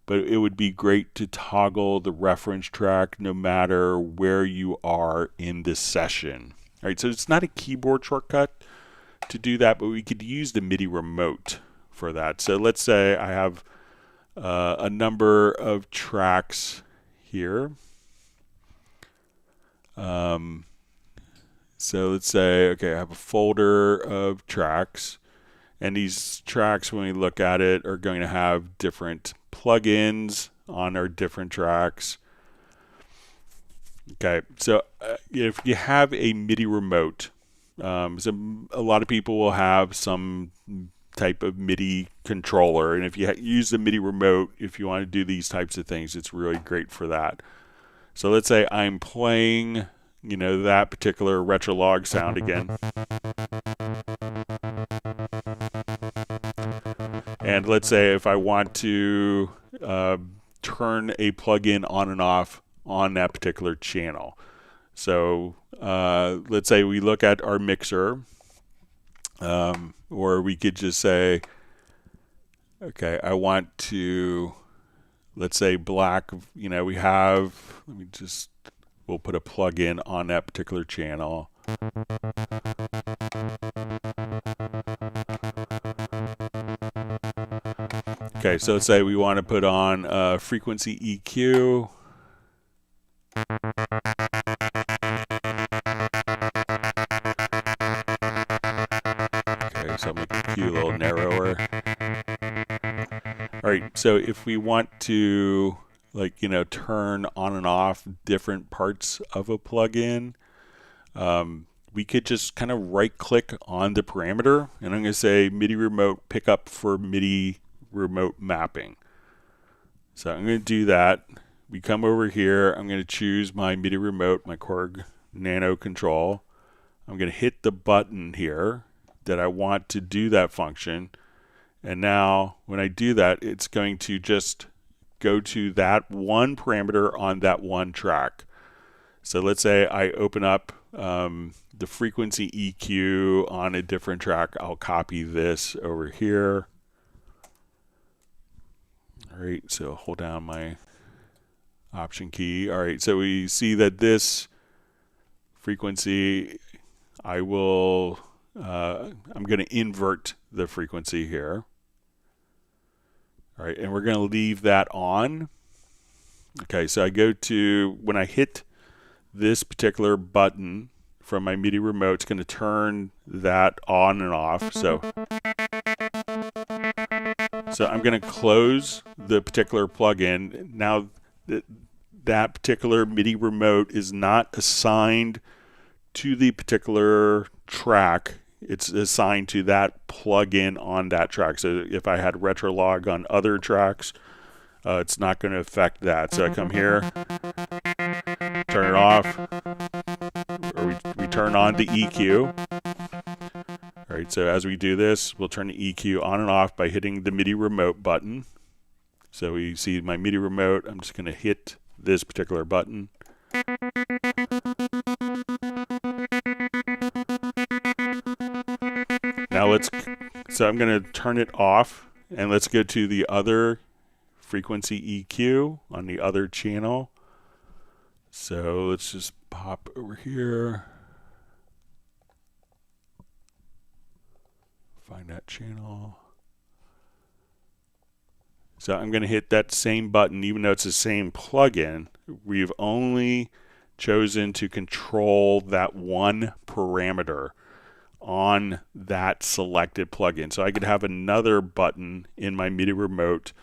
Speaker 1: but it would be great to toggle the reference track no matter where you are in this session. All right, so it's not a keyboard shortcut to do that, but we could use the MIDI remote for that. So let's say I have a number of tracks here. So let's say, okay, I have a folder of tracks, and these tracks, when we look at it, are going to have different plugins on our different tracks. Okay, so if you have a MIDI remote, so a lot of people will have some type of MIDI controller, and if you use the MIDI remote, if you want to do these types of things, it's really great for that. So let's say I'm playing, that particular Retrologue sound again, and let's say if I want to turn a plugin on and off on that particular channel. So let's say we look at our mixer, or we could just say, okay, I want to, let's say black, we have, we'll put a plug-in on that particular channel. Okay, so let's say we want to put on frequency EQ. So I'll make the EQ a little narrower. All right, so if we want to, turn on and off different parts of a plugin, we could just kind of right-click on the parameter, and I'm going to say MIDI remote pickup for MIDI remote mapping. So I'm going to do that. We come over here. I'm going to choose my MIDI remote, my Chord Nano Control. I'm going to hit the button here that I want to do that function, and now when I do that, it's going to just go to that one parameter on that one track. So let's say I open up the frequency EQ on a different track. I'll copy this over here. All right, so hold down my option key. All right, so we see that this frequency, I'm going to invert the frequency here. All right, and we're going to leave that on. Okay, so I go to, when I hit this particular button from my MIDI remote, it's going to turn that on and off. So I'm going to close the particular plugin. Now that particular MIDI remote is not assigned to the particular track. It's assigned to that plugin on that track. So if I had Retrologue on other tracks, it's not going to affect that. So I come here, turn it off, or we turn on the EQ. All right, so as we do this, we'll turn the EQ on and off by hitting the MIDI remote button. So we see my MIDI remote. I'm just going to hit this particular button. so I'm going to turn it off, and let's go to the other frequency EQ on the other channel. So let's just pop over here, find that channel. So I'm going to hit that same button, even though it's the same plugin. We've only chosen to control that one parameter on that selected plugin. So I could have another button in my MIDI remote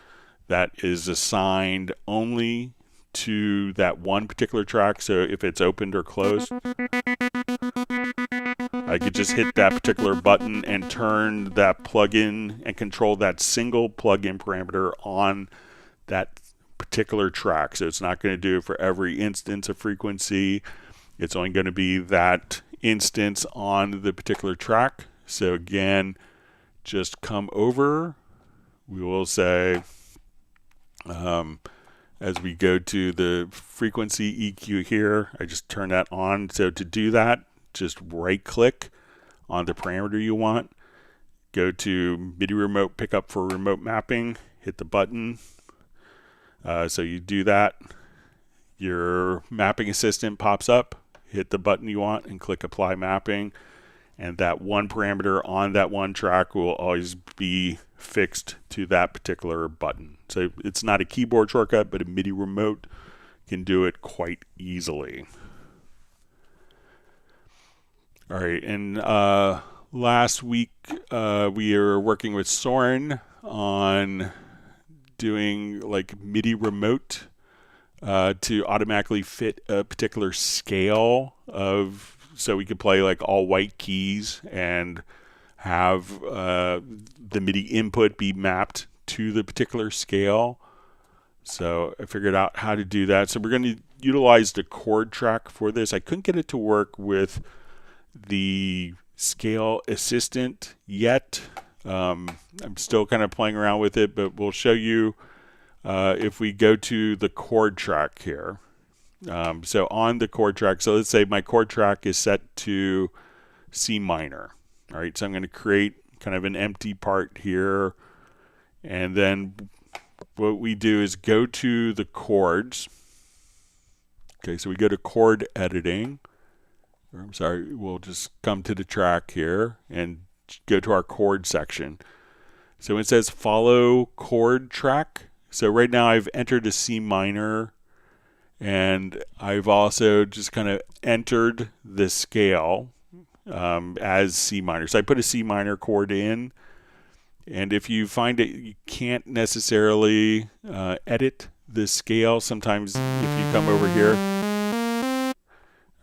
Speaker 1: that is assigned only to that one particular track. So if it's opened or closed, I could just hit that particular button and turn that plugin and control that single plugin parameter on that particular track. So it's not going to do it for every instance of frequency. It's only going to be that instance on the particular track. So again, just come over. We will say, as we go to the frequency EQ here, I just turn that on. So to do that, just right click on the parameter you want, go to MIDI remote pickup for remote mapping, hit the button. So you do that, your mapping assistant pops up, hit the button you want and click apply mapping, and that one parameter on that one track will always be fixed to that particular button. So it's not a keyboard shortcut, but a MIDI remote can do it quite easily. All right, and last week we were working with Soren on doing like MIDI remote to automatically fit a particular scale of, so we could play like all white keys and have the MIDI input be mapped to the particular scale. So I figured out how to do that. So we're going to utilize the chord track for this. I couldn't get it to work with the scale assistant yet. I'm still kind of playing around with it, but we'll show you if we go to the chord track here. So on the chord track, so let's say my chord track is set to C minor. All right, so I'm going to create kind of an empty part here, and then what we do is go to the chords. Okay, so we go to chord editing. I'm sorry, we'll just come to the track here and go to our chord section. So it says follow chord track. So right now I've entered a C minor, and I've also just kind of entered the scale as C minor. So I put a C minor chord in, and if you find it, you can't necessarily edit the scale. Sometimes if you come over here,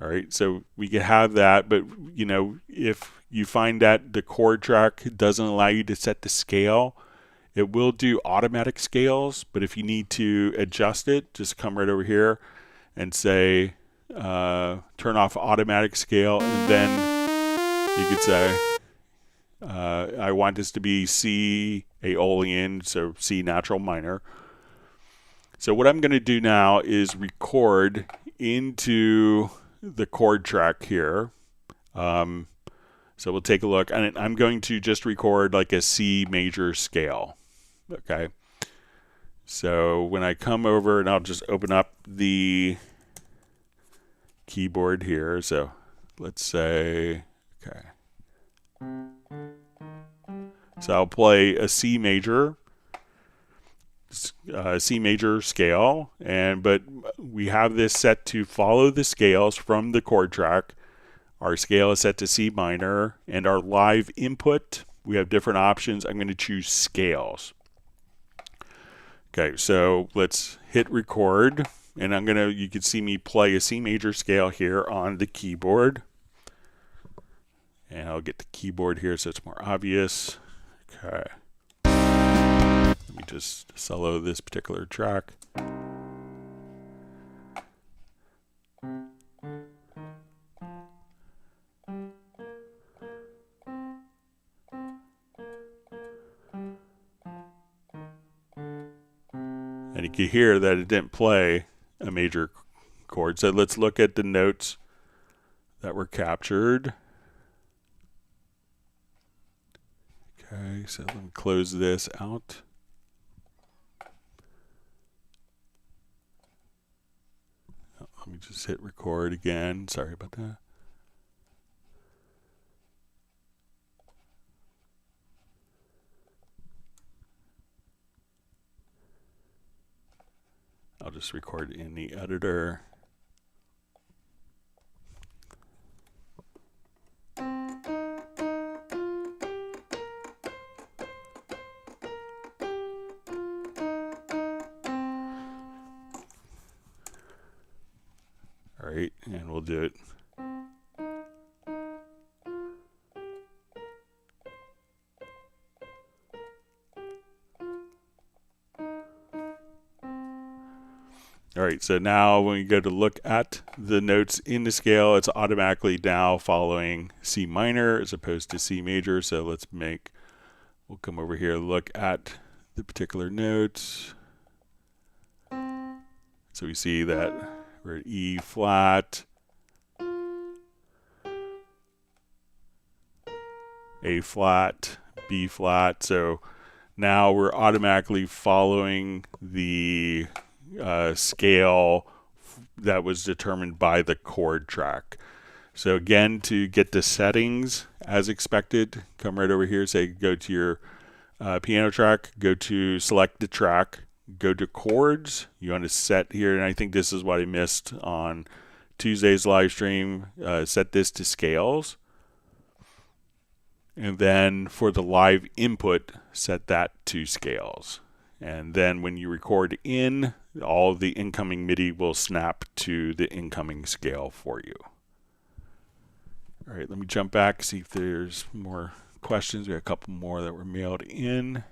Speaker 1: all right, so we can have that, but you know, if you find that the chord track doesn't allow you to set the scale, it will do automatic scales, but if you need to adjust it, just come right over here and say turn off automatic scale, and then you could say I want this to be C Aeolian, so C natural minor. So what I'm going to do now is record into the chord track here. So we'll take a look, and I'm going to just record like a C major scale. Okay. So when I come over, and I'll just open up the keyboard here. So let's say, okay. So I'll play a C major scale, but we have this set to follow the scales from the chord track. Our scale is set to C minor, and our live input, we have different options. I'm going to choose scales. Okay, so let's hit record, and you can see me play a C major scale here on the keyboard. And I'll get the keyboard here so it's more obvious. Okay. Let me just solo this particular track. And you can hear that it didn't play a major chord. So let's look at the notes that were captured. Okay, so let me close this out. Let me just hit record again. Sorry about that. I'll just record in the editor. All right, and we'll do it. All right, so now when we go to look at the notes in the scale, it's automatically now following C minor as opposed to C major. So we'll come over here, look at the particular notes. So we see that we're at E flat, A flat, B flat. So now we're automatically following the scale that was determined by the chord track. So again, to get the settings as expected, come right over here, say go to your piano track, go to select the track, go to chords. You want to set here, and I think this is what I missed on Tuesday's live stream, set this to scales. And then for the live input, set that to scales. And then when you record in, all of the incoming MIDI will snap to the incoming scale for you. All right, let me jump back, see if there's more questions. We have a couple more that were mailed in.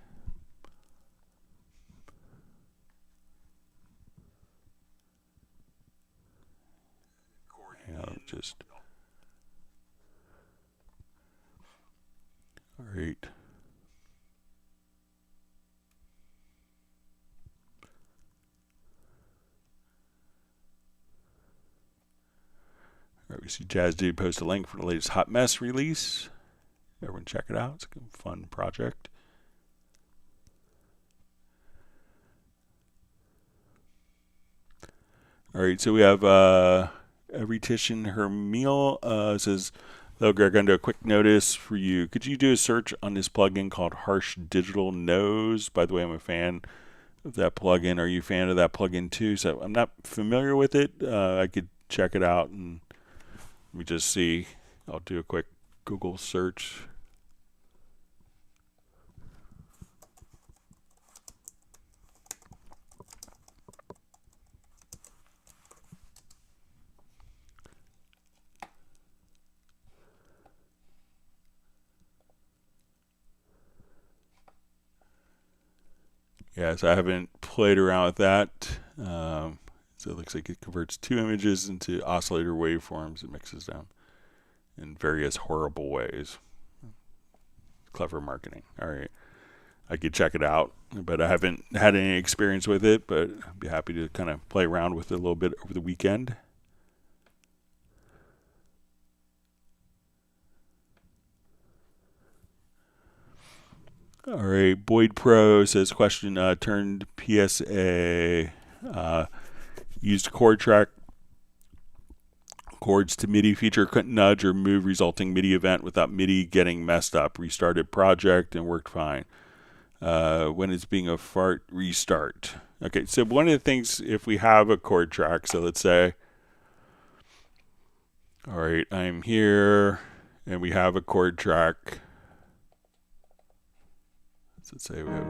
Speaker 1: Just all right. All right, we see Jazz Dude post a link for the latest Hot Mess release. Everyone check it out. It's a fun project. All right, so we have Everytician Hermile says, hello Greg, I'm going to do a quick notice for you. Could you do a search on this plugin called Harsh Digital Nose? By the way, I'm a fan of that plugin. Are you a fan of that plugin too? So I'm not familiar with it. I could check it out and let me just see. I'll do a quick Google search. Yeah, so I haven't played around with that. So it looks like it converts two images into oscillator waveforms and mixes them in various horrible ways. Clever marketing. All right. I could check it out, but I haven't had any experience with it, but I'd be happy to kind of play around with it a little bit over the weekend. All right, Boyd Pro says, question, turned PSA, used chord track chords to MIDI feature, couldn't nudge or move resulting MIDI event without MIDI getting messed up. Restarted project and worked fine. When it's being a fart, restart. Okay, so one of the things, if we have a chord track, so let's say, all right, I'm here and we have a chord track. So let's say we have.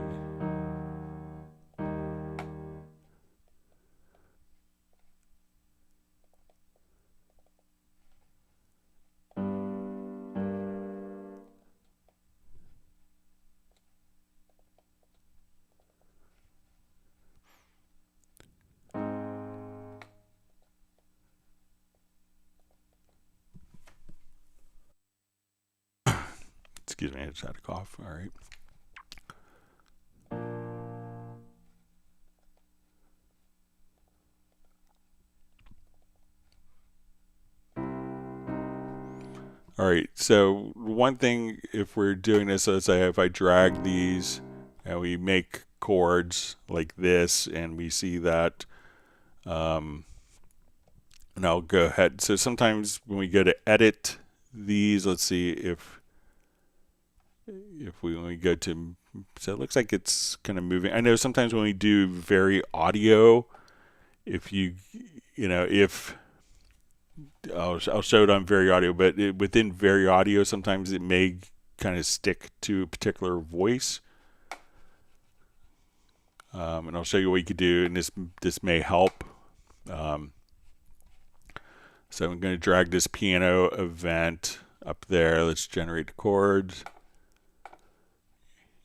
Speaker 1: Excuse me, I just had a cough. All right. All right, so one thing, if we're doing this, let's say if I drag these and we make chords like this, and we see that, and I'll go ahead. So sometimes when we go to edit these, let's see if when we go to, so it looks like it's kind of moving. I know sometimes when we do VaryAudio, if if I'll show it on VaryAudio, but within VaryAudio, sometimes it may kind of stick to a particular voice. And I'll show you what you could do, and this may help. So I'm going to drag this piano event up there. Let's generate chords.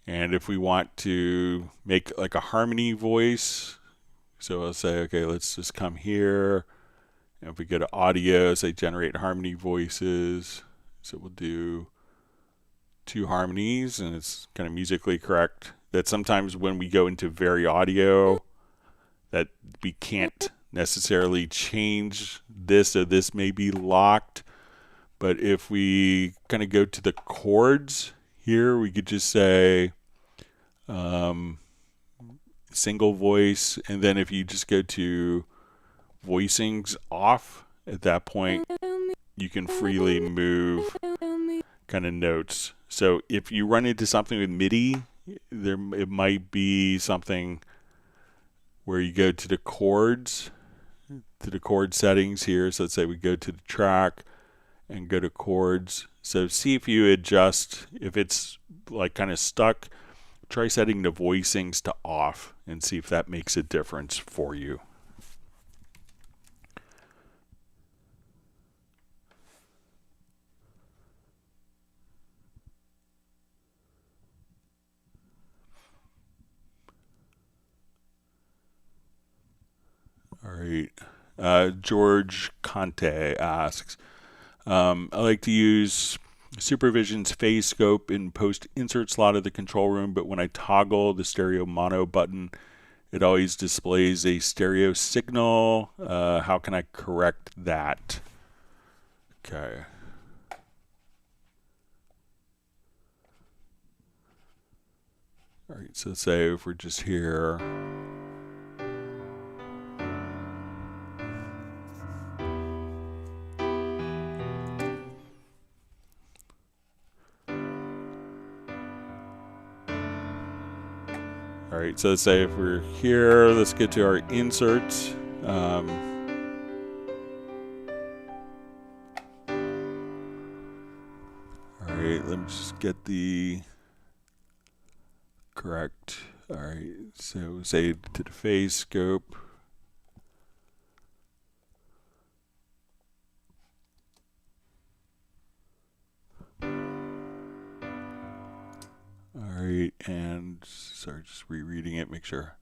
Speaker 1: And if we want to make like a harmony voice, so I'll say, okay, let's just come here. And if we go to audio, say generate harmony voices. So we'll do 2 harmonies, and it's kind of musically correct. That sometimes when we go into VaryAudio, that we can't necessarily change this, so this may be locked. But if we kind of go to the chords here, we could just say single voice, and then if you just go to voicings off, at that point you can freely move kind of notes. So if you run into something with MIDI, it might be something where you go to the chords, to the chord settings here. So let's say we go to the track and go to chords. So see if you adjust, if it's like kind of stuck, try setting the voicings to off and see if that makes a difference for you. All right. George Conte asks, I like to use Supervision's phase scope in post insert slot of the control room, but when I toggle the stereo mono button, it always displays a stereo signal. How can I correct that? Okay. All right, so say if we're just here. All right, so let's say if we're here, let's get to our inserts. All right, let me just get the correct. All right, so say to the phase scope. All right, and sorry, just rereading it, make sure.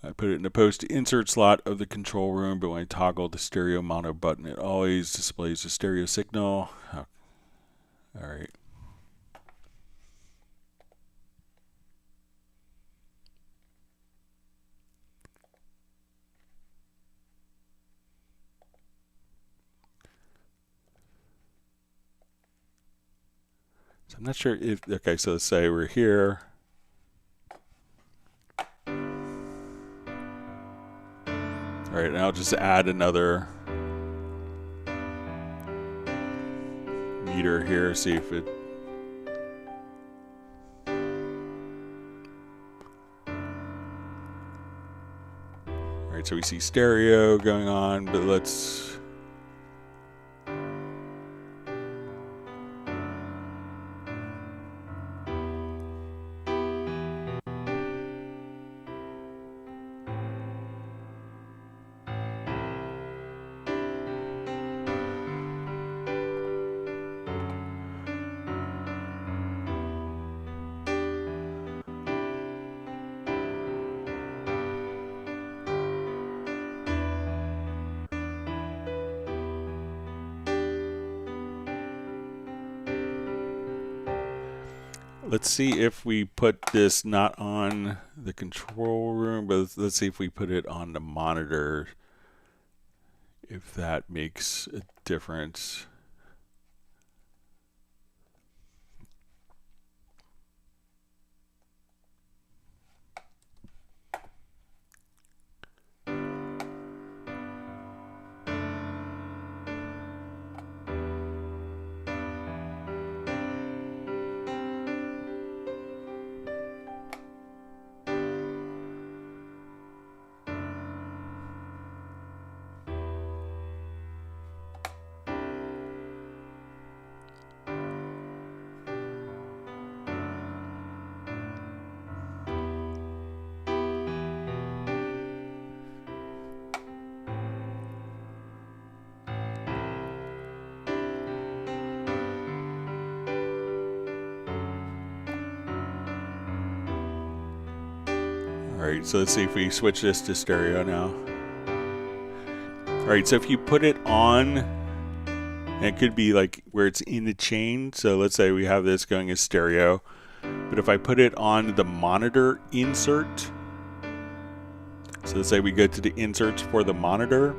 Speaker 1: I put it in the post insert slot of the control room, but when I toggle the stereo mono button, it always displays a stereo signal. Oh. All right. So I'm not sure if, okay, so let's say we're here. All right, and I'll just add another meter here, see if it. All right, so we see stereo going on, but let's. Let's see if we put this not on the control room, but let's see if we put it on the monitor, if that makes a difference. Alright, so let's see if we switch this to stereo now. Alright, so if you put it on, and it could be like where it's in the chain, so let's say we have this going as stereo, but if I put it on the monitor insert, so let's say we go to the inserts for the monitor,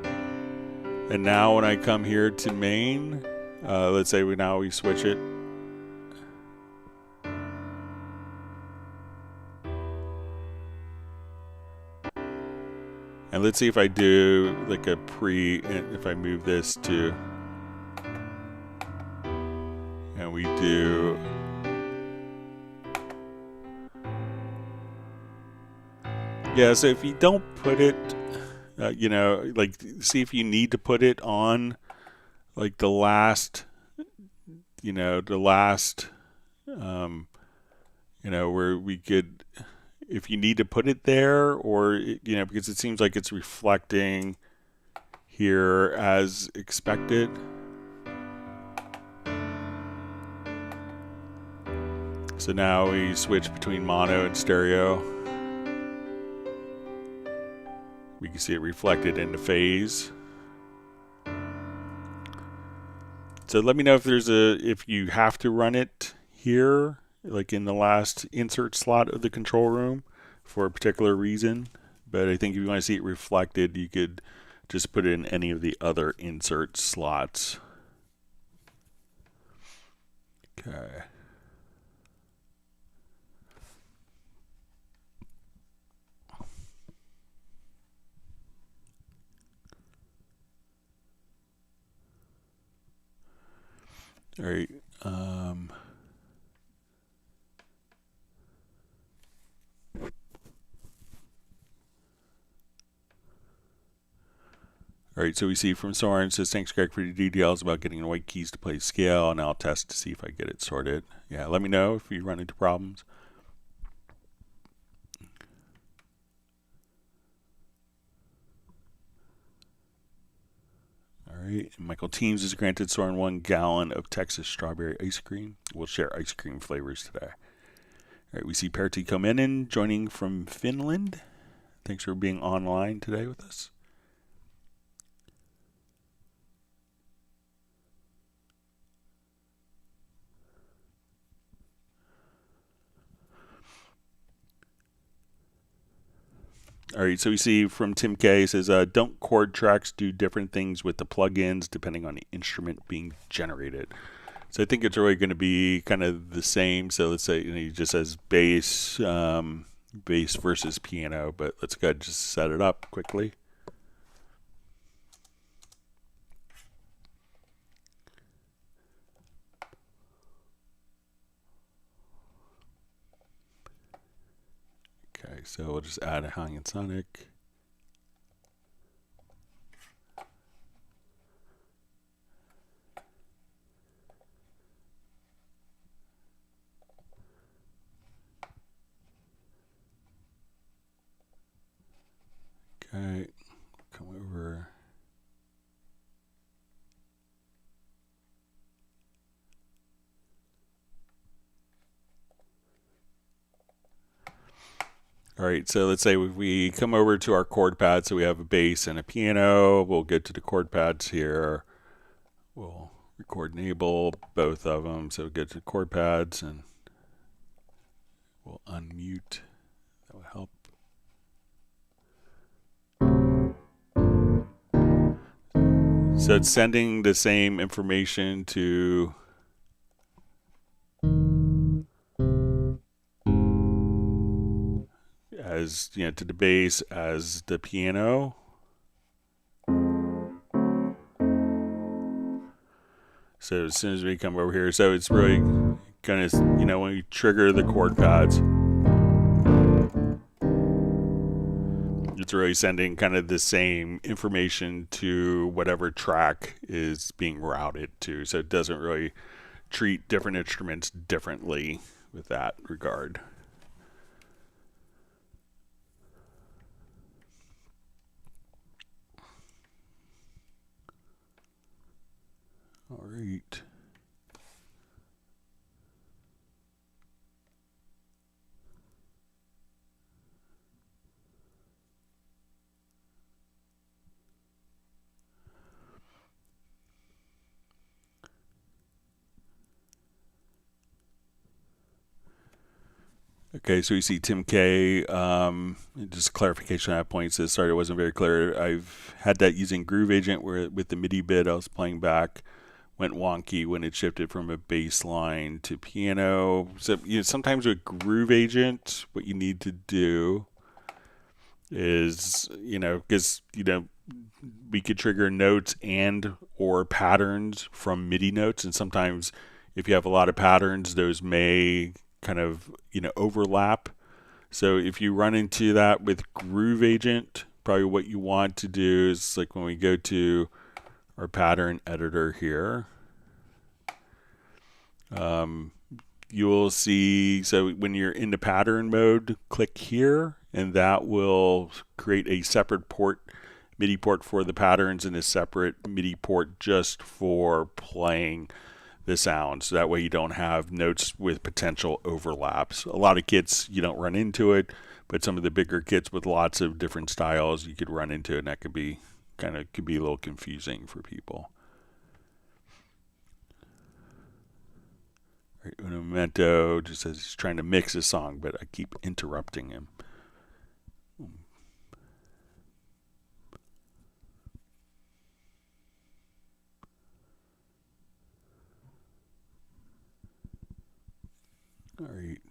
Speaker 1: and now when I come here to main, let's say we switch it. And let's see if I do like a if I move this to, and we do, yeah, so if you don't put it, you know, like see if you need to put it on like the last, you know, you know, where we could, if you need to put it there, or, you know, because it seems like it's reflecting here as expected. So now we switch between mono and stereo. We can see it reflected in the phase. So let me know if you have to run it here, like in the last insert slot of the control room for a particular reason. But I think if you want to see it reflected, you could just put it in any of the other insert slots. Okay. All right. All right, so we see from Soren, says, thanks, Greg, for your details about getting the white keys to play scale, and I'll test to see if I get it sorted. Yeah, let me know if you run into problems. All right, Michael Teams is granted Soren 1 gallon of Texas strawberry ice cream. We'll share ice cream flavors today. All right, we see Pertti Kominen joining from Finland. Thanks for being online today with us. All right, so we see from Tim K says, don't chord tracks do different things with the plugins depending on the instrument being generated? So I think it's really going to be kind of the same. So let's say, you know, he just says bass, bass versus piano, but let's go ahead and just set it up quickly. Okay, so we'll just add a hanging sonic. Okay, come over. All right, so let's say we come over to our chord pad, so we have a bass and a piano. We'll get to the chord pads here. We'll record enable both of them, so we'll get to the chord pads and we'll unmute. That will help. So it's sending the same information to as, you know, to the bass as the piano. So as soon as we come over here, so it's really gonna, you know, when we trigger the chord pads, it's really sending kind of the same information to whatever track is being routed to. So it doesn't really treat different instruments differently with that regard. All right. Okay, so you see Tim K, just clarification on that point, says, sorry, it wasn't very clear. I've had that using Groove Agent where with the MIDI bit I was playing back, went wonky when it shifted from a bass line to piano. So sometimes with Groove Agent, what you need to do is, because, we could trigger notes and or patterns from MIDI notes, and sometimes if you have a lot of patterns, those may kind of overlap. So if you run into that with Groove Agent, probably what you want to do is, like, when we go to our pattern editor here, you will see, so when you're in the pattern mode, click here, and that will create a separate port, MIDI port for the patterns, and a separate MIDI port just for playing the sound. So that way you don't have notes with potential overlaps. A lot of kits you don't run into it, but some of the bigger kits with lots of different styles you could run into it, and that could be a little confusing for people. Right, Uno Memento just says he's trying to mix a song, but I keep interrupting him. All right.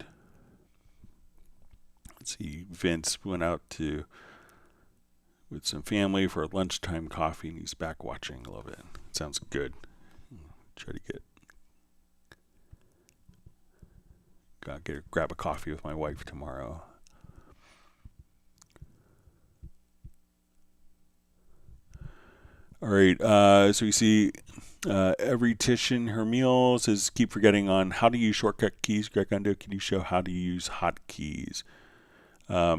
Speaker 1: Let's see. Vince went out with some family for a lunchtime coffee, and he's back watching. Love it. Sounds good. Try to grab a coffee with my wife tomorrow. All right. So we see. Every Titian Hermile says, keep forgetting on how to use shortcut keys. Greg Undo, can you show how to use hotkeys? All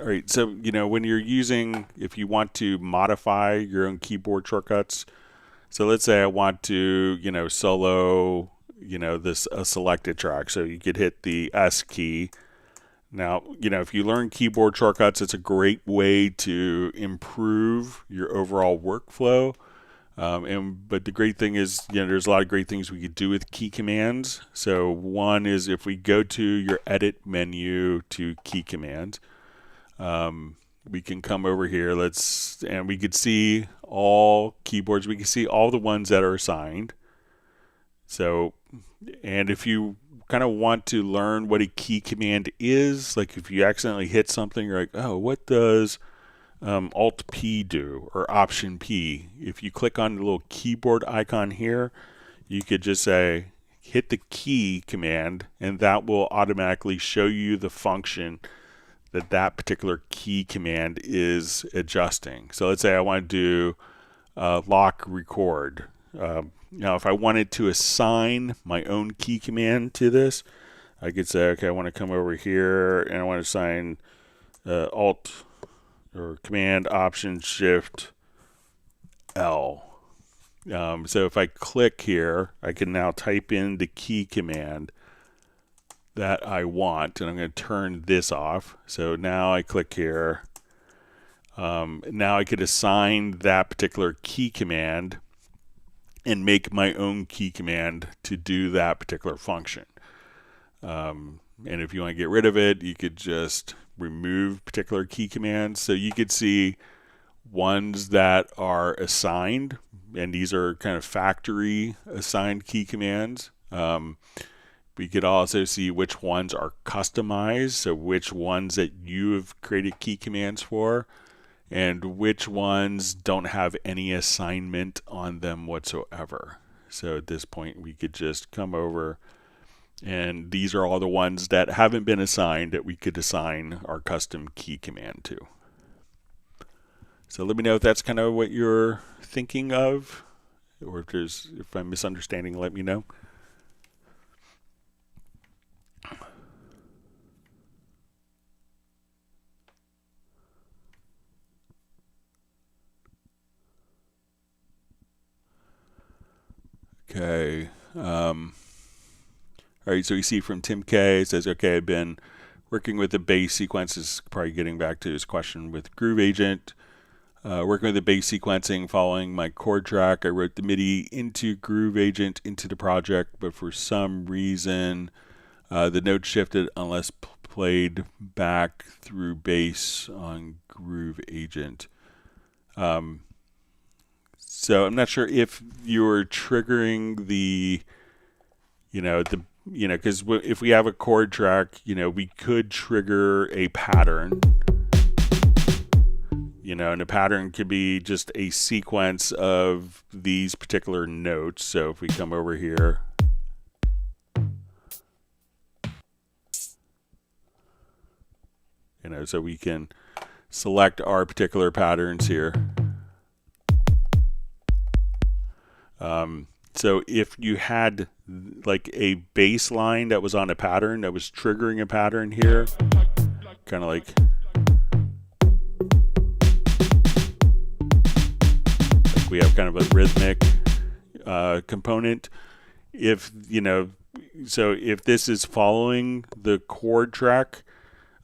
Speaker 1: right, so, when you're using, if you want to modify your own keyboard shortcuts, so let's say I want to, solo, a selected track. So you could hit the S key. Now, if you learn keyboard shortcuts, it's a great way to improve your overall workflow. But the great thing is, there's a lot of great things we could do with key commands. So one is if we go to your edit menu to key commands, we can come over here. And we could see all keyboards. We can see all the ones that are assigned. So, and if you kind of want to learn what a key command is, like if you accidentally hit something, you're like, oh, what does Alt P do, or Option P? If you click on the little keyboard icon here, you could just say hit the key command, and that will automatically show you the function that particular key command is adjusting. So let's say I want to do lock record. Now if I wanted to assign my own key command to this, I could say, okay, I want to come over here and I want to assign Alt or Command Option Shift L. So if I click here, I can now type in the key command that I want, and I'm going to turn this off. So now I click here. Now I could assign that particular key command and make my own key command to do that particular function. And if you want to get rid of it, you could just remove particular key commands. So you could see ones that are assigned, and these are kind of factory assigned key commands. We could also see which ones are customized, so which ones that you have created key commands for, and which ones don't have any assignment on them whatsoever. So at this point, we could just come over, and these are all the ones that haven't been assigned that we could assign our custom key command to. So let me know if that's kind of what you're thinking of, or if I'm misunderstanding, let me know. Okay. All right, so you see from Tim K, it says, okay, I've been working with the bass sequences, probably getting back to his question with Groove Agent. Working with the bass sequencing following my chord track. I wrote the MIDI into Groove Agent into the project, but for some reason the note shifted unless played back through bass on Groove Agent. So I'm not sure if you're triggering the, because if we have a chord track, we could trigger a pattern, and a pattern could be just a sequence of these particular notes. So if we come over here, so we can select our particular patterns here. So if you had like a bass line that was on a pattern that was triggering a pattern here, kind of like we have kind of a rhythmic component. So if this is following the chord track,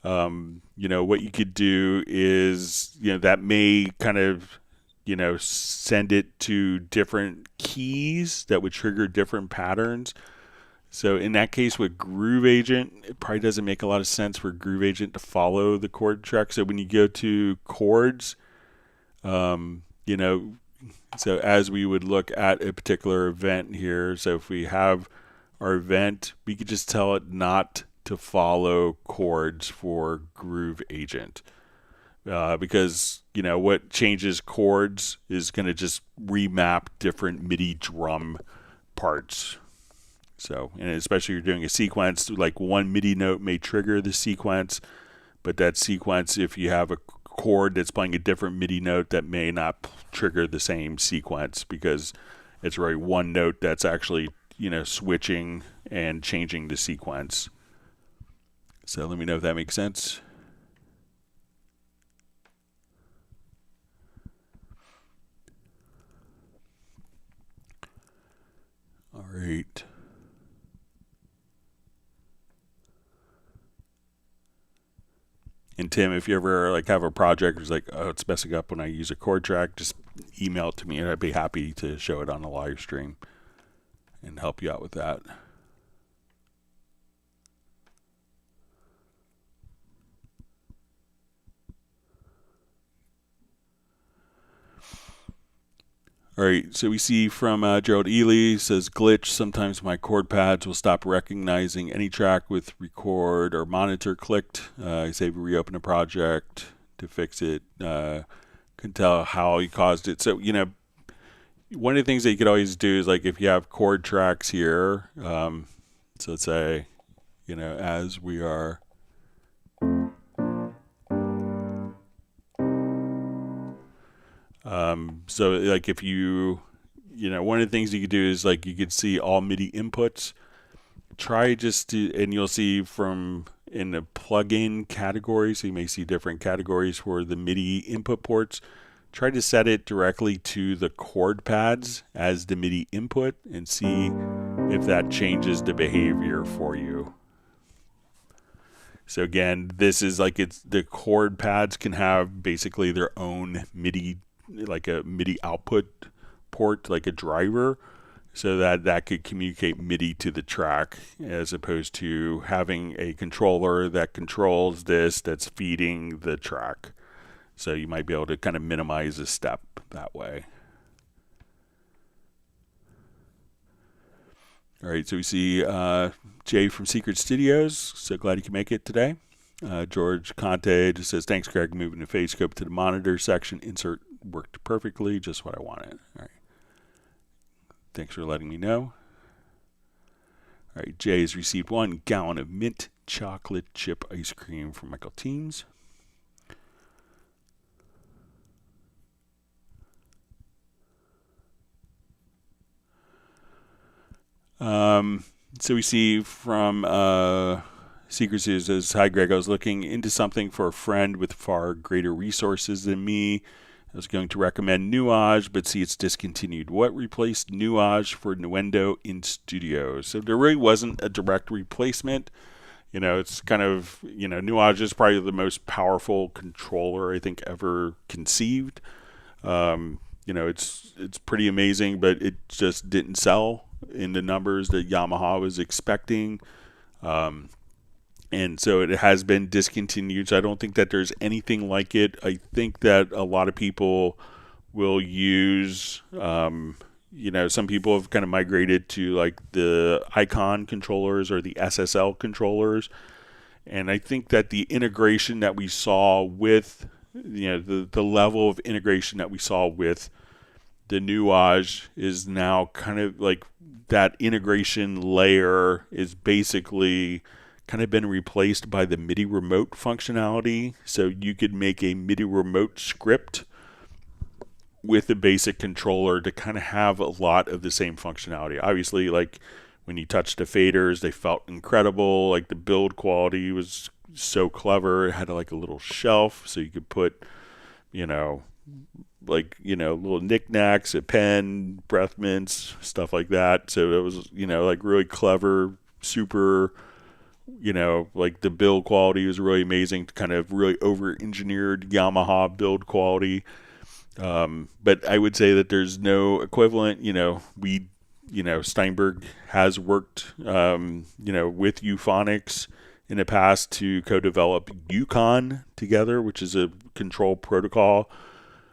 Speaker 1: what you could do is, that may kind of, send it to different keys that would trigger different patterns. So in that case with Groove Agent, it probably doesn't make a lot of sense for Groove Agent to follow the chord track. So when you go to chords, so as we would look at a particular event here, so if we have our event, we could just tell it not to follow chords for Groove Agent. Because, what changes chords is going to just remap different MIDI drum parts. So, and especially if you're doing a sequence, like one MIDI note may trigger the sequence, but that sequence, if you have a chord that's playing a different MIDI note, that may not trigger the same sequence because it's really one note that's actually, switching and changing the sequence. So let me know if that makes sense. All right. And Tim, if you ever have a project that's like, oh, it's messing up when I use a chord track, just email it to me and I'd be happy to show it on a live stream and help you out with that. All right, so we see from Gerald Ely, says glitch, sometimes my chord pads will stop recognizing any track with record or monitor clicked. I say reopen a project to fix it. Can tell how you caused it. So, one of the things that you could always do is like if you have chord tracks here, so let's say, as we are so like if you, one of the things you could do is like you could see all MIDI inputs. Try just to, and you'll see from in the plugin category, so you may see different categories for the MIDI input ports. Try to set it directly to the chord pads as the MIDI input and see if that changes the behavior for you. So again, this is like the chord pads can have basically their own MIDI, like a MIDI output port, like a driver, so that could communicate MIDI to the track as opposed to having a controller that controls this that's feeding the track. So you might be able to kind of minimize a step that way. All right, so we see Jay from Secret Studios. So glad you can make it today. George Conte just says, thanks, Greg. Moving the phase scope to the monitor section. Insert worked perfectly, just what I wanted. All right. Thanks for letting me know. All right, Jay has received 1 gallon of mint chocolate chip ice cream from Michael Teams. So we see from Secret Studios says, hi Greg, I was looking into something for a friend with far greater resources than me. I was going to recommend Nuage, but see it's discontinued. What replaced Nuage for Nuendo in Studio? So there really wasn't a direct replacement. It's kind of, Nuage is probably the most powerful controller I think ever conceived. It's pretty amazing, but it just didn't sell in the numbers that Yamaha was expecting. And so it has been discontinued. So I don't think that there's anything like it. I think that a lot of people will use, some people have kind of migrated to like the icon controllers or the SSL controllers. And I think that the integration that we saw with, the level of integration that we saw with the Nuage is now kind of like that integration layer is basically kind of been replaced by the MIDI remote functionality. So you could make a MIDI remote script with a basic controller to kind of have a lot of the same functionality. Obviously, like when you touch the faders, they felt incredible. Like the build quality was so clever. It had like a little shelf so you could put, little knickknacks, a pen, breath mints, stuff like that. So it was, like really clever, super, like the build quality was really amazing, kind of really over-engineered Yamaha build quality. But I would say that there's no equivalent. Steinberg has worked, with Euphonics in the past to co-develop Yukon together, which is a control protocol.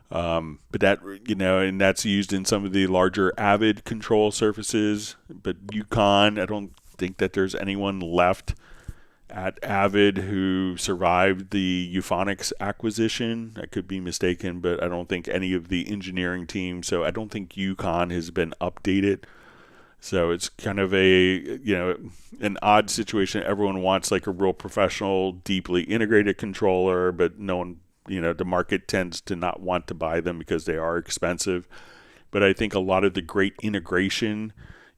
Speaker 1: But that, and that's used in some of the larger Avid control surfaces. But Yukon, I don't think that there's anyone left at Avid who survived the Euphonics acquisition. I could be mistaken, but I don't think any of the engineering team. So I don't think Yukon has been updated. So it's kind of an odd situation. Everyone wants like a real professional, deeply integrated controller, but no one, the market tends to not want to buy them because they are expensive. But I think a lot of the great integration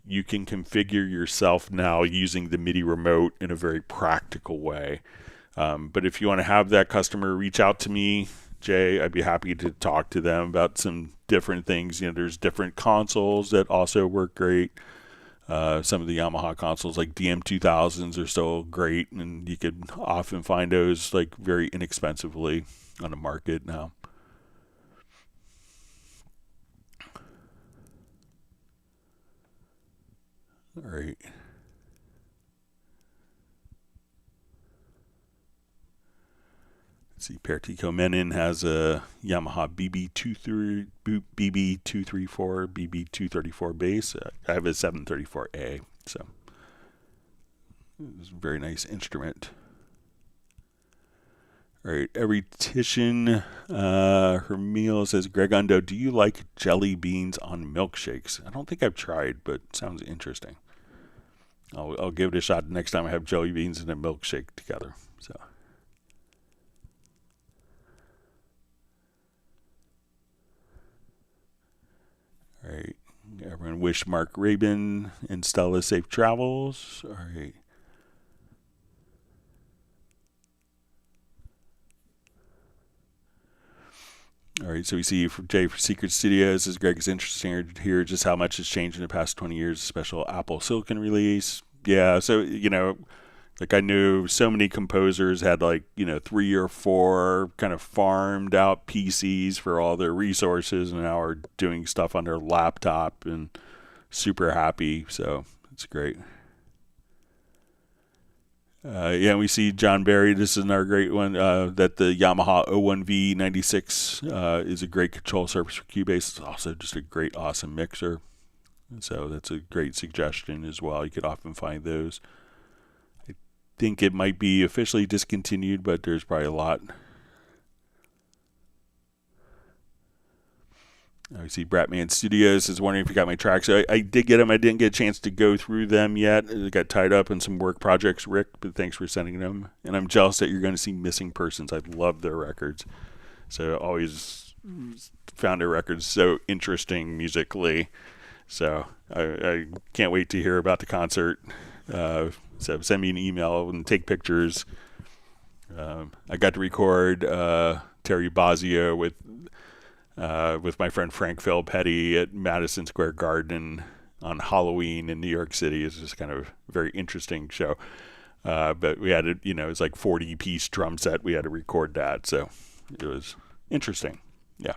Speaker 1: you can configure yourself now using the MIDI remote in a very practical way. But if you want to have that customer reach out to me, Jay, I'd be happy to talk to them about some different things. There's different consoles that also work great. Some of the Yamaha consoles like DM2000s are still great, and you could often find those like very inexpensively on the market now. All right. Let's see, Pertico Menin has a Yamaha BB234, BB234 bass. I have a 734A, so it's a very nice instrument. All right, Everytician Hermile says, Greg Undo, do you like jelly beans on milkshakes? I don't think I've tried, but it sounds interesting. I'll give it a shot next time I have jelly beans and a milkshake together. So. All right, everyone wish Mark Rabin and Stella safe travels. All right. All right, so we see from Jay for Secret Studios. As Greg is interesting to hear just how much has changed in the past 20 years. Special Apple Silicon release. Yeah, so, like I knew so many composers had 3 or 4 kind of farmed out PCs for all their resources and now are doing stuff on their laptop and super happy. So it's great. We see John Barry. This is another great one. That the Yamaha 01V96 is a great control surface for Cubase. It's also just a great, awesome mixer. So that's a great suggestion as well. You could often find those. I think it might be officially discontinued, but there's probably a lot. I see Bratman Studios is wondering if you got my tracks. So I did get them. I didn't get a chance to go through them yet. I got tied up in some work projects, Rick, but thanks for sending them. And I'm jealous that you're going to see Missing Persons. I love their records. So I always found their records so interesting musically. So I can't wait to hear about the concert. So send me an email and take pictures. I got to record Terry Bozzio with my friend Frank Philpetty at Madison Square Garden on Halloween in New York City. It's just kind of a very interesting show. But we had it was like 40-piece drum set. We had to record that. So it was interesting. Yeah.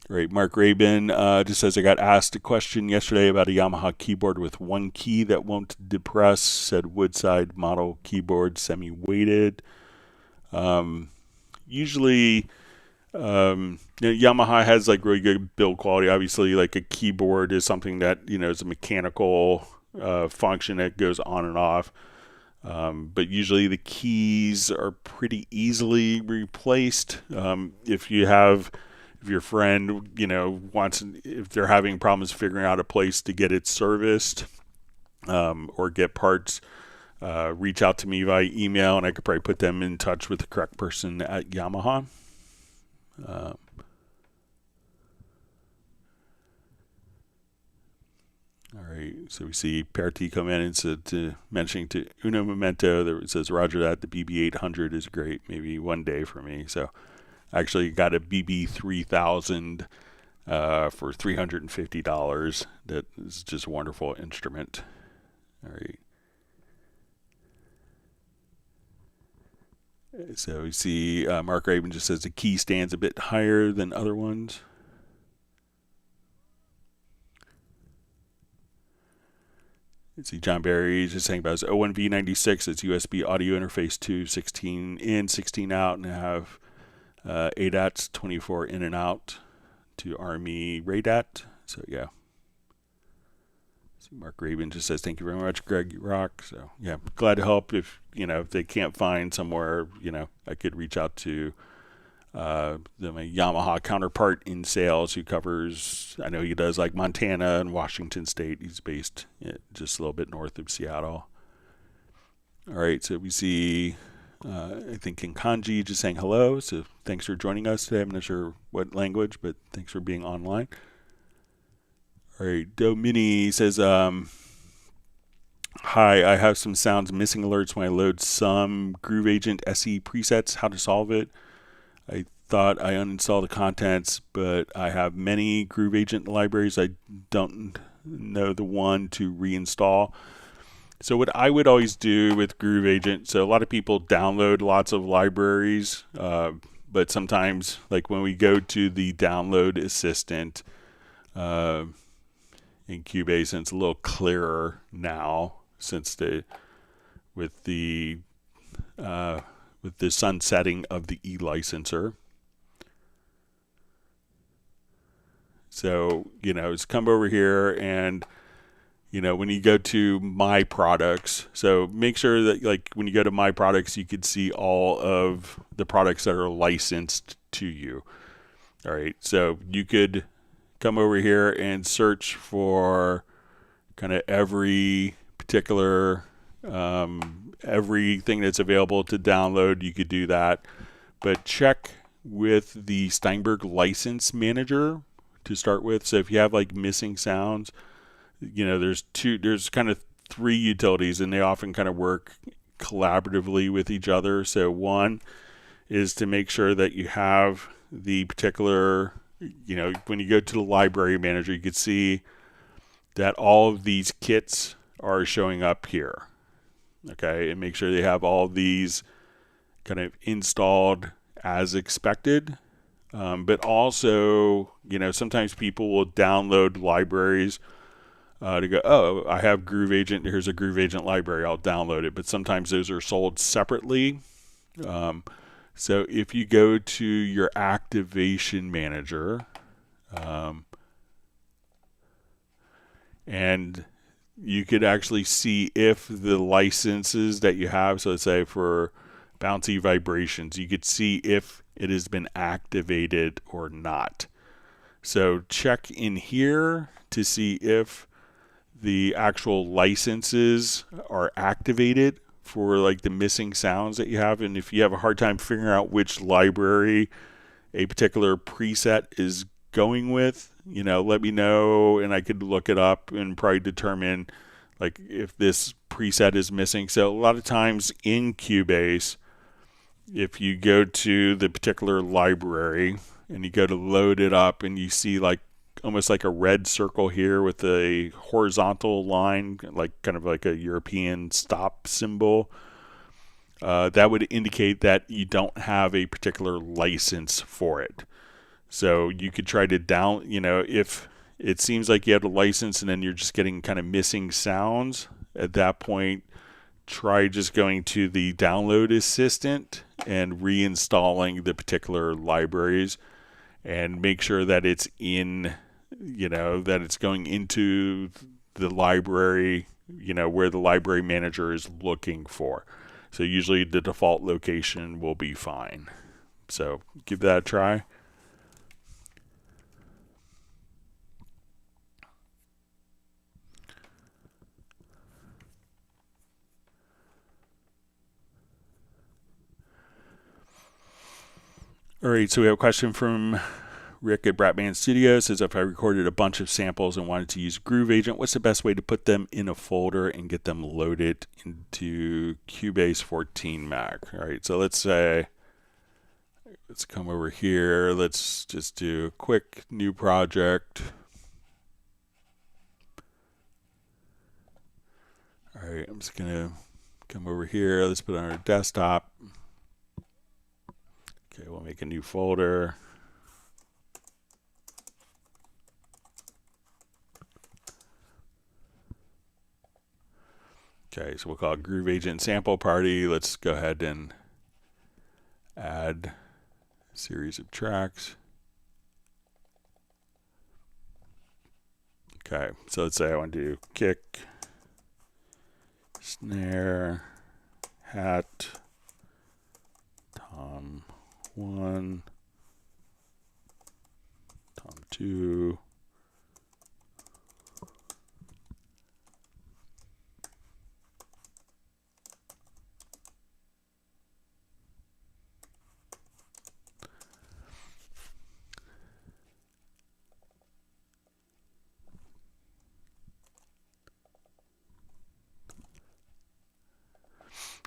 Speaker 1: Right, Mark Rabin just says, I got asked a question yesterday about a Yamaha keyboard with one key that won't depress, said Woodside model keyboard, semi-weighted. Usually, Yamaha has like really good build quality. Obviously, like a keyboard is something that, is a mechanical function that goes on and off. But usually the keys are pretty easily replaced. If your friend, if they're having problems figuring out a place to get it serviced or get parts, reach out to me via email, and I could probably put them in touch with the correct person at Yamaha. All right, so we see Perti come in and said, mentioning to Uno Momento, it says, Roger that, the BB800 is great, maybe one day for me. So I actually got a BB3000 for $350. That is just a wonderful instrument. All right. So we see Mark Raven just says the key stands a bit higher than other ones. Let's see, John Barry is just saying about his O1V96. It's USB audio interface 2, 16 in, 16 out, and have ADATs, 24 in and out to Army RADAT. So yeah. See, Mark Raven just says, thank you very much, Greg, you rock. So yeah, glad to help. If they can't find somewhere, I could reach out to my Yamaha counterpart in sales who covers, I know he does like Montana and Washington State. He's based just a little bit north of Seattle. All right, so we see, I think Kinkanji just saying hello. So thanks for joining us today. I'm not sure what language, but thanks for being online. All right, Domini says, hi, I have some sounds missing alerts when I load some Groove Agent SE presets. How to solve it? I thought I uninstalled the contents, but I have many Groove Agent libraries. I don't know the one to reinstall. So what I would always do with Groove Agent, so a lot of people download lots of libraries, but sometimes, like when we go to the download assistant in Cubase, and it's a little clearer now since with the sunsetting of the e-licenser. So, just come over here and, when you go to My Products, so make sure that, like, when you go to My Products, you could see all of the products that are licensed to you. All right, so you could come over here and search for kind of every particular everything that's available to download. You could do that, but check with the Steinberg license manager to start with. So if you have like missing sounds, there's kind of three utilities, and they often kind of work collaboratively with each other. So one is to make sure that you have the particular, when you go to the library manager, you can see that all of these kits are showing up here. Okay, and make sure they have all these kind of installed as expected. But also, sometimes people will download libraries to go, oh, I have Groove Agent. Here's a Groove Agent library. I'll download it. But sometimes those are sold separately. So if you go to your activation manager, and you could actually see if the licenses that you have, so let's say for bouncy vibrations, you could see if it has been activated or not. So check in here to see if the actual licenses are activated for like the missing sounds that you have. And if you have a hard time figuring out which library a particular preset is going with, let me know, and I could look it up and probably determine like if this preset is missing. So a lot of times in Cubase, if you go to the particular library and you go to load it up, and you see like almost like a red circle here with a horizontal line, like kind of like a European stop symbol, that would indicate that you don't have a particular license for it. So you could try to if it seems like you have a license and then you're just getting kind of missing sounds, at that point, try just going to the download assistant and reinstalling the particular libraries, and make sure that it's in, that it's going into the library, where the library manager is looking for. So usually the default location will be fine. So give that a try. All right, so we have a question from Rick at Bratman Studios. Says, if I recorded a bunch of samples and wanted to use Groove Agent, what's the best way to put them in a folder and get them loaded into Cubase 14 Mac? All right, so let's come over here. Let's just do a quick new project. All right, I'm just going to come over here. Let's put it on our desktop. Okay, we'll make a new folder. Okay, so we'll call it Groove Agent Sample Party. Let's go ahead and add a series of tracks. Okay, so let's say I want to do kick, snare, hat, tom 1, tom 2,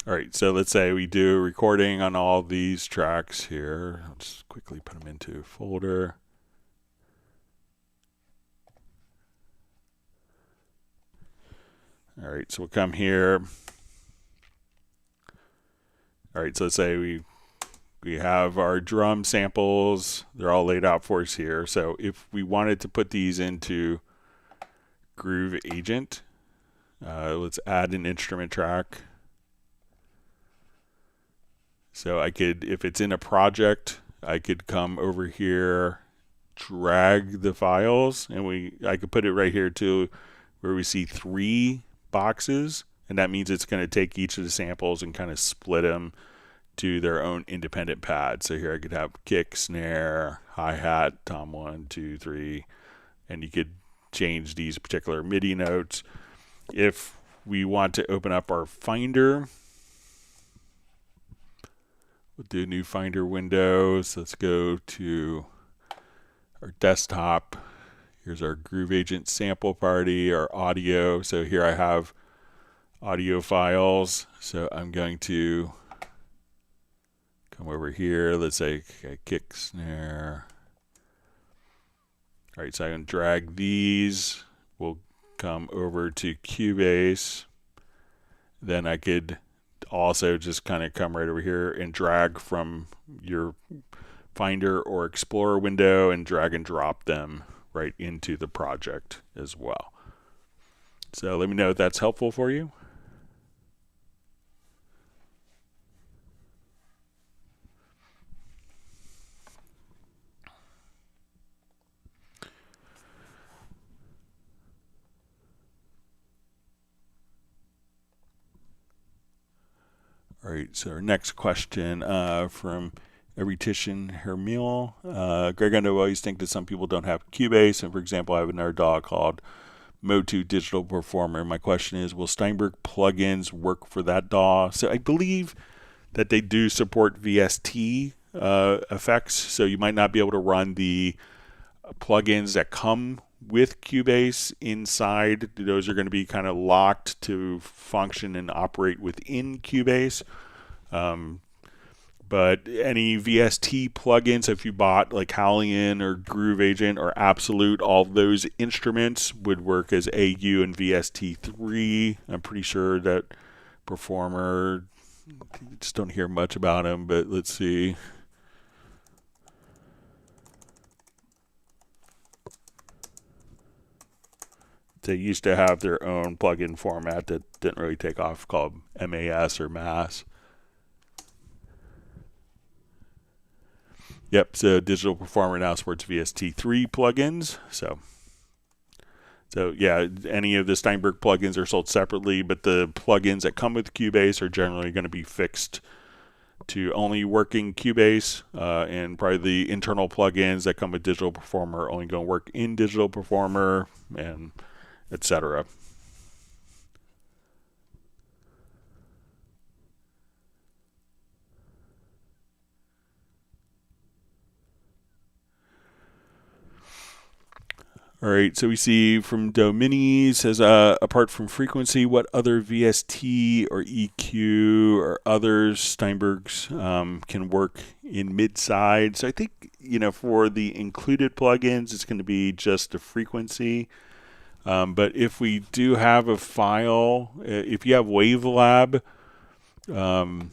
Speaker 1: all right, so let's say we do a recording on all these tracks here. I'll just quickly put them into a folder. All right, so we'll come here. All right, so let's say we have our drum samples. They're all laid out for us here. So if we wanted to put these into Groove Agent, let's add an instrument track. So I could, if it's in a project, I could come over here, drag the files, and I could put it right here to where we see 3 boxes, and that means it's going to take each of the samples and kind of split them to their own independent pads. So here I could have kick, snare, hi-hat, tom 1, 2, 3, and you could change these particular MIDI notes. If we want to open up our Finder, we'll do new Finder windows. Let's go to our desktop. Here's our Groove Agent Sample Party, our audio. So here I have audio files. So I'm going to come over here. Let's say kick, snare. All right, so I can drag these. We'll come over to Cubase. Then I could also just kind of come right over here and drag from your Finder or Explorer window and drag and drop them right into the project as well. So let me know if that's helpful for you. All right, so our next question from Eritician Hermil. Greg, I know I always think that some people don't have Cubase, and for example, I have another DAW called Mode2 Digital Performer. My question is, will Steinberg plugins work for that DAW? So I believe that they do support VST effects, so you might not be able to run the plugins that come with Cubase inside. Those are going to be kind of locked to function and operate within Cubase. But any VST plugins, if you bought like Hallian or Groove Agent or Absolute, all those instruments would work as AU and VST3. I'm pretty sure that Performer, just don't hear much about him, but let's see. they used to have their own plugin format that didn't really take off called MAS or MAS. Yep, so Digital Performer now supports VST3 plugins. So yeah, any of the Steinberg plugins are sold separately, but the plugins that come with Cubase are generally going to be fixed to only working Cubase, and probably the internal plugins that come with Digital Performer are only going to work in Digital Performer, and etc. All right, so we see from Domini says, apart from frequency, what other VST or EQ or others Steinbergs can work in mid-side? So I think, for the included plugins, it's going to be just a frequency. But if we do have a file, if you have WaveLab, one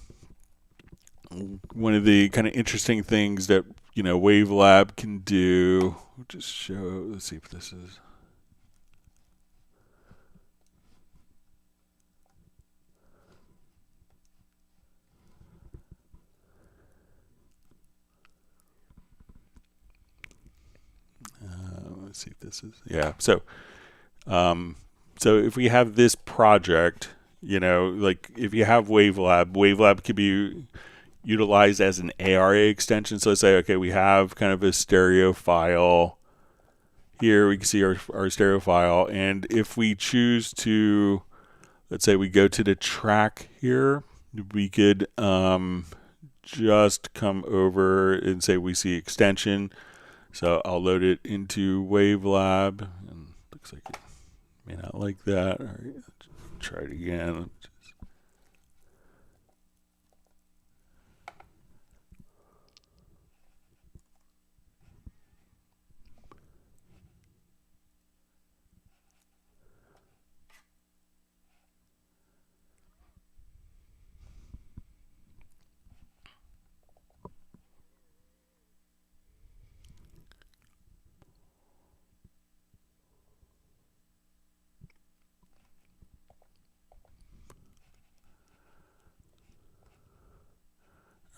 Speaker 1: of the kind of interesting things that WaveLab can do, we'll just show, let's see if this is, let's see if this is, yeah, so if we have this project, like if you have WaveLab could be utilized as an ARA extension. So let's say, okay, we have kind of a stereo file here. We can see our stereo file, and if we choose to, let's say we go to the track here, we could just come over and say we see extension. So I'll load it into WaveLab, and looks like it may not like that. All right, let's try it again.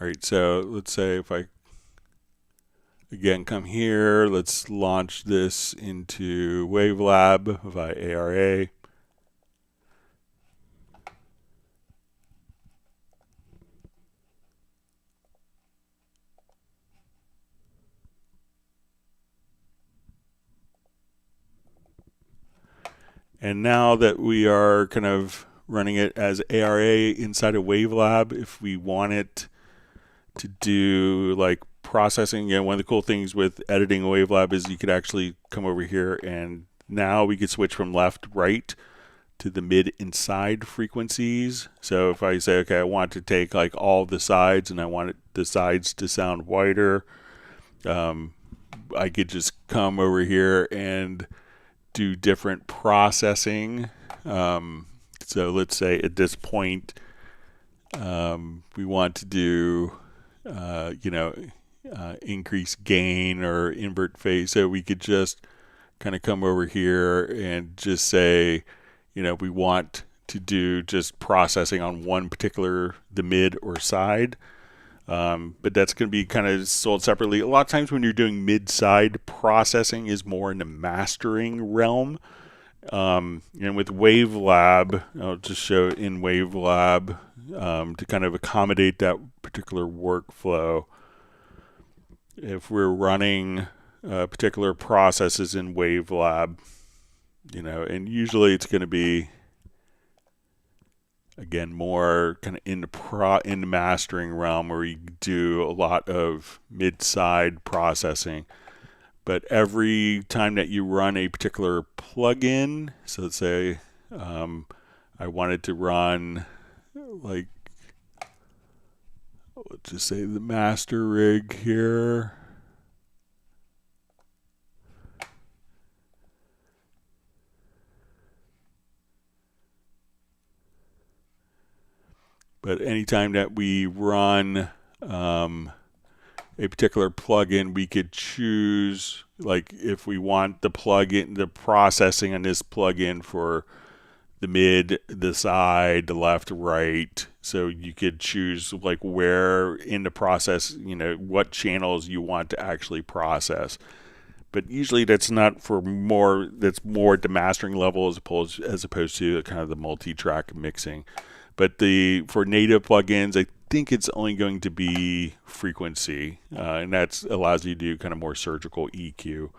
Speaker 1: All right, so let's say if I again come here, let's launch this into WaveLab via ARA. And now that we are kind of running it as ARA inside of WaveLab, if we want it to do like processing, again, one of the cool things with editing WaveLab is you could actually come over here, and now we could switch from left, right to the mid and side frequencies. So if I say, okay, I want to take like all the sides and I want the sides to sound wider, I could just come over here and do different processing. So let's say at this point, we want to do, increase gain or invert phase. So we could just kind of come over here and just say, we want to do just processing on one particular, the mid or side. But that's going to be kind of sold separately. A lot of times when you're doing mid-side, processing is more in the mastering realm. And with WaveLab, I'll just show in WaveLab to kind of accommodate that particular workflow. If we're running particular processes in WaveLab, and usually it's going to be, again, more kind of in the mastering realm where you do a lot of mid-side processing. But every time that you run a particular plugin, so let's say I wanted to run, like, let's just say the master rig here. But anytime that we run a particular plugin, we could choose, like if we want the plugin, the processing on this plugin for the mid, the side, the left, right. So you could choose like where in the process, what channels you want to actually process. But usually that's not for more, that's more at the mastering level as opposed to kind of the multi-track mixing. But for native plugins, I think it's only going to be frequency, and that allows you to do kind of more surgical EQ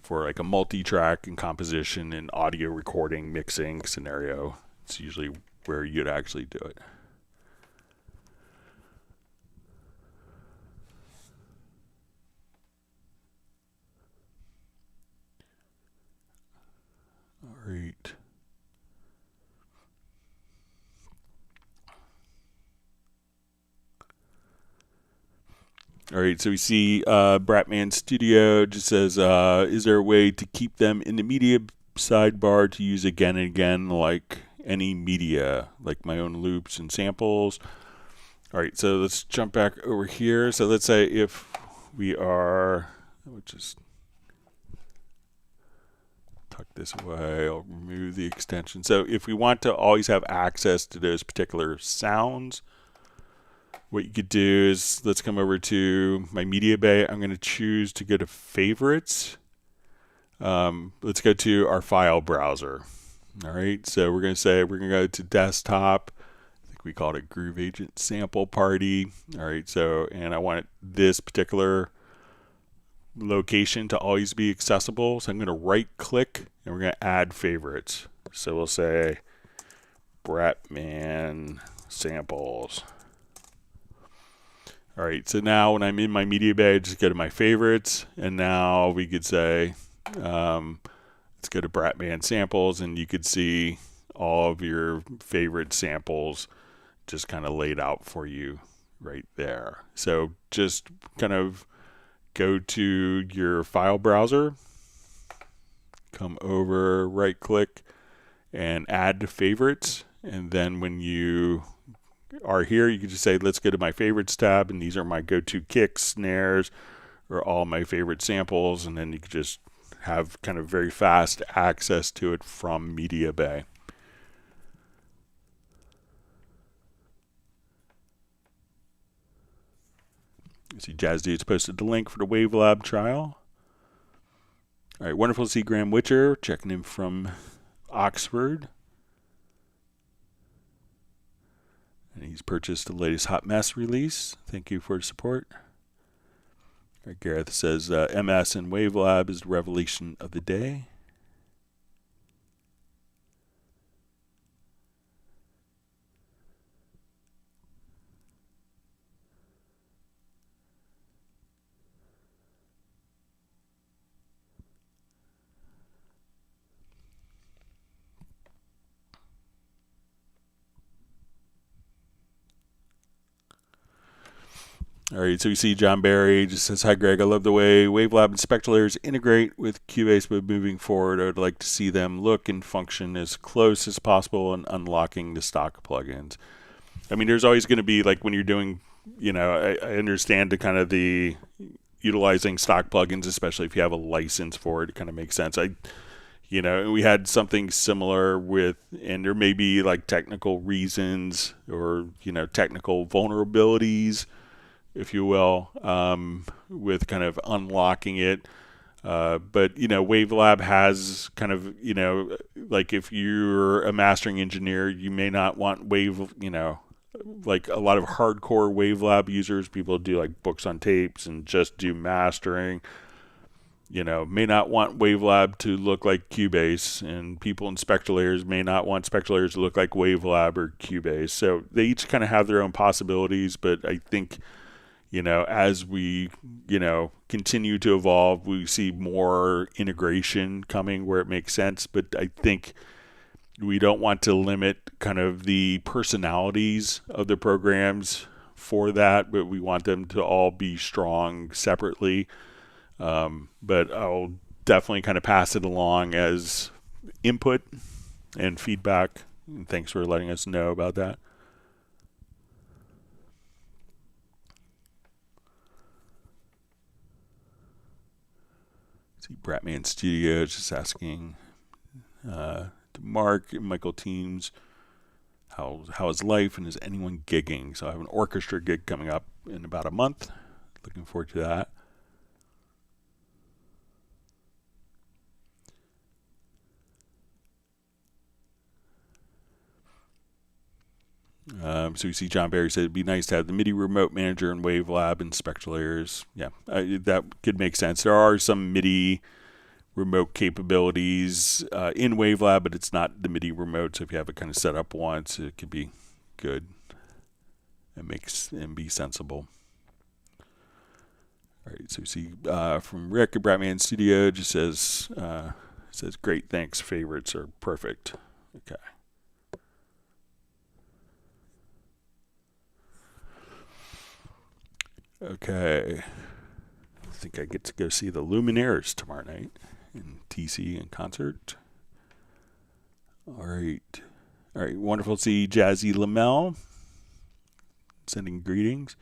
Speaker 1: for like a multi-track and composition and audio recording mixing scenario. It's usually where you'd actually do it. All right. All right, so we see Bratman Studio just says, is there a way to keep them in the media sidebar to use again and again like any media, like my own loops and samples? All right, so let's jump back over here. So let's say if we are, we'll just tuck this away, I'll remove the extension. So if we want to always have access to those particular sounds, what you could do is, let's come over to my MediaBay. I'm going to choose to go to favorites. Let's go to our file browser. All right, so we're going to say we're going to go to desktop. I think we called it Groove Agent Sample Party. All right, so, and I want this particular location to always be accessible. So I'm going to right click and we're going to add favorites. So we'll say Bratman samples. All right, so now when I'm in my MediaBay, I just go to my favorites, and now we could say, let's go to Bratman samples, and you could see all of your favorite samples just kind of laid out for you right there. So just kind of go to your file browser, come over, right click, and add to favorites, and then when you are here, you can just say, let's go to my favorites tab, and these are my go-to kicks, snares, or all my favorite samples, and then you can just have kind of very fast access to it from MediaBay. You see Jazz Dudes posted the link for the WaveLab trial. All right, wonderful to see Graham Witcher checking in from Oxford. And he's purchased the latest Hot Mess release. Thank you for your support. All right, Gareth says, MS and WaveLab is the revelation of the day. All right, so we see John Barry just says, hi, Greg. I love the way WaveLab and SpectralLayers integrate with Cubase, but moving forward, I would like to see them look and function as close as possible in unlocking the stock plugins. I mean, there's always going to be, like, when you're doing, I understand the kind of the utilizing stock plugins, especially if you have a license for it, it kind of makes sense. We had something similar with, and there may be, like, technical reasons or, technical vulnerabilities, if you will, with kind of unlocking it. But, WaveLab has kind of, like if you're a mastering engineer, you may not want like a lot of hardcore WaveLab users, people do like books on tapes and just do mastering, may not want WaveLab to look like Cubase, and people in SpectralLayers may not want SpectralLayers to look like WaveLab or Cubase. So they each kind of have their own possibilities, but I think as we, continue to evolve, we see more integration coming where it makes sense. But I think we don't want to limit kind of the personalities of the programs for that, but we want them to all be strong separately. But I'll definitely kind of pass it along as input and feedback. And thanks for letting us know about that. See, Bratman Studios just asking to Mark and Michael Teams, how is life and is anyone gigging? So I have an orchestra gig coming up in about a month. Looking forward to that. So we see John Barry said it'd be nice to have the MIDI remote manager in WaveLab and SpectralLayers. Yeah, that could make sense. There are some MIDI remote capabilities in WaveLab, but it's not the MIDI remote. So if you have it kind of set up once, it could be good and be sensible. All right, so we see from Rick at Bratman Studio just says great, thanks, favorites are perfect. Okay. Okay, I think I get to go see the Luminaires tomorrow night in TC in concert. All right, wonderful to see Jazzy Lamel sending greetings.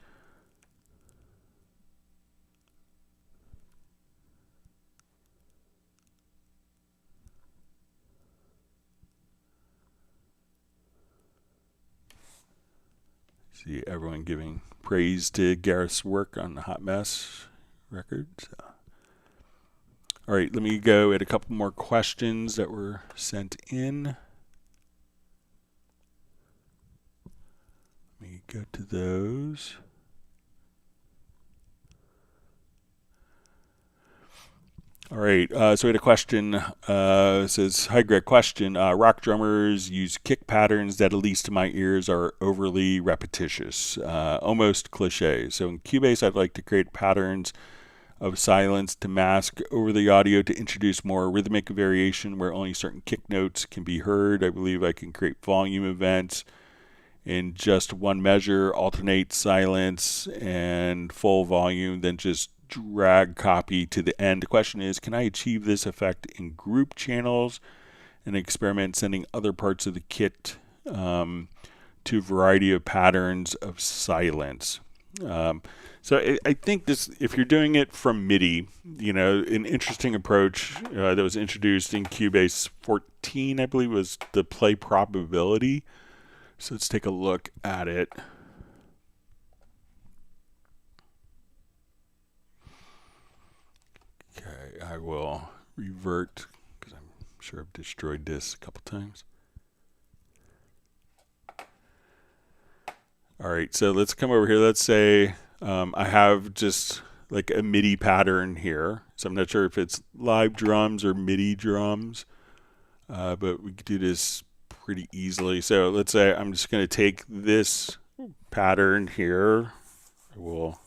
Speaker 1: See everyone giving praise to Gareth's work on the Hot Mess record. All right, let me go at a couple more questions that were sent in. Let me go to those. All right, so we had a question. It says, hi Greg, question. Rock drummers use kick patterns that, at least to my ears, are overly repetitious, almost cliche. So in Cubase, I'd like to create patterns of silence to mask over the audio to introduce more rhythmic variation where only certain kick notes can be heard. I believe I can create volume events in just one measure, alternate silence and full volume, then just drag copy to the end. The question is, can I achieve this effect in group channels and experiment sending other parts of the kit to a variety of patterns of silence? So I think this, if you're doing it from MIDI, an interesting approach that was introduced in Cubase 14, I believe, was the play probability. So let's take a look at it. Okay, I will revert because I'm sure I've destroyed this a couple times. All right, so let's come over here. Let's say I have just like a MIDI pattern here. So I'm not sure if it's live drums or MIDI drums, but we could do this pretty easily. So let's say I'm just going to take this pattern here. I will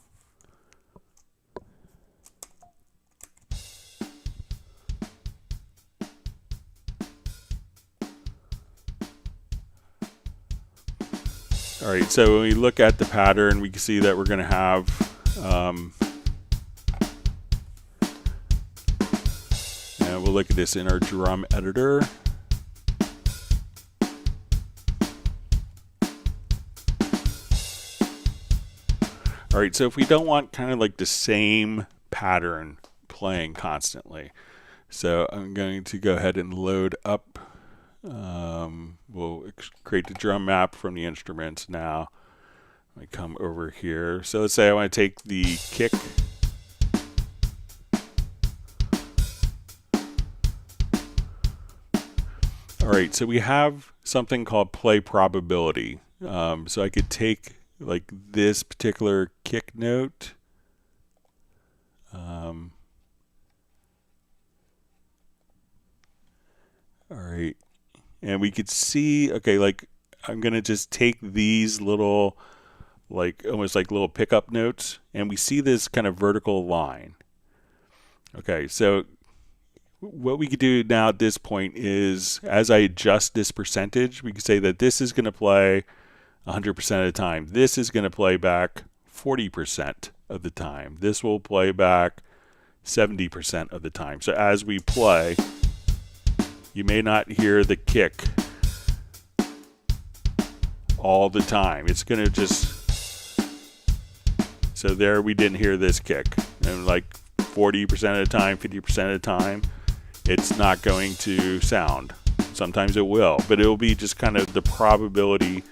Speaker 1: all right, so when we look at the pattern, we can see that we're going to have and we'll look at this in our drum editor. All right, so if we don't want kind of like the same pattern playing constantly, so I'm going to go ahead and load up. We'll create the drum map from the instruments now. I come over here. So let's say I want to take the kick. All right, so we have something called play probability. So I could take like this particular kick note. All right. And we could see, okay, like I'm going to just take these little, like almost like little pickup notes, and we see this kind of vertical line. Okay, so what we could do now at this point is, as I adjust this percentage, we can say that this is going to play 100% of the time. This is going to play back 40% of the time. This will play back 70% of the time. So as we play, you may not hear the kick all the time. It's going to just, so there we didn't hear this kick. And like 40% of the time, 50% of the time, it's not going to sound. Sometimes it will, but it will be just kind of the probability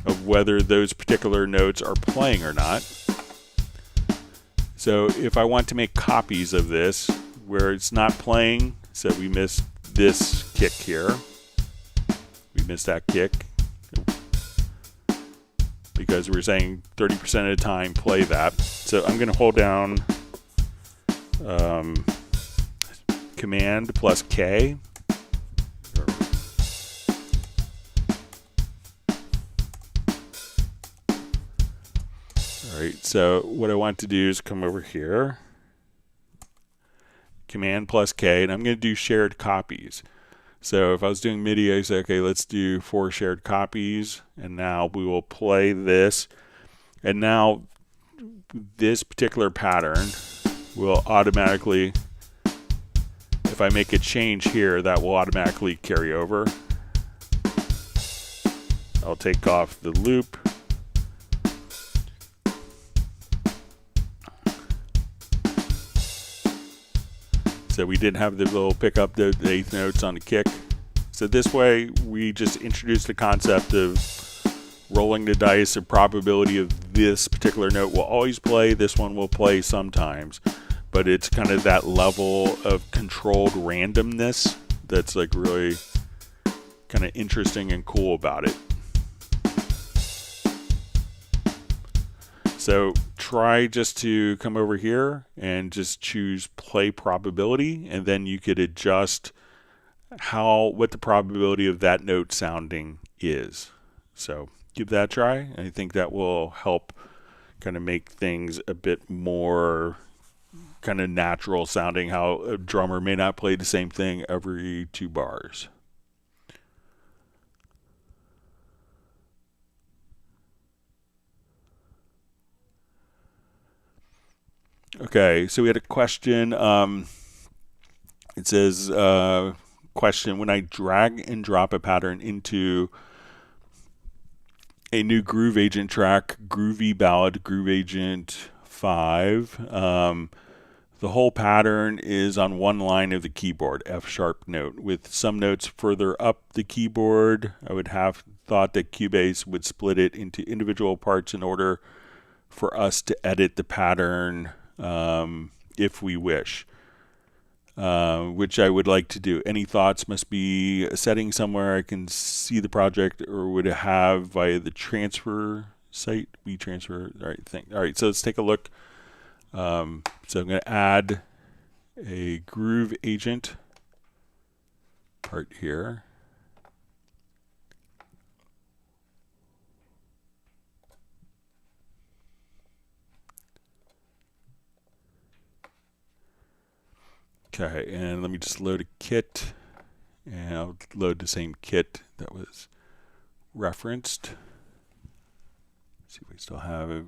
Speaker 1: of whether those particular notes are playing or not. So if I want to make copies of this where it's not playing, so we missed this kick here. We missed that kick because we're saying 30% of the time play that. So I'm going to hold down Command plus K. Alright, so what I want to do is come over here, Command plus K, and I'm going to do shared copies. So if I was doing MIDI, I say, okay, let's do 4 shared copies, and now we will play this. And now this particular pattern will automatically, if I make a change here, that will automatically carry over. I'll take off the loop. So we didn't have the little pickup, the 8th notes on the kick. So this way we just introduced the concept of rolling the dice. The probability of this particular note will always play, this one will play sometimes, but it's kind of that level of controlled randomness that's like really kind of interesting and cool about it. So try just to come over here and just choose play probability, and then you could adjust what the probability of that note sounding is. So give that a try. I think that will help kind of make things a bit more kind of natural sounding, how a drummer may not play the same thing every 2 bars. Okay, so we had a question. It says, question, when I drag and drop a pattern into a new Groove Agent track, Groovy Ballad, Groove Agent 5, the whole pattern is on one line of the keyboard, F sharp note. With some notes further up the keyboard, I would have thought that Cubase would split it into individual parts in order for us to edit the pattern if we wish, which I would like to do. Any thoughts? Must be a setting somewhere I can see the project, or would it have via the transfer site? We transfer. All right, so let's take a look. So I'm going to add a Groove Agent part here. Okay, and let me just load a kit, and I'll load the same kit that was referenced. Let's see if we still have a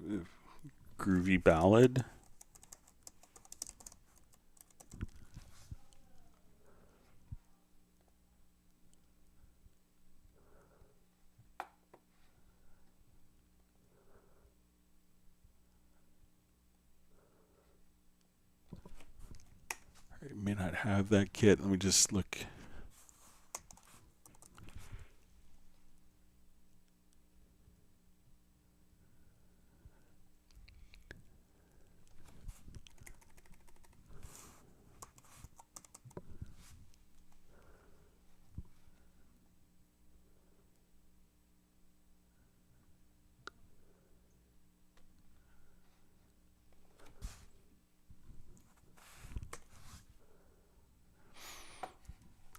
Speaker 1: Groovy Ballad. May not have that kit. Let me just look.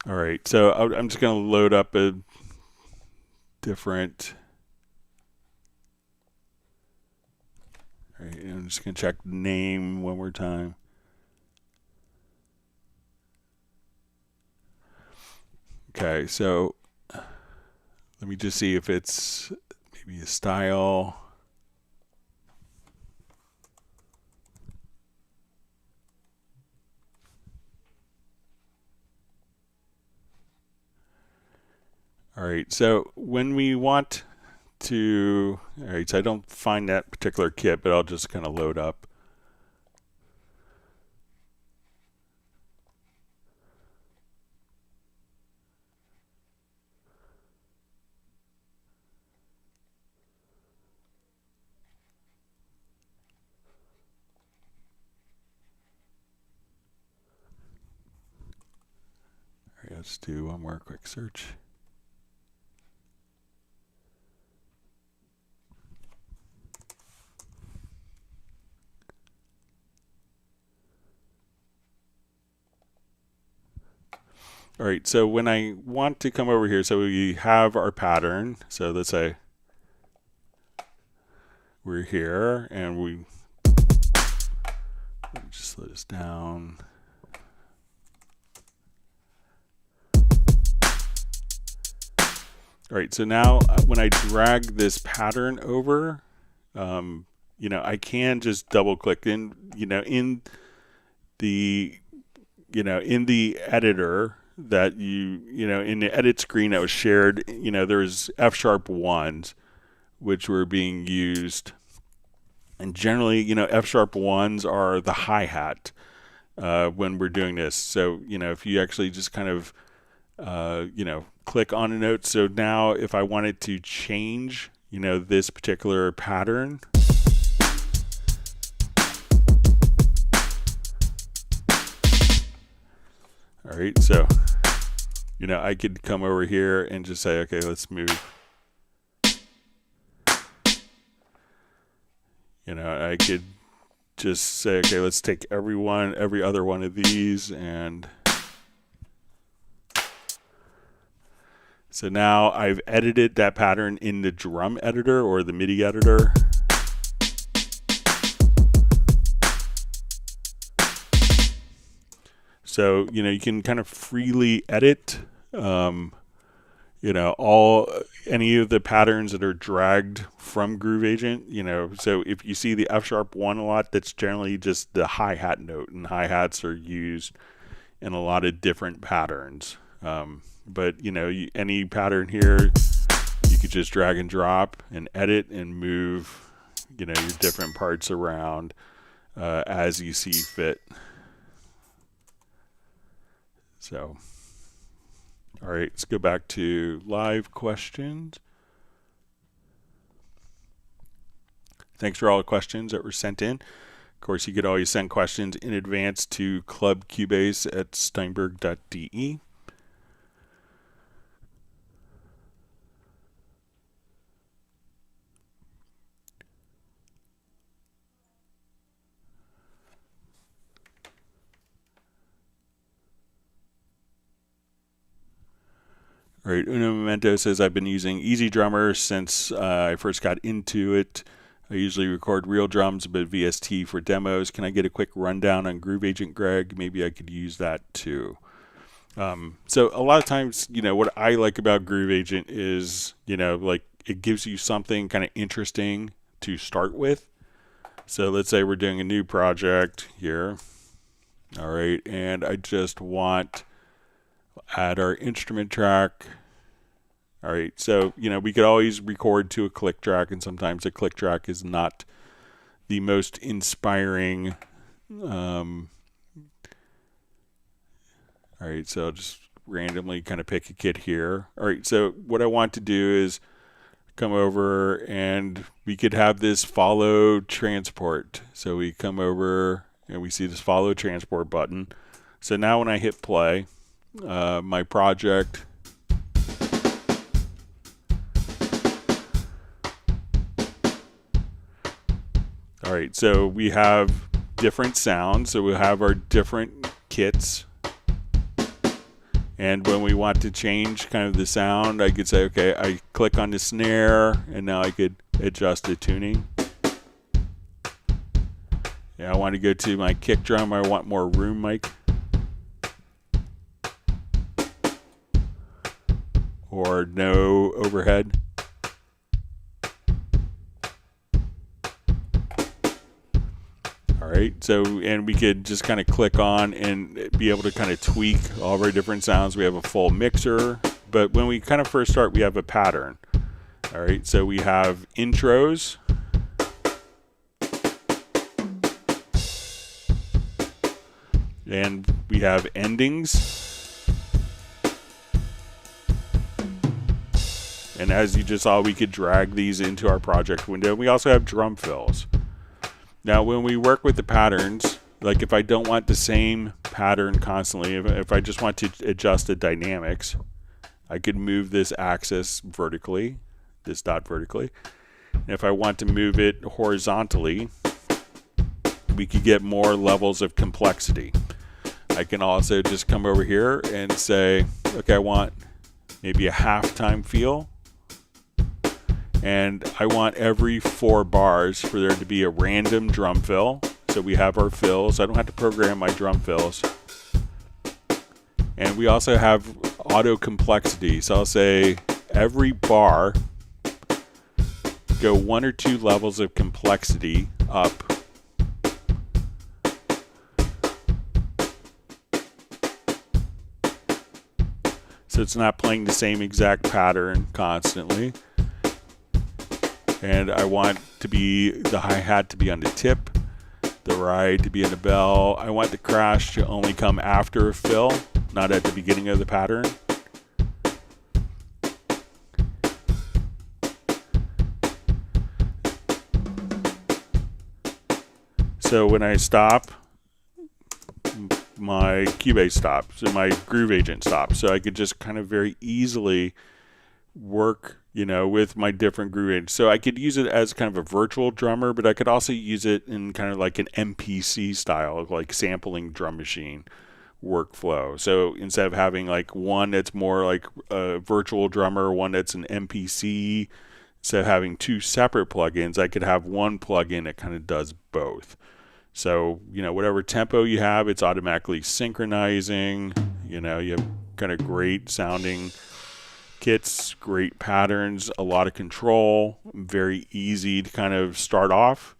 Speaker 1: All right, so I'm just going to load up a different. All right, I'm just going to check the name one more time. Okay, so let me just see if it's maybe a style. All right, so when we want to, all right, so I don't find that particular kit, but I'll just kind of load up. Let's do one more quick search. All right, so when I want to come over here, so we have our pattern. So let's say we're here and we just slow this down. All right, so now when I drag this pattern over, you know, I can just double click in, in the editor that in the edit screen that was shared, there's F-sharp ones, which were being used. And generally, F-sharp ones are the hi-hat when we're doing this. So, if you actually just kind of, click on a note. So now if I wanted to change, this particular pattern, all right, so, I could come over here and just say, okay, let's move. I could just say, okay, let's take every other one of these, and so now I've edited that pattern in the drum editor or the MIDI editor. So, you can kind of freely edit, any of the patterns that are dragged from Groove Agent, so if you see the F-sharp 1 a lot, that's generally just the hi-hat note, and hi-hats are used in a lot of different patterns. But, any pattern here, you could just drag and drop and edit and move, your different parts around as you see fit. So, all right, let's go back to live questions. Thanks for all the questions that were sent in. Of course, you could always send questions in advance to clubcubase@steinberg.de. All right, Uno Memento says, I've been using Easy Drummer since I first got into it. I usually record real drums, but VST for demos. Can I get a quick rundown on Groove Agent, Greg? Maybe I could use that too. So a lot of times, what I like about Groove Agent is, like it gives you something kind of interesting to start with. So let's say we're doing a new project here. All right, and I just want add our instrument track. All right, so we could always record to a click track, and sometimes a click track is not the most inspiring. All right, so I'll just randomly kind of pick a kit here. All right, so what I want to do is come over and we could have this follow transport. So we come over and we see this follow transport button. So now when I hit play, my project, all right, so we have different sounds, so we'll have our different kits, and when we want to change kind of the sound, I could say, okay, I click on the snare, and now I could adjust the tuning. Yeah, I want to go to my kick drum, I want more room mic. Or no overhead. All right, so, and we could just kind of click on and be able to kind of tweak all of our different sounds. We have a full mixer, but when we kind of first start, we have a pattern. All right, so we have intros. And we have endings. And as you just saw, we could drag these into our project window. We also have drum fills. Now, when we work with the patterns, like if I don't want the same pattern constantly, if I just want to adjust the dynamics, I could move this axis vertically, this dot vertically. And if I want to move it horizontally, we could get more levels of complexity. I can also just come over here and say, okay, I want maybe a halftime feel. And I want every 4 bars for there to be a random drum fill. So we have our fills. I don't have to program my drum fills. And we also have auto complexity. So I'll say every bar, go 1 or 2 levels of complexity up. So it's not playing the same exact pattern constantly. And I want to be the hi-hat to be on the tip, the ride to be in the bell. I want the crash to only come after a fill, not at the beginning of the pattern. So when I stop, my Cubase stops and my Groove Agent stops. So I could just kind of very easily work, you know, with my different groove agents. So I could use it as kind of a virtual drummer, but I could also use it in kind of like an MPC style of like sampling drum machine workflow. So instead of having like one that's more like a virtual drummer, one that's an MPC, instead of having 2 separate plugins, I could have one plugin that kind of does both. So, you know, whatever tempo you have, it's automatically synchronizing. You know, you have kind of great sounding kits, great patterns, a lot of control, very easy to kind of start off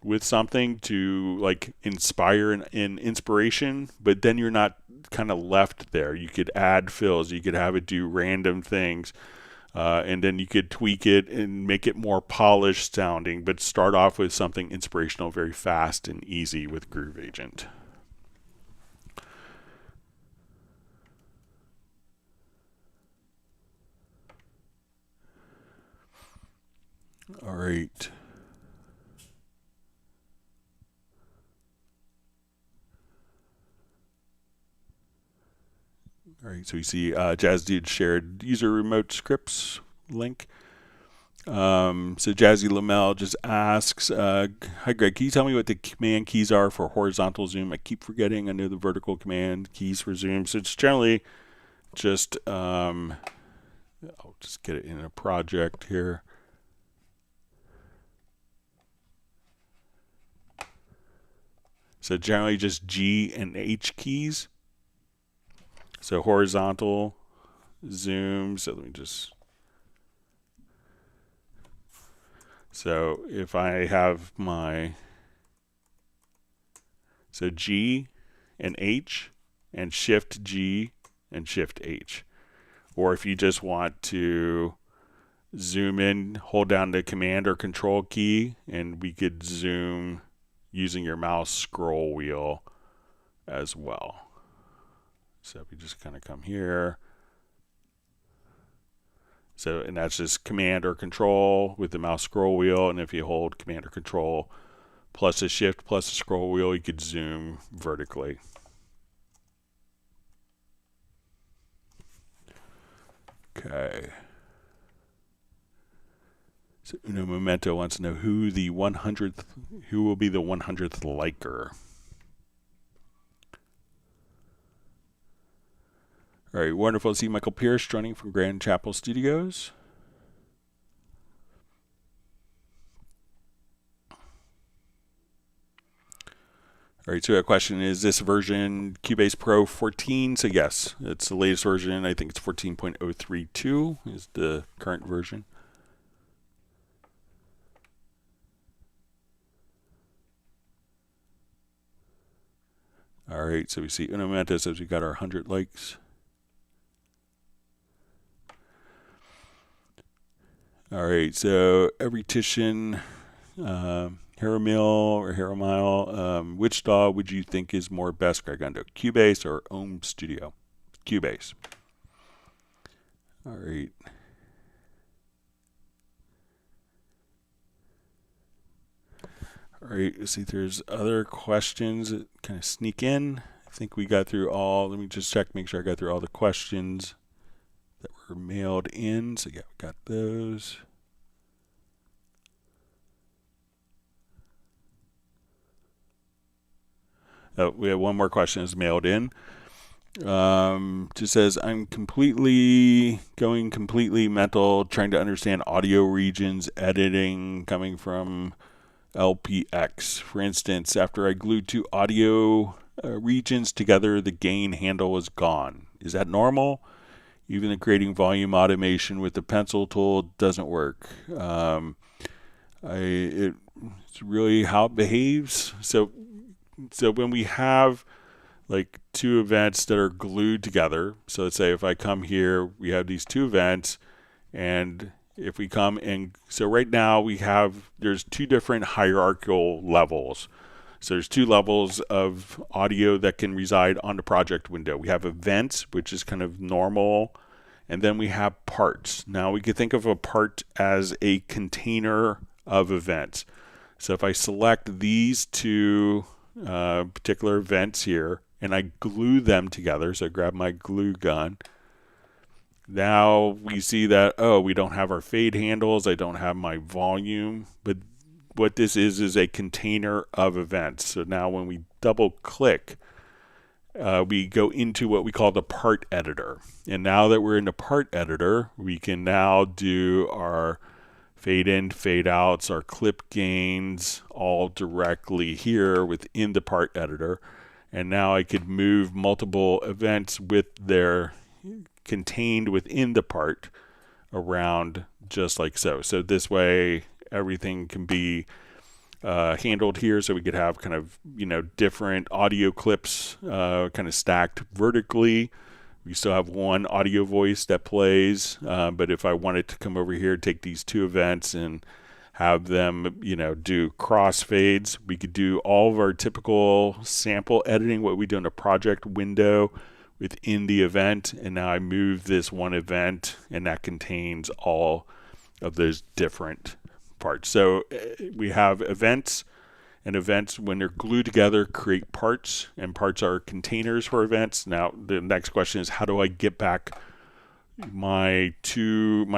Speaker 1: with something to like inspire an inspiration, but then you're not kind of left there. You could add fills, you could have it do random things, and then you could tweak it and make it more polished sounding, but start off with something inspirational very fast and easy with Groove Agent. All right. All right, so we see Jazz Dude shared user remote scripts link. So Jazzy Lamel just asks, hi Greg, can you tell me what the command keys are for horizontal zoom? I keep forgetting. I know the vertical command keys for zoom. So it's generally just, I'll just get it in a project here. So generally just G and H keys. So horizontal zoom. So let me just. So if I have my. So G and H and Shift G and Shift H. Or if you just want to zoom in, hold down the Command or Control key, and we could zoom using your mouse scroll wheel as well. So if we just kind of come here. So, and that's just Command or Control with the mouse scroll wheel, and if you hold Command or Control plus a Shift plus a scroll wheel, you could zoom vertically. Okay. So Uno Memento wants to know who will be the 100th liker. All right, wonderful to see Michael Pierce joining from Grand Chapel Studios. All right, so a question, is this version Cubase Pro 14? So yes, it's the latest version. I think it's 14.032 is the current version. All right, so we see Uno Memento says we got our 100 likes. All right, so Everytician, Haramil or Haramile, which DAW would you think is more best, Greg Undo? Cubase or Ohm Studio? Cubase. All right. All right, let's see if there's other questions that kind of sneak in. I think we got through all. Let me just check, make sure I got through all the questions that were mailed in. So yeah, we got those. Oh, we have one more question that's mailed in. Just says, I'm going completely mental, trying to understand audio regions, editing coming from LPX. For instance, after I glued two audio regions together, the gain handle was gone. Is that normal? Even the creating volume automation with the pencil tool doesn't work. It's really how it behaves. So when we have like two events that are glued together, so let's say if I come here, we have these two events, and if we come in, so right now there's two different hierarchical levels. So there's two levels of audio that can reside on the project window. We have events, which is kind of normal, and then we have parts. Now we could think of a part as a container of events. So if I select these two particular events here, and I glue them together, so I grab my glue gun, now we see that, oh, we don't have our fade handles, I don't have my volume, but what this is a container of events. So now when we double click, we go into what we call the part editor. And now that we're in the part editor, we can now do our fade in, fade outs, our clip gains, all directly here within the part editor. And now I could move multiple events with their contained within the part around just like so. So this way everything can be handled here, so we could have kind of, different audio clips kind of stacked vertically. We still have one audio voice that plays, but if I wanted to come over here, take these two events and have them, do crossfades, we could do all of our typical sample editing, what we do in a project window within the event. And now I move this one event, and that contains all of those different parts. So we have events, and events, when they're glued together, create parts, and parts are containers for events. Now the next question is, how do I get back my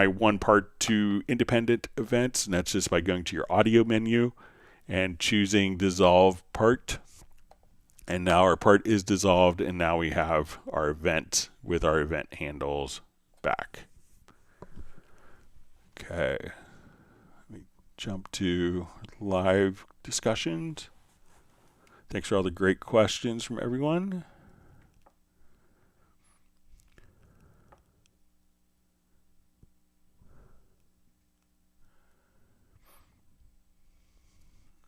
Speaker 1: one part to independent events? And that's just by going to your audio menu and choosing dissolve part. And now our part is dissolved, and now we have our event with our event handles back. Okay, let me jump to live discussions. Thanks for all the great questions from everyone.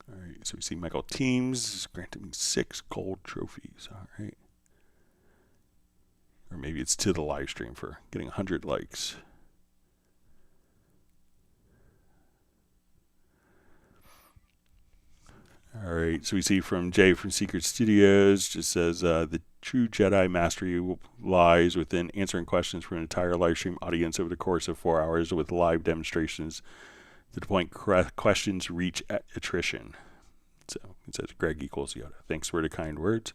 Speaker 1: All right, so we see Michael Teams is granting me 6 gold trophies. All right. Or maybe it's to the live stream for getting 100 likes. All right, so we see from Jay from Secret Studios, just says the true Jedi mastery lies within answering questions from an entire live stream audience over the course of 4 hours with live demonstrations to the point questions reach attrition. So it says Greg equals Yoda. Thanks for the kind words.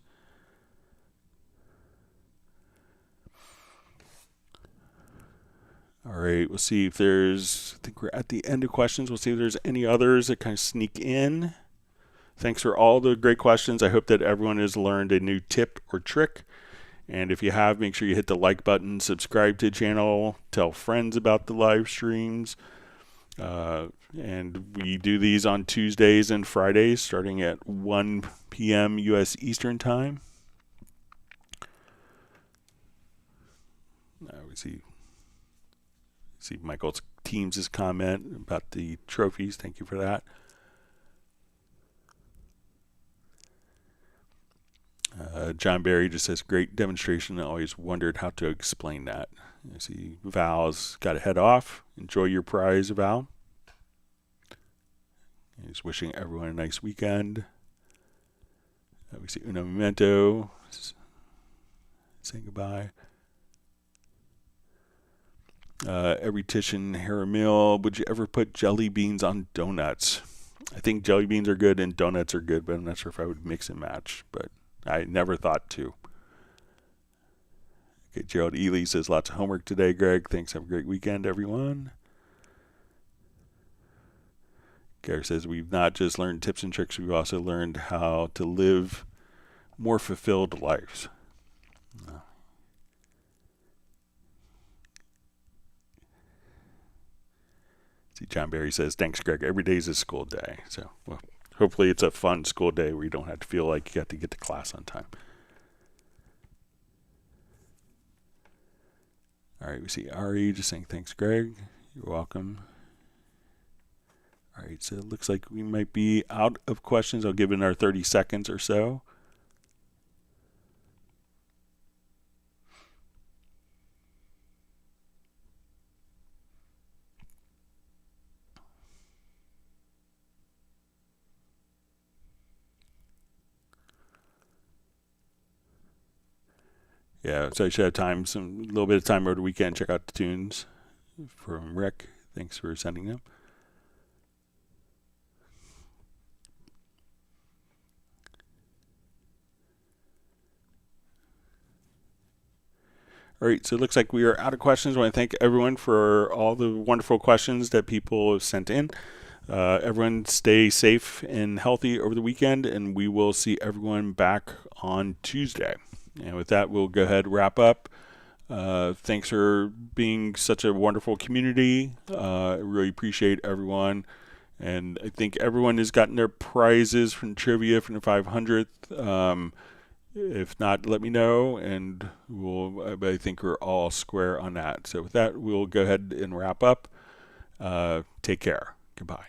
Speaker 1: All right, we'll see if there's, I think we're at the end of questions. We'll see if there's any others that kind of sneak in. Thanks for all the great questions. I hope that everyone has learned a new tip or trick. And if you have, make sure you hit the like button, subscribe to the channel, tell friends about the live streams. And we do these on Tuesdays and Fridays starting at 1 p.m. U.S. Eastern Time. We see Michael's Teams' comment about the trophies. Thank you for that. John Barry just says, great demonstration. I always wondered how to explain that. I see Val's got to head off. Enjoy your prize, Val. He's wishing everyone a nice weekend. We see Una Memento saying goodbye. Every Titian Haramil, would you ever put jelly beans on donuts? I think jelly beans are good and donuts are good, but I'm not sure if I would mix and match, but I never thought to. Okay, Gerald Ely says, lots of homework today, Greg. Thanks. Have a great weekend, everyone. Gary says, we've not just learned tips and tricks, we've also learned how to live more fulfilled lives. See, John Barry says, thanks, Greg. Every day is a school day. So, well, hopefully it's a fun school day where you don't have to feel like you have to get to class on time. All right, we see Ari just saying, thanks, Greg. You're welcome. All right, so it looks like we might be out of questions. I'll give it another 30 seconds or so. Yeah, so I should have time, a little bit of time over the weekend. Check out the tunes from Rick. Thanks for sending them. All right, so it looks like we are out of questions. I want to thank everyone for all the wonderful questions that people have sent in. Everyone stay safe and healthy over the weekend, and we will see everyone back on Tuesday. And with that, we'll go ahead and wrap up. Thanks for being such a wonderful community. I really appreciate everyone. And I think everyone has gotten their prizes from trivia from the 500th. If not, let me know, and I think we're all square on that. So with that, we'll go ahead and wrap up. Take care. Goodbye.